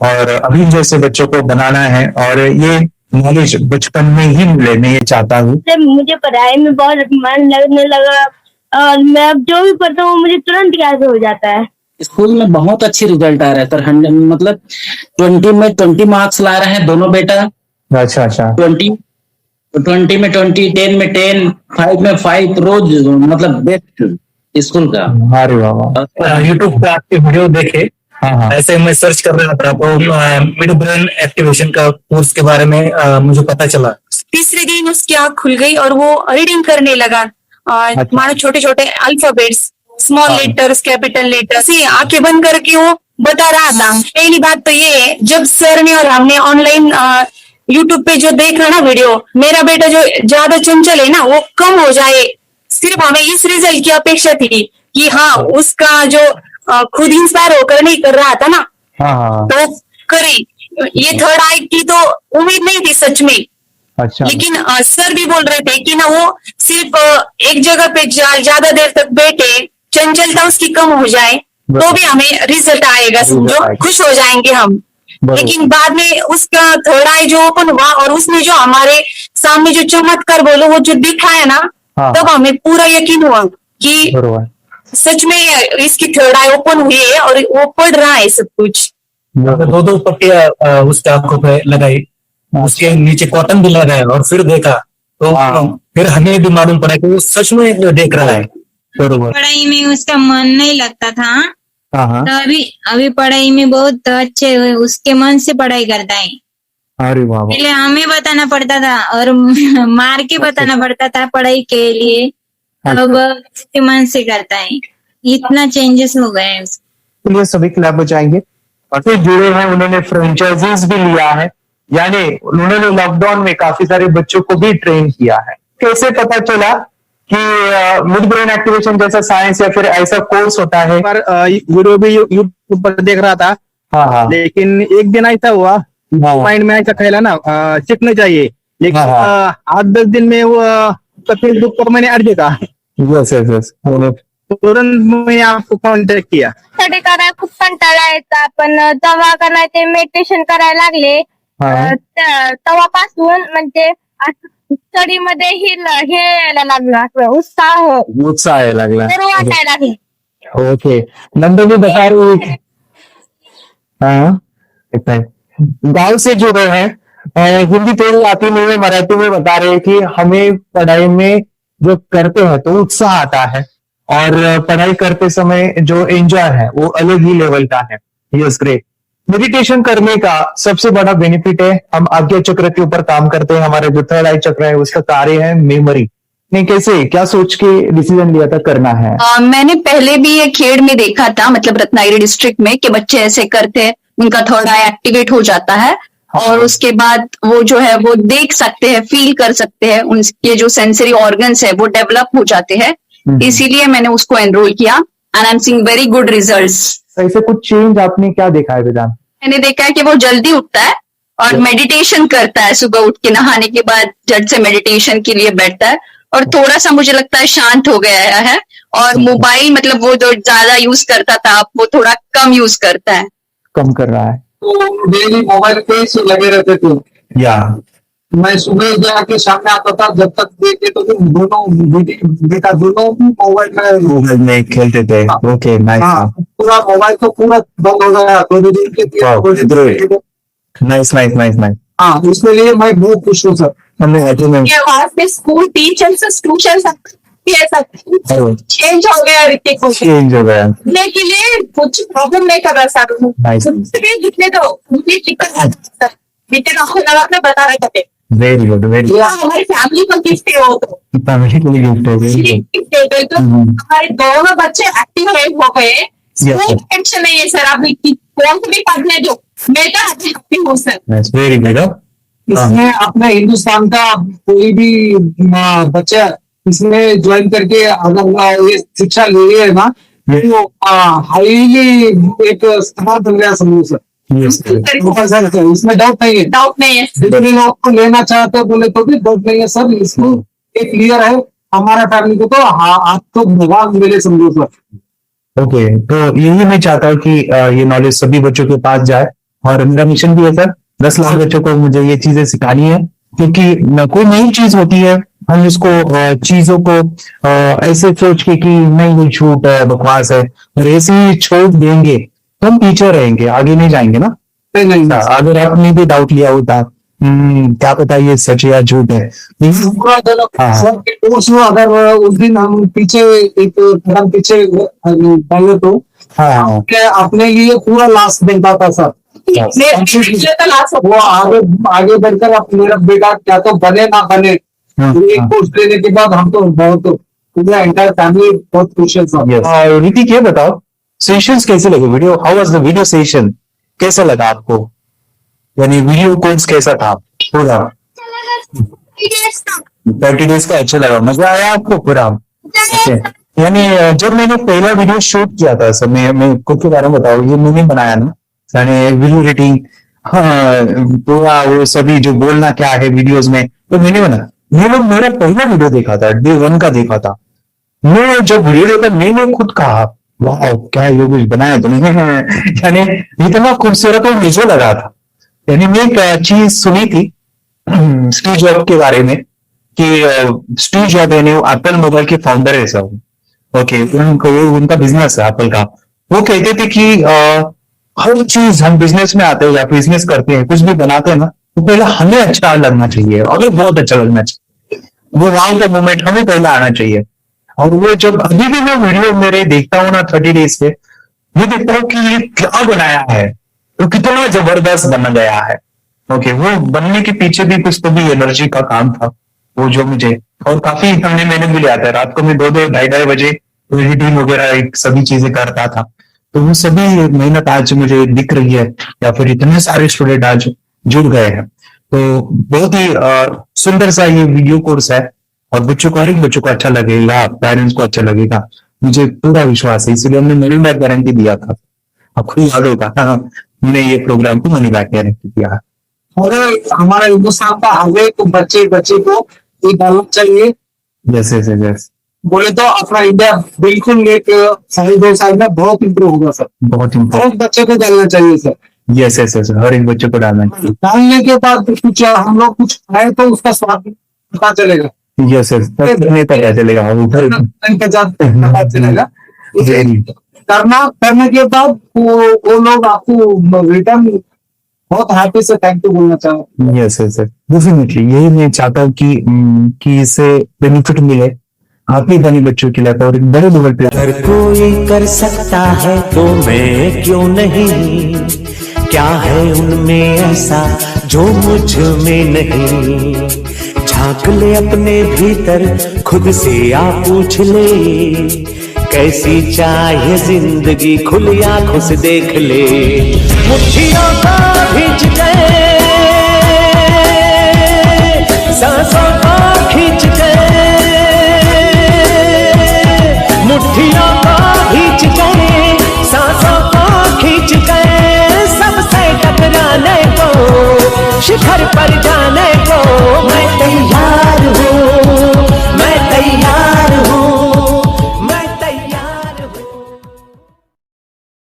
और अभी जैसे बच्चों को बनाना है, और ये नॉलेज बचपन में ही मिले, मैं ये चाहता हूँ। मुझे पढ़ाई में बहुत मन लगने लगा और मैं अब जो भी पढ़ता हूँ मुझे तुरंत याद हो जाता है। स्कूल में बहुत अच्छी रिजल्ट आ रहा है सर, 100 मतलब 20 में 20 मार्क्स ला रहे हैं दोनों बेटा। अच्छा अच्छा। 20 में 20, 10 में 10, 5 में 5, रोज मतलब बेस्ट स्कूल का। अरे वाह। यूट्यूब पे आपके वीडियो देखे, ऐसे मैं सर्च कर रहा था तो मिड ब्रेन एक्टिवेशन का कोर्स के बारे में मुझे पता चला। तीसरे दिन उसकी आँख खुल गई और वो रीडिंग करने लगा, और मानो छोटे छोटे alphabets, small letters, capital letters, ये आंखें बंद करके वो बता रहा था। पहली बात तो ये है, जब सर ने और हमने ऑनलाइन यूट्यूब पे जो देख रहा ना वीडियो, मेरा बेटा जो ज्यादा चंचल है ना वो कम हो जाए, सिर्फ हमें इस रिजल्ट की अपेक्षा थी कि हाँ उसका जो खुद इंस्पायर होकर नहीं कर रहा था ना, तो करी। ये थर्ड आई की तो उम्मीद नहीं थी सच में। अच्छा। लेकिन सर भी बोल रहे थे कि ना वो सिर्फ एक जगह पे ज्यादा देर तक बैठे, चंचलता उसकी कम हो जाए तो भी हमें रिजल्ट आएगा, समझो खुश हो जाएंगे हम। लेकिन बाद में उसका थर्ड आई जो ओपन हुआ और उसने जो हमारे सामने जो चमत्कार बोलो वो जो दिखाया ना, तब हमें पूरा यकीन हुआ कि सच में इसकी थर्ड आई ओपन हुई है और वो पढ़ रहा है सब कुछ। 2 पट्टियां उसके आंखों पे लगाई, उसके नीचे कॉटन भी लगाया और फिर देखा तो फिर हमें भी मालूम पड़ा कि वो सच में देख रहा है। पढ़ाई में उसका मन नहीं लगता था, तो अभी पढ़ाई में बहुत अच्छे उसके मन से पढ़ाई करता है। अरे वाह। पहले हमें बताना पड़ता था और मार के बताना पड़ता था पढ़ाई के लिए, अब उसके मन से करता है। इतना चेंजेस हो गए हैं उसके। ये सभी क्लब बचाएंगे और फिर जुड़े हैं, उन्होंने फ्रेंचाइजीज भी लिया है, यानी उन्होंने लॉकडाउन में काफी सारे बच्चों को भी ट्रेन किया है। कैसे पता चला कि मिड ब्रेन एक्टिवेशन जैसा साइंस या फिर ऐसा कोर्स होता है? पर वीडियो भी यूट्यूब पर देख रहा था, लेकिन एक दिन ऐसा हुआ माइंड में ऐसा ख्याल ना सीखना चाहिए, लेकिन 8-10 दिन में वो फेसबुक पर मैंने अर्ज देखा, तुरंत मैंने आपको कॉन्टॅक्ट किया। स्टडी करायला खूप कंटाळा यायचा, पण तेव्हा करायला ते मेडिटेशन करायला लागले, तेव्हापासून म्हणजे स्टडी मध्ये हे यायला लागला, उत्साह यायला लागला, बरं वाटायला लागले। ओके। नंबर भी बता रही गांव से जुड़े हैं, हिंदी तेलुगु आती नहीं है, मराठी में बता रहे हैं कि हमें पढ़ाई में जो करते हैं तो उत्साह आता है और पढ़ाई करते समय जो एंजॉय है वो अलग ही लेवल का है। Yes, great. मेडिटेशन करने का सबसे बड़ा बेनिफिट है, हम आज्ञा चक्र के ऊपर काम करते हैं, हमारे जो थर्ड आई चक्र है उसका कार्य है मेमोरी। नहीं, कैसे क्या सोच के डिसीजन लिया था करना है? मैंने पहले भी ये खेड़ में देखा था, मतलब रत्नागिरी डिस्ट्रिक्ट में, कि बच्चे ऐसे करते हैं, उनका थर्ड आई एक्टिवेट हो जाता है और उसके बाद वो जो है वो देख सकते हैं, फील कर सकते हैं, उनके जो सेंसरी ऑर्गन्स है वो डेवलप हो जाते हैं। इसीलिए मैंने उसको एनरोल किया and I am seeing very good results. ऐसे कुछ चेंज आपने क्या देखा है वेदांत? मैंने देखा है कि वो जल्दी उठता है और मेडिटेशन करता है, सुबह उठ के नहाने के बाद झट से मेडिटेशन के लिए बैठता है और थोड़ा सा मुझे लगता है शांत हो गया है, और मोबाइल मतलब वो जो ज्यादा यूज करता था वो थोड़ा कम यूज करता है, कम कर रहा है। तो डेली मोबाइल पे से लगे रहते थे, या मैं सुबह जाके सामने आता था, जब तक देखे तो दोनों बेटा दोनों मोबाइल में खेलते थे। Okay, nice. पूरा मोबाइल तो पूरा बंद हो गया थोड़ी देर के लिए। Nice nice nice nice. हाँ, इसके लिए मैं बहुत खुश हूँ सर। स्कूल टीचर्स ट्यूशन कि ऐसा चेंज हो गया ऋतिक को चेंज हो गया के लिए कुछ प्रॉब्लम नहीं कर रहा सर जितने तो बीते आपने बता रहे थे वेरी गुड वेरी गुड हमारी फैमिली को गिफ्ट हो तो फैमिली के लिए गिफ्ट हो गई तो हमारे दोनों बच्चे एक्टिव हो गए कोई टेंशन नहीं है सर आप कौन को भी पढ़ने दो मैं तो हैप्पी हूँ सर वेरी गुड इसमें अपने हिंदुस्तान का कोई भी बच्चा इसमें ज्वाइन करके अगर ये शिक्षा ले रही है ना तो हाईली एक स्थान बन गया समूह सर इसमें डाउट नहीं है जितने लोग को लेना चाहते हो बोले तो भी डाउट नहीं है सर इसको एक क्लियर है हमारा फैमिली को तो आप तो भगवान मिले समझो सर ओके तो यही मैं चाहता हूँ कि ये नॉलेज सभी बच्चों के पास जाए और मेरा मिशन भी है सर 10 लाख बच्चों को मुझे ये चीजें सिखानी है क्योंकि कोई नई चीज होती है हम इसको चीजों को ऐसे सोच के कि नहीं ये झूठ है बकवास है और ऐसे ही छोड़ देंगे तो हम पीछे रहेंगे आगे नहीं जाएंगे ना अगर आपने भी डाउट लिया होता क्या पता ये सच या झूठ है अगर उस दिन हम पीछे एक कदम पीछे पहले तो क्या अपने लिए पूरा लास्ट देता था सर वो आगे बढ़कर अब मेरा बेटा क्या तो बने ना बने एक कोर्स लेने के बाद हम तो बहुत पूरा एंटायर फैमिली बहुत खुश है सर ऋतिक ये बताओ सेशंस कैसे लगे video how was the video session कैसा लगा आपको यानी वीडियो कोर्स कैसा था पूरा 30 डेज का अच्छा लगा मजा आया आपको पूरा यानी जब मैंने पहला वीडियो शूट किया था सर मैं खुद के बारे में बताऊँ ये मैंने बनाया ना यानी वीडियो रेटिंग पूरा वो सभी जो बोलना क्या है वीडियोस में तो मैंने बनाया मेरा पहला वीडियो देखा था डे 1 का देखा था मैं जब वीडियो देखा मैंने खुद कहा वाह क्या ये कुछ बनाया तुमने यानी इतना खूबसूरत और मुझे लगा था यानी मैं एक चीज सुनी थी स्टीव जॉब के बारे में कि स्टीव जॉब यानी एप्पल मोबाइल के फाउंडर है सब ओके उनका बिजनेस है एप्पल का वो कहते थे कि हर चीज हम बिजनेस में आते हैं या बिजनेस करते हैं कुछ भी बनाते हैं ना तो पहले हमें अच्छा लगना चाहिए अगर बहुत अच्छा लगना चाहिए वो वाव का मोमेंट हमें पहले आना चाहिए और वो जब अभी भी मैं वीडियो मेरे देखता हूँ ना 30 डेज पे मैं देखता हूँ कि ये क्या बनाया है तो कितना जबरदस्त बन गया है ओके वो बनने के पीछे भी कुछ तो भी एनर्जी का काम था वो जो मुझे और काफी मैंने भी लिया था रात को मैं 2-2 ढाई बजे एडिटिंग वगैरह सभी चीजें करता था तो वो सभी मेहनत आज मुझे दिख रही है या फिर इतने सारे स्टूडेंट आज जुड़ गए हैं तो बहुत ही सुंदर सा ये वीडियो कोर्स है और बच्चों को हर एक बच्चों को अच्छा लगेगा पेरेंट्स को अच्छा लगेगा मुझे पूरा विश्वास है इसलिए हमने मनी बैक गारंटी दिया था आपको याद होगा हमने ये प्रोग्राम को मनी बैक गारंटी दिया और हमारा हिंदुस्तान का हर एक बच्चे को ये डालना चाहिए यस यस यस बोले तो अपना इंडिया बिल्कुल एक 2.5 साल में बहुत इम्प्रूव होगा सर बहुत बच्चे को डालना चाहिए सर यस यस यस हर एक बच्चे को डालना चाहिए डालने के बाद कुछ हम लोग कुछ खाए तो उसका स्वाद पता चलेगा यस यस नहीं पता चलेगा पता चलेगा करने के बाद वो लोग आपको रिटर्न बहुत हैप्पी से थैंक यू बोलना चाहूँ यस यस डेफिनेटली यही मैं चाहता हूँ कि इससे बेनिफिट मिले आप ही बनी बच्चों के लिए और एक बड़े लेवल पे अगर कोई कर सकता है तो मैं क्यों नहीं क्या है उनमें ऐसा जो मुझ में नहीं झांक ले अपने भीतर खुद से आप पूछ ले कैसी चाहे जिंदगी खुली आंखों से देख ले मुट्ठियों का भीज गए